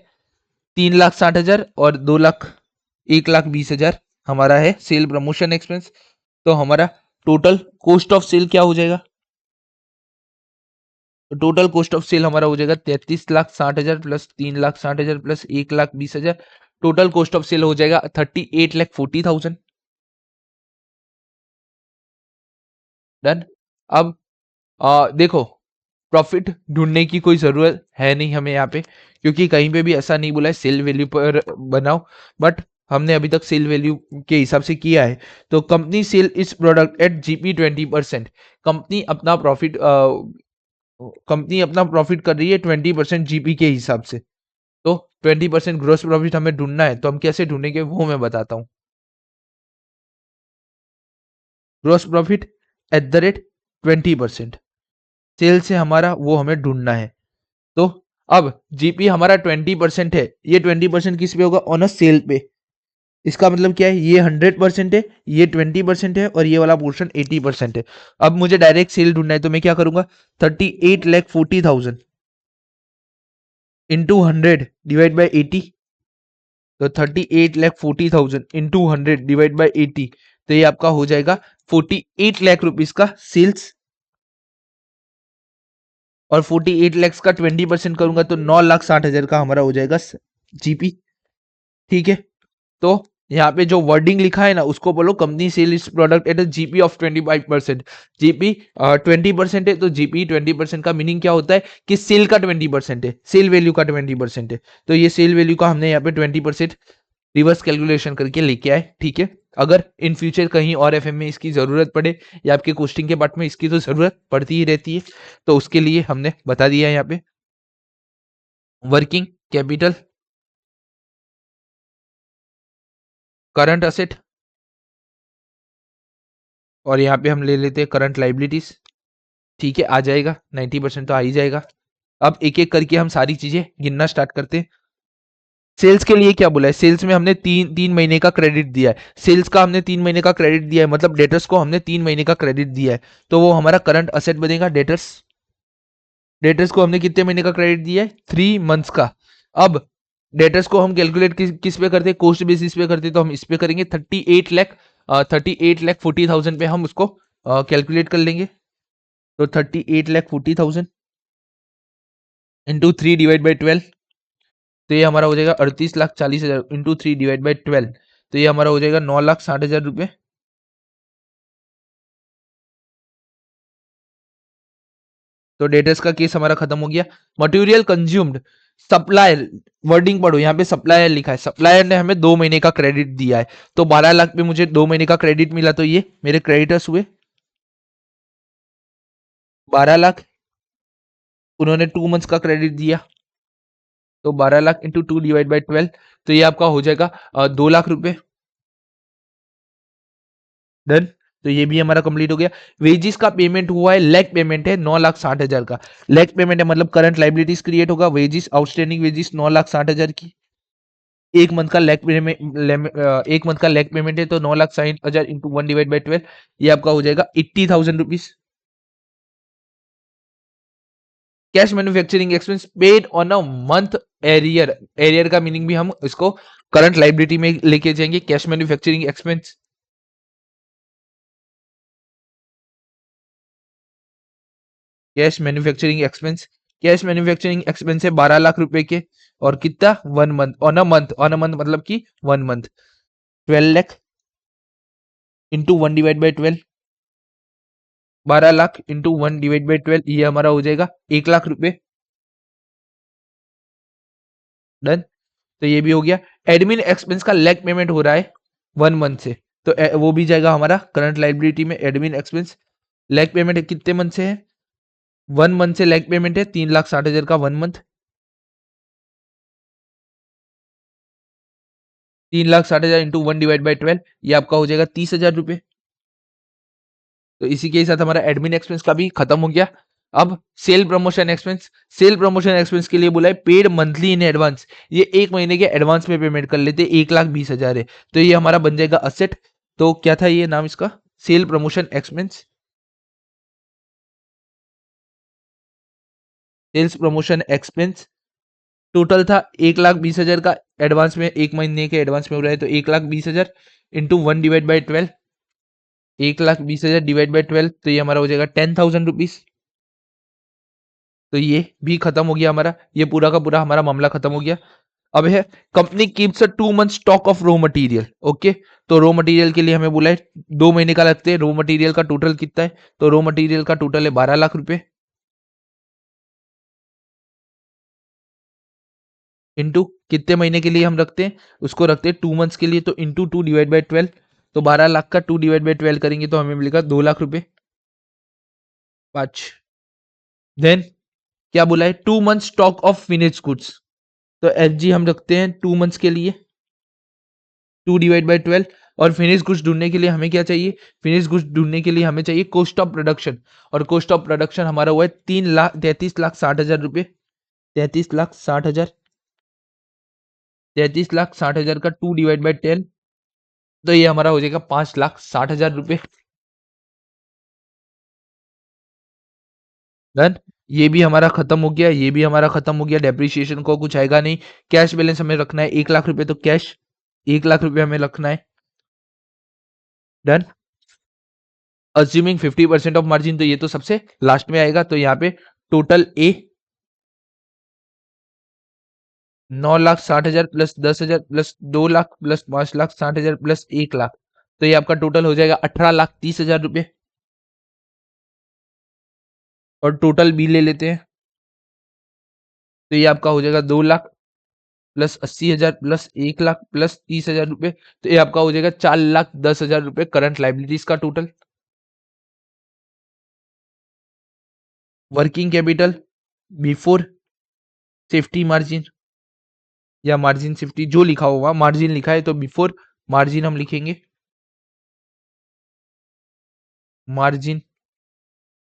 3,60,000 और 2 लाख, 1,20,000 हमारा है सेल प्रमोशन एक्सपेंस। तो हमारा टोटल कॉस्ट ऑफ सेल क्या हो जाएगा, तो टोटल कॉस्ट ऑफ सेल हमारा हो जाएगा 33,60,000 plus 3,60,000 plus 1,20,000। Total cost of sale हो जाएगा 38,40,000। डन। अब देखो, प्रॉफिट ढूंढने की कोई जरूरत है नहीं हमें यहाँ पे, क्योंकि कहीं पे भी ऐसा नहीं बोला है सेल वैल्यू पर बनाओ, बट हमने अभी तक सेल वैल्यू के हिसाब से किया है। तो कंपनी सेल इस प्रोडक्ट एट जीपी 20%, कंपनी अपना प्रॉफिट कंपनी अपना प्रॉफिट कर रही है 20% जीपी के हिसाब से। तो 20% ग्रोस प्रॉफिट हमें ढूंढना है, तो हम कैसे ढूंढेंगे वो मैं बताता हूँ। Gross profit at the rate 20%, sale से हमारा वो हमें ढूंढना है। तो अब जीपी हमारा 20% है, ये 20% किस पे होगा, ऑन अ सेल पे। इसका मतलब क्या है, ये 100% है, ये 20% है, और ये वाला पोर्शन 80% है। अब मुझे डायरेक्ट सेल ढूंढना है, तो मैं क्या करूंगा, 38,40,000 इंटू 100 डिवाइड बाई 80। तो 38,40,000 इंटू 100 डिवाइड बाई 80, तो ये आपका हो जाएगा 48 लाख रुपीज का सेल्स, और 48 लाख का 20% करूंगा तो 9,60,000 का हमारा हो जाएगा जीपी। ठीक है, तो यहाँ पे जो वर्डिंग लिखा है ना, उसको बोलो कंपनी सेल इस product at GP of 25%। GP 20% है, तो जीपी 20% का मीनिंग क्या होता है कि सेल का 20% है, सेल वैल्यू का 20% है। तो ये सेल वैल्यू का हमने यहाँ पे 20% रिवर्स कैलकुलेशन करके लेके आए। ठीक है, अगर इन फ्यूचर कहीं और एफएम में इसकी जरूरत पड़े, या आपके कोस्टिंग के पार्ट में इसकी तो जरूरत पड़ती ही रहती है, तो उसके लिए हमने बता दिया है यहाँ पे। वर्किंग कैपिटल, करंट असेट, और यहाँ पे हम ले लेते हैं करंट लाइबिलिटीज। ठीक है, आ जाएगा, 90% तो आ ही जाएगा। अब एक एक करके हम सारी चीजें गिनना स्टार्ट करते हैं। सेल्स के लिए क्या बोला है, सेल्स में हमने तीन तीन महीने का क्रेडिट दिया है, सेल्स का हमने 3 महीने का क्रेडिट दिया है, मतलब डेटर्स को हमने 3 महीने का क्रेडिट दिया है, तो वो हमारा करंट असेट बनेगा डेटर्स। डेटर्स को हमने कितने महीने का क्रेडिट दिया है, 3 मंथ्स का। अब डेटर्स को हम कैलकुलेट किस पे करते हैं, कॉस्ट बेसिस पे करते हैं, तो हम इस पे करेंगे 38,40,000 पे हम उसको कैलकुलेट कर लेंगे। तो 38,40,000 इंटू 3 डिवाइड बाई 12, तो ये हमारा हो जाएगा 38,40,000 इंटू 3 डिवाइड बाई 12, तो ये हमारा हो जाएगा 9,60,000 रुपये। तो डेटर्स का केस हमारा खत्म हो गया। मटेरियल कंज्यूम्ड, सप्लायर, वर्डिंग पढ़ो, यहाँ पे सप्लायर लिखा है, सप्लायर ने हमें 2 महीने का क्रेडिट दिया है, तो 12 लाख पे मुझे 2 महीने का क्रेडिट मिला, तो ये मेरे क्रेडिटर्स हुए 12 लाख। उन्होंने 2 मंथ्स का क्रेडिट दिया, तो 12 लाख इंटू 2 डिवाइड बाई 12, तो ये आपका हो जाएगा 2 लाख रुपए। डन, तो ये भी हमारा कंप्लीट हो गया। वेजिस का पेमेंट हुआ है, लेग पेमेंट है 9,60,000 का, लेग पेमेंट है मतलब करंट लाइबिलिटीज क्रिएट होगा, वेजिस आउटस्टैंडिंग वेजिस 9,60,000 की, एक मंथ का लेग पेमेंट, एक मंथ का लेग पेमेंट है, तो 9,60,000 इंटू 1/12, ये आपका हो जाएगा 80,000 rupees. Cash manufacturing expense paid on a month arrear, arrear का मीनिंग भी हम इसको करंट लाइबिलिटी में लेके जाएंगे। Cash manufacturing expense, cash manufacturing expense, cash manufacturing expense है 12 लाख रुपए के, और कितना, 1 month, on a month, on a month मतलब कि 1 month, 12 lakh into 1/12, 12 lakh into 1/12, ये हमारा हो जाएगा 1 लाख रुपए। डन। तो ये भी हो गया। एडमिन एक्सपेंस का लेग पेमेंट हो रहा है 1 मंथ से, तो वो भी जाएगा हमारा करंट लाइबिलिटी में। एडमिन एक्सपेंस लेग पेमेंट कितने मंथ से है, 1 मंथ से लेग पेमेंट है 3,60,000 का 1 मंथ, 3,60,000 इंटू 1/12, ये आपका हो जाएगा 30,000 रुपए। तो इसी के साथ हमारा एडमिन एक्सपेंस का भी खत्म हो गया। अब sale promotion expense, sale promotion expense के लिए बोला है पेड मंथली इन एडवांस, ये 1 महीने के एडवांस में पेमेंट कर लेते, 1,20,000 है, तो ये हमारा बन जाएगा असेट। तो क्या था ये नाम इसका, sale promotion expense, sales promotion expense. Total था 1,20,000 का, एडवांस में 1 महीने के एडवांस में हो रहा है, तो 1,20,000 इंटू 1/12, 1,20,000 डिवाइड बाई 12, तो ये हमारा हो जाएगा 10,000 रुपीज। तो ये भी खत्म हो गया हमारा, ये पूरा का पूरा हमारा मामला खत्म हो गया। अब है company keeps a 2 month stock of raw material. Okay, तो रॉ मटेरियल के लिए हमें बोला है 2 महीने का लगते हैं। रॉ मटेरियल का टोटल कितना है, तो रॉ मटेरियल का टोटल है 12 लाख रुपए, इंटू कितने महीने के लिए हम रखते हैं, उसको रखते हैं 2 मंथ्स के लिए, तो इंटू 2/12, तो 12 लाख का 2/12 करेंगे तो हमें मिलेगा 2 लाख रुपए। 5। देन क्या बोला है, 2 month stock of finish goods, तो एफ जी हम रखते हैं 2 मंथ्स के लिए, 2/12। और फिनिश गुड्स ढूंढने के लिए हमें क्या चाहिए, फिनिश गुड्स ढूंढने के लिए हमें चाहिए कॉस्ट ऑफ प्रोडक्शन, और कॉस्ट ऑफ प्रोडक्शन हमारा हुआ है 3,33,60,000 रुपये, 33,60,000, 33,60,000 का 2/10, तो ये हमारा हो जाएगा 5,60,000 रुपये। डन। ये भी हमारा खत्म हो गया, ये भी हमारा खत्म हो गया, डेप्रिसिएशन को कुछ आएगा नहीं। कैश बैलेंस हमें रखना है 1 लाख रुपए, तो कैश 1 लाख रुपए हमें रखना है। डन। अज्यूमिंग 50% ऑफ मार्जिन, तो ये तो सबसे लास्ट में आएगा, तो यहाँ पे total A 9,60,000 plus 10,000 plus 2 lakh plus 5,60,000 plus 1 lakh, तो ये आपका टोटल हो जाएगा 18,30,000 रुपये। और टोटल बी ले लेते हैं, तो ये आपका हो जाएगा 2 lakh plus 80,000 plus 1 lakh plus 30,000 रुपये, तो ये आपका हो जाएगा 4,10,000 रुपये करंट लाइबिलिटीज का total. Working capital before safety margin या मार्जिन सेफ्टी, जो लिखा होगा, मार्जिन लिखा है तो बिफोर मार्जिन हम लिखेंगे, मार्जिन।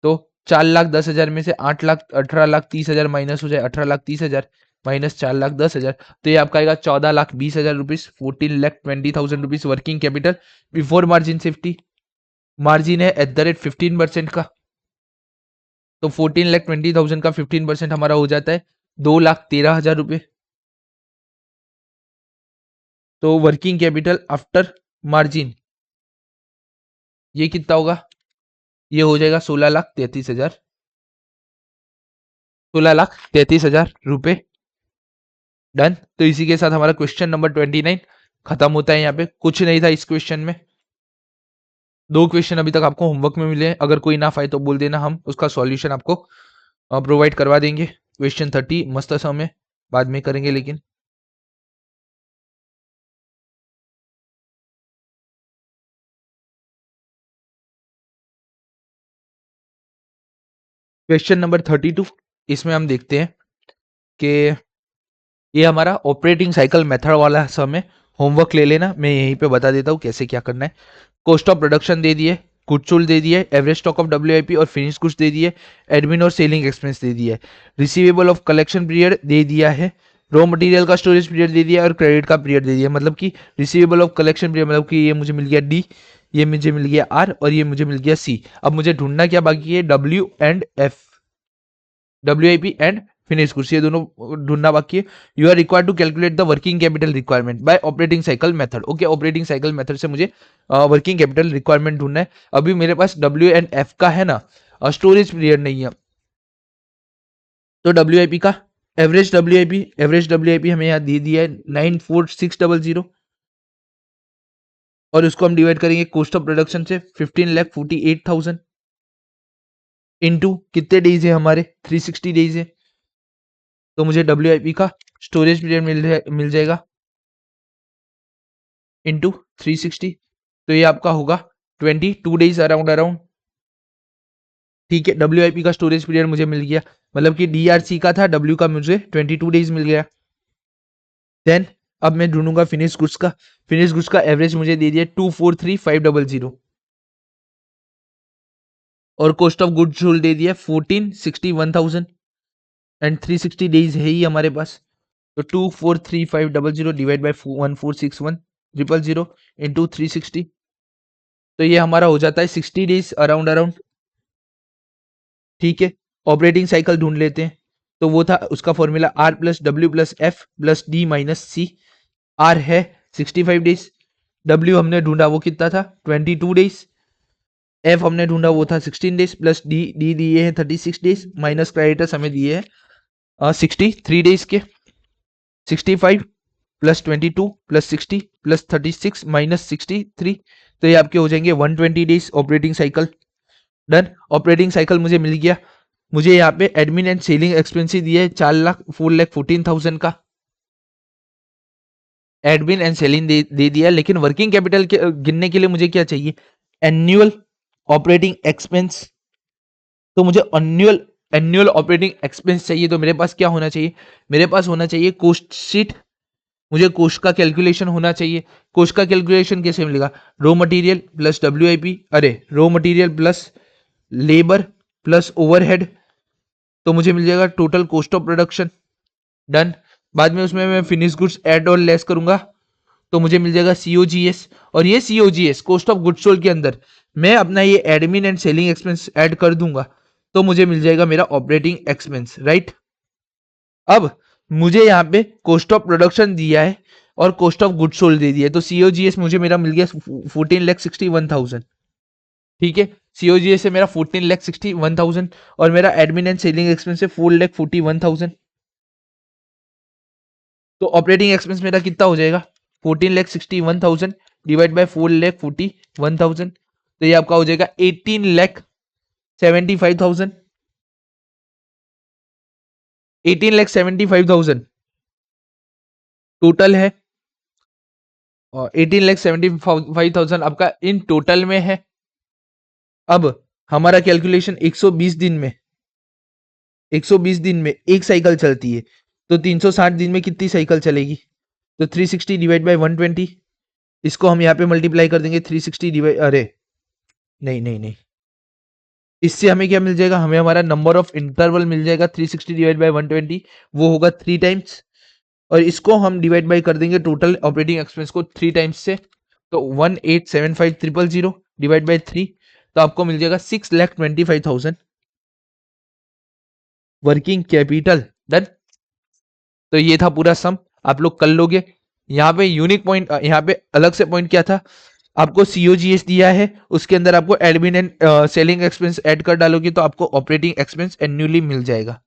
तो 4,10,000 में से 8 लाख 18,30,000 माइनस हो जाए, 18,30,000 माइनस 4,10,000, तो ये आपका आएगा 14,20,000 rupees, 14,20,000 rupees working capital before margin safety. Margin है @15% का, तो 14,20,000 का 15% हमारा हो जाता है 2,13,000 रुपये। तो वर्किंग कैपिटल आफ्टर मार्जिन ये कितना होगा, ये हो जाएगा 16,33,000, 16,33,000 रुपये। डन। तो इसी के साथ हमारा क्वेश्चन नंबर 29 खत्म होता है। यहाँ पे कुछ नहीं था इस क्वेश्चन में, 2 क्वेश्चन अभी तक आपको होमवर्क में मिले हैं, अगर कोई ना पाए तो बोल देना, हम उसका सॉल्यूशन आपको प्रोवाइड करवा देंगे। क्वेश्चन 30 मस्त सा में बाद में करेंगे, लेकिन क्वेश्चन नंबर 32 इसमें हम देखते हैं कि ये हमारा ऑपरेटिंग साइकिल मेथड वाला समय होमवर्क ले लेना, मैं यहीं पे बता देता हूँ कैसे क्या करना है। कॉस्ट ऑफ प्रोडक्शन दे दिए, गुड्स सोल्ड दे दिए, एवरेज स्टॉक ऑफ डब्ल्यूआईपी और फिनिश गुड्स दे दिए, एडमिन और सेलिंग एक्सपेंस दे दिया है, रिसीवेबल ऑफ कलेक्शन पीरियड दे दिया है, रॉ मटेरियल का स्टोरेज पीरियड दे दिया और क्रेडिट का पीरियड दे दिया। मतलब कि रिसीवेबल ऑफ कलेक्शन पीरियड मतलब कि ये मुझे मिल गया डी, ये मुझे मिल गया आर और ये मुझे मिल गया सी। अब मुझे ढूंढना क्या बाकी है, W and F. WIP and finish goods, ये दोनों ढूंढना बाकी है। You are required to calculate the working capital requirement by operating cycle method. Okay, operating cycle method से मुझे वर्किंग कैपिटल रिक्वायरमेंट ढूंढना है। अभी मेरे पास WNF का है ना, स्टोरेज पीरियड नहीं है, तो WIP का एवरेज WIP हमें यहाँ दे दिया है 94600, और उसको हम डिवाइड करेंगे कॉस्ट ऑफ प्रोडक्शन से 15,48,000 इनटू कितने डेज है हमारे 360 डेज है, तो मुझे WIP का स्टोरेज पीरियड मिल जाएगा इनटू 360, तो ये आपका होगा 22 डेज अराउंड अराउंड। ठीक है, WIP का स्टोरेज पीरियड मुझे मिल गया, मतलब कि DRC का था, W का मुझे 22 डेज मिल गया। देन अब मैं ढूंढूंगा फिनिश गुड्स का। फिनिश गुड्स का एवरेज मुझे दे दिया 243,500, और कॉस्ट ऑफ गुड्स सोल्ड दे दिया 1461,000, एंड 360 डेज है ही हमारे पास, तो 243,500 डिवाइड बाई 1461,000 इंटू 360, तो ये हमारा हो जाता है 60 डेज अराउंड अराउंड। ठीक है, ऑपरेटिंग साइकिल ढूंढ लेते हैं, तो वो था उसका फॉर्मूला R+W+F+D-C। R है 65 डेज, W हमने ढूंढा वो कितना था 22 डेज, F हमने ढूंढा वो था 16 डेज, प्लस D दिए हैं 36 डेज, माइनस क्रेडिटर्स हमें दिए हैं 63 डेज के। 65 प्लस 22 प्लस 60 प्लस 36 माइनस 63, तो ये आपके हो जाएंगे 120 days operating cycle. Done, operating cycle मुझे मिल गया। मुझे यहाँ पे एडमिन एंड सेलिंग एक्सपेंसिव दिया है 4,14,000 का, एडमिन एंड सेलिंग दे दिया, लेकिन वर्किंग कैपिटल के गिनने के लिए मुझे क्या चाहिए, एनुअल ऑपरेटिंग एक्सपेंस। तो मुझे एनुअल एनुअल ऑपरेटिंग एक्सपेंस चाहिए, तो मेरे पास क्या होना चाहिए, मेरे पास होना चाहिए कॉस्ट शीट, मुझे कॉस्ट का कैलकुलेशन होना चाहिए। कॉस्ट का कैलकुलेशन कैसे मिलेगा, रो मटेरियल प्लस WIP, अरे raw material plus labour plus overhead, तो मुझे मिल जाएगा total cost of production. Done, बाद में उसमें मैं फिनिश गुड्स ऐड और लेस करूंगा, तो मुझे मिल जाएगा COGS, और ये COGS cost of goods sold के अंदर मैं अपना ये admin and selling expense add कर दूंगा, तो मुझे मिल जाएगा मेरा ऑपरेटिंग एक्सपेंस, राइट। अब मुझे यहाँ पे कॉस्ट ऑफ प्रोडक्शन दिया है और कॉस्ट ऑफ गुड्स सोल्ड दे दिया है, तो COGS मुझे मेरा मिल गया 14,61,000। ठीक है, COGS से मेरा 14,61,000, और मेरा एडमिन एंड सेलिंग एक्सपेंस है 4,41,000, तो ऑपरेटिंग एक्सपेंस मेरा कितना हो जाएगा 14,61,000 डिवाइड बाय 4,41,000, तो ये आपका हो जाएगा 18,75,000। 18,75,000 टोटल है, और 18,75,000 आपका इन टोटल में है। अब हमारा कैलकुलेशन 120 दिन में, 120 दिन में एक साइकिल चलती है, तो 360 दिन में कितनी साइकिल चलेगी, तो 360 डिवाइड बाई 120, इसको हम यहाँ पे मल्टीप्लाई कर देंगे 360 डिवाइड, अरे नहीं नहीं नहीं, इससे हमें क्या मिल जाएगा, हमें हमारा नंबर ऑफ इंटरवल मिल जाएगा 360 डिवाइड बाई 120, वो होगा 3 टाइम्स, और इसको हम डिवाइड बाई कर देंगे टोटल ऑपरेटिंग एक्सपेंस को 3 टाइम्स से, तो 1,87,500 डिवाइड बाई 3, तो आपको मिल जाएगा 6,25,000 वर्किंग कैपिटल। डन, तो ये था पूरा सम, आप लोग कर लोगे। यहाँ पे यूनिक पॉइंट, यहाँ पे अलग से पॉइंट क्या था, आपको COGS दिया है, उसके अंदर आपको admin and selling expense add कर डालोगे तो आपको ऑपरेटिंग एक्सपेंस एन्युअली मिल जाएगा।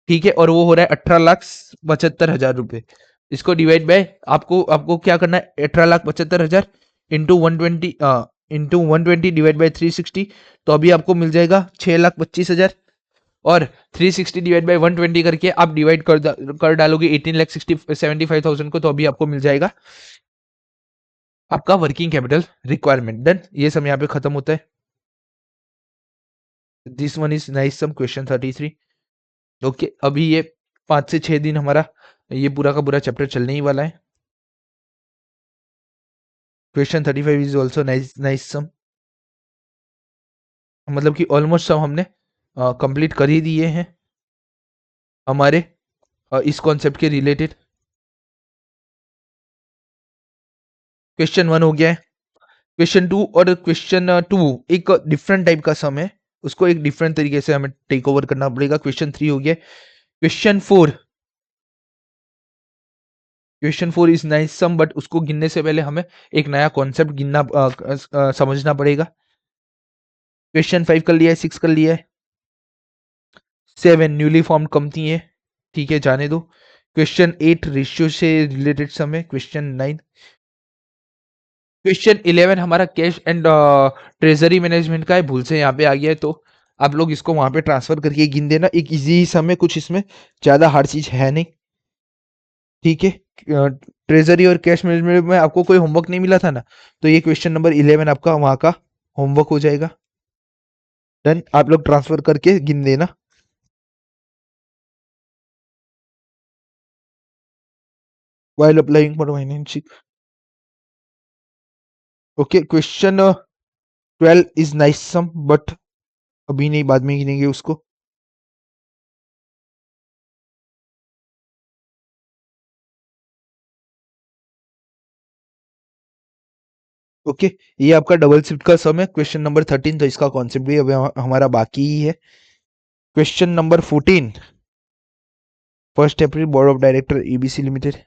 ठीक है, और वो हो रहा है 18,75,000 रुपए। इसको डिवाइड बाय, आपको आपको क्या करना है, 18,75,000 इंटू 120, डिवाइड बाई 360, तो अभी आपको मिल जाएगा 6,25,000, और 360 डिवाइड बाई 120 करके आप डिवाइड कर डालोगे 18,75,000 को, तो अभी आपको मिल जाएगा आपका वर्किंग कैपिटल रिक्वायरमेंट। डन, ये सब यहाँ पे खत्म होता है। This one is nice sum, question 33। Okay, अभी ये 5 से 6 दिन हमारा ये पूरा का पूरा चैप्टर चलने ही वाला है। Question 35 is also nice nice sum, मतलब कि ऑलमोस्ट सब हमने कंप्लीट कर ही दिए हैं हमारे इस कॉन्सेप्ट के रिलेटेड। क्वेश्चन 1 हो गया है। क्वेश्चन 2 और क्वेश्चन 2 एक डिफरेंट टाइप का सम है, उसको एक डिफरेंट तरीके से हमें टेक ओवर करना पड़ेगा। क्वेश्चन 3 हो गया। Question 4, question 4 is nice sum, but उसको गिनने से पहले हमें एक नया कॉन्सेप्ट समझना पड़ेगा। क्वेश्चन 5 कर लिया है, 6 कर लिया है, 7 न्यूली फॉर्म्ड कंपनी है, ठीक है जाने दो। क्वेश्चन 8 रेशियो से रिलेटेड सम है। क्वेश्चन 9, क्वेश्चन 11 हमारा कैश एंड ट्रेजरी मैनेजमेंट का है, भूल से यहाँ पे आ गया है, तो आप लोग इसको वहां पे ट्रांसफर करके गिन देना। एक इजी सम है, कुछ इसमें ज्यादा हार्ड चीज है नहीं, ठीक है। ट्रेजरी और कैश मैनेजमेंट में आपको कोई होमवर्क नहीं मिला था ना, तो ये क्वेश्चन नंबर 11 आपका वहां का होमवर्क हो जाएगा। डन, आप लोग ट्रांसफर करके गिन देना। while applying for financing, okay. Question 12 is nice sum, but अभी नहीं, बाद में गिनेंगे उसको। ओके, ये आपका डबल शिफ्ट का सम है। क्वेश्चन नंबर 13, तो इसका कॉन्सेप्ट भी अभी हमारा बाकी ही है। Question number 14, first April board of director ABC limited.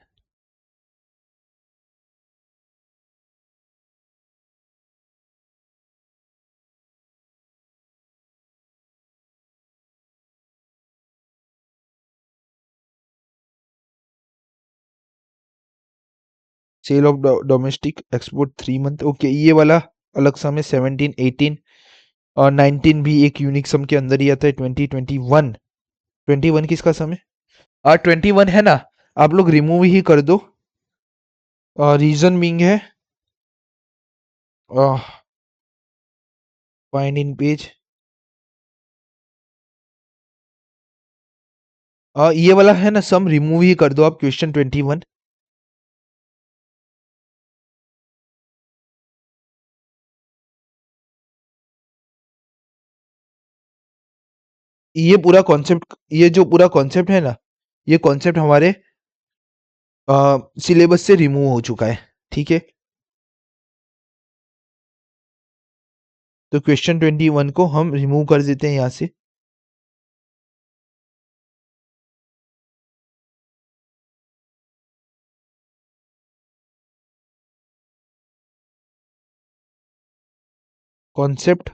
Sale of domestic export 3 month, okay. ये वाला अलग सम है। 17, 18 और 19 भी एक यूनिक सम के अंदर ही आता है। 20, 21, 21 किसका सम है? 21 है ना, आप लोग रिमूव ही कर दो। रीजन बीइंग है, फाइंड इन पेज, ये वाला है ना सम, रिमूव ही कर दो आप। क्वेश्चन 21, ये पूरा कॉन्सेप्ट, ये जो पूरा कॉन्सेप्ट है ना, ये कॉन्सेप्ट हमारे सिलेबस से रिमूव हो चुका है, ठीक है। तो क्वेश्चन 21 को हम रिमूव कर देते हैं यहाँ से। Concept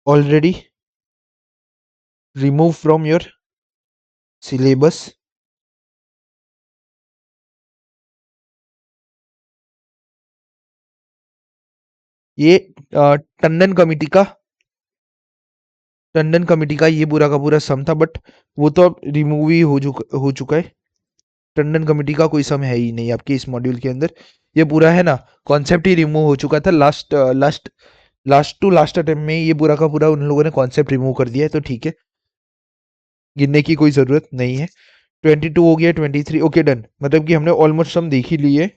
already remove from your syllabus, ये टंडन कमेटी का ये पूरा का पूरा सम था, बट वो तो अब रिमूव ही हो चुका है। टंडन कमेटी का कोई सम है ही नहीं आपके इस मॉड्यूल के अंदर। ये पूरा है ना कॉन्सेप्ट ही रिमूव हो चुका था। लास्ट टू लास्ट अटेम्प्ट में ये पूरा का पूरा उन लोगों ने कॉन्सेप्ट रिमूव कर दिया है, तो ठीक है, गिनने की कोई जरूरत नहीं है। 22 हो गया, 23, ओके डन, मतलब कि हमने ऑलमोस्ट सम देख ही लिए।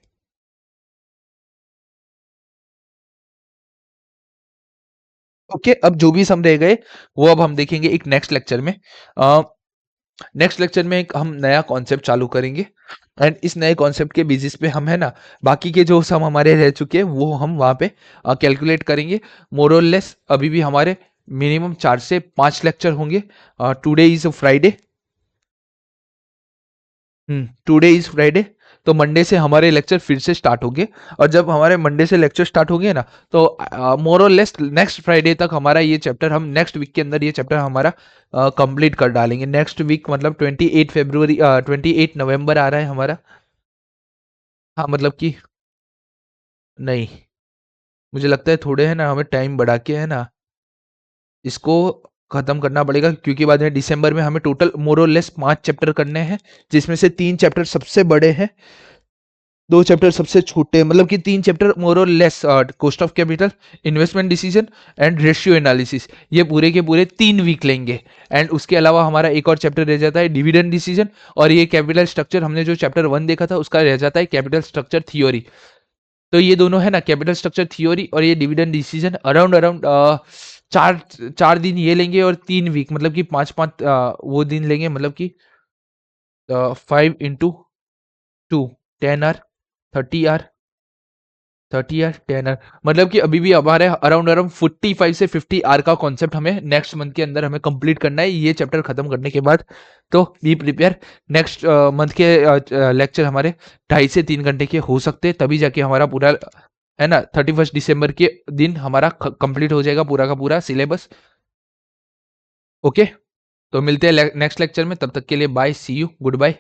ओके, अब जो भी सम रह गए वो अब हम देखेंगे एक नेक्स्ट लेक्चर में। नेक्स्ट लेक्चर में एक हम नया कॉन्सेप्ट चालू करेंगे, एंड इस नए कॉन्सेप्ट के बेसिस पे हम है ना बाकी के जो सम हमारे रह चुके हैं वो हम वहाँ पे कैलकुलेट करेंगे। मोर और लेस अभी भी हमारे मिनिमम 4 से 5 लेक्चर होंगे। Today is Friday, today is Friday, तो मंडे से हमारे लेक्चर फिर से स्टार्ट होंगे। और जब हमारे मंडे से लेक्चर स्टार्ट होंगे ना, तो मोर और लेस नेक्स्ट फ्राइडे तक हमारा ये चैप्टर, हम नेक्स्ट वीक के अंदर ये चैप्टर हमारा कंप्लीट कर डालेंगे। नेक्स्ट वीक मतलब 28 फरवरी, 28 नवंबर आ रहा है हमारा। हाँ मतलब कि नहीं, मुझे लगता है थोड़े है ना हमें टाइम बढ़ा के है ना इसको खत्म करना पड़ेगा, क्योंकि बाद में दिसंबर में हमें टोटल मोर और लेस 5 चैप्टर करने हैं, जिसमें से 3 चैप्टर सबसे बड़े हैं, 2 चैप्टर सबसे छोटे, मतलब कि 3 चैप्टर मोर और less, cost of capital, investment decision and ratio analysis, ये पूरे के पूरे 3 वीक लेंगे। एंड उसके अलावा हमारा एक और चैप्टर रह जाता है डिविडेंड डिसीजन, और ये कैपिटल स्ट्रक्चर, हमने जो चैप्टर 1 देखा था उसका रह जाता है कैपिटल स्ट्रक्चर थियोरी। तो ये दोनों है ना कैपिटल स्ट्रक्चर थियोरी और ये डिविडेंड डिसीजन अराउंड अराउंड 4 दिन ये लेंगे, और 3 वीक मतलब कि 5 5 वो दिन लेंगे, मतलब कि 5 into 2, 10 आर, 30 आर, 30 आवर 10 आवर मतलब कि अभी भी हमारे अराउंड अराउंड 45 से 50 आवर का कॉन्सेप्ट हमें नेक्स्ट मंथ के अंदर हमें कंप्लीट करना है ये चैप्टर खत्म करने के बाद। तो बी प्रिपेयर, नेक्स्ट मंथ के लेक्चर हमारे 2.5 से 3 घंटे के हो सकते हैं, तभी जाके हमारा पूरा है ना 31 दिसंबर के दिन हमारा कंप्लीट हो जाएगा पूरा का पूरा सिलेबस। ओके, तो मिलते हैं नेक्स्ट लेक्चर में, तब तक के लिए bye, see you, good bye.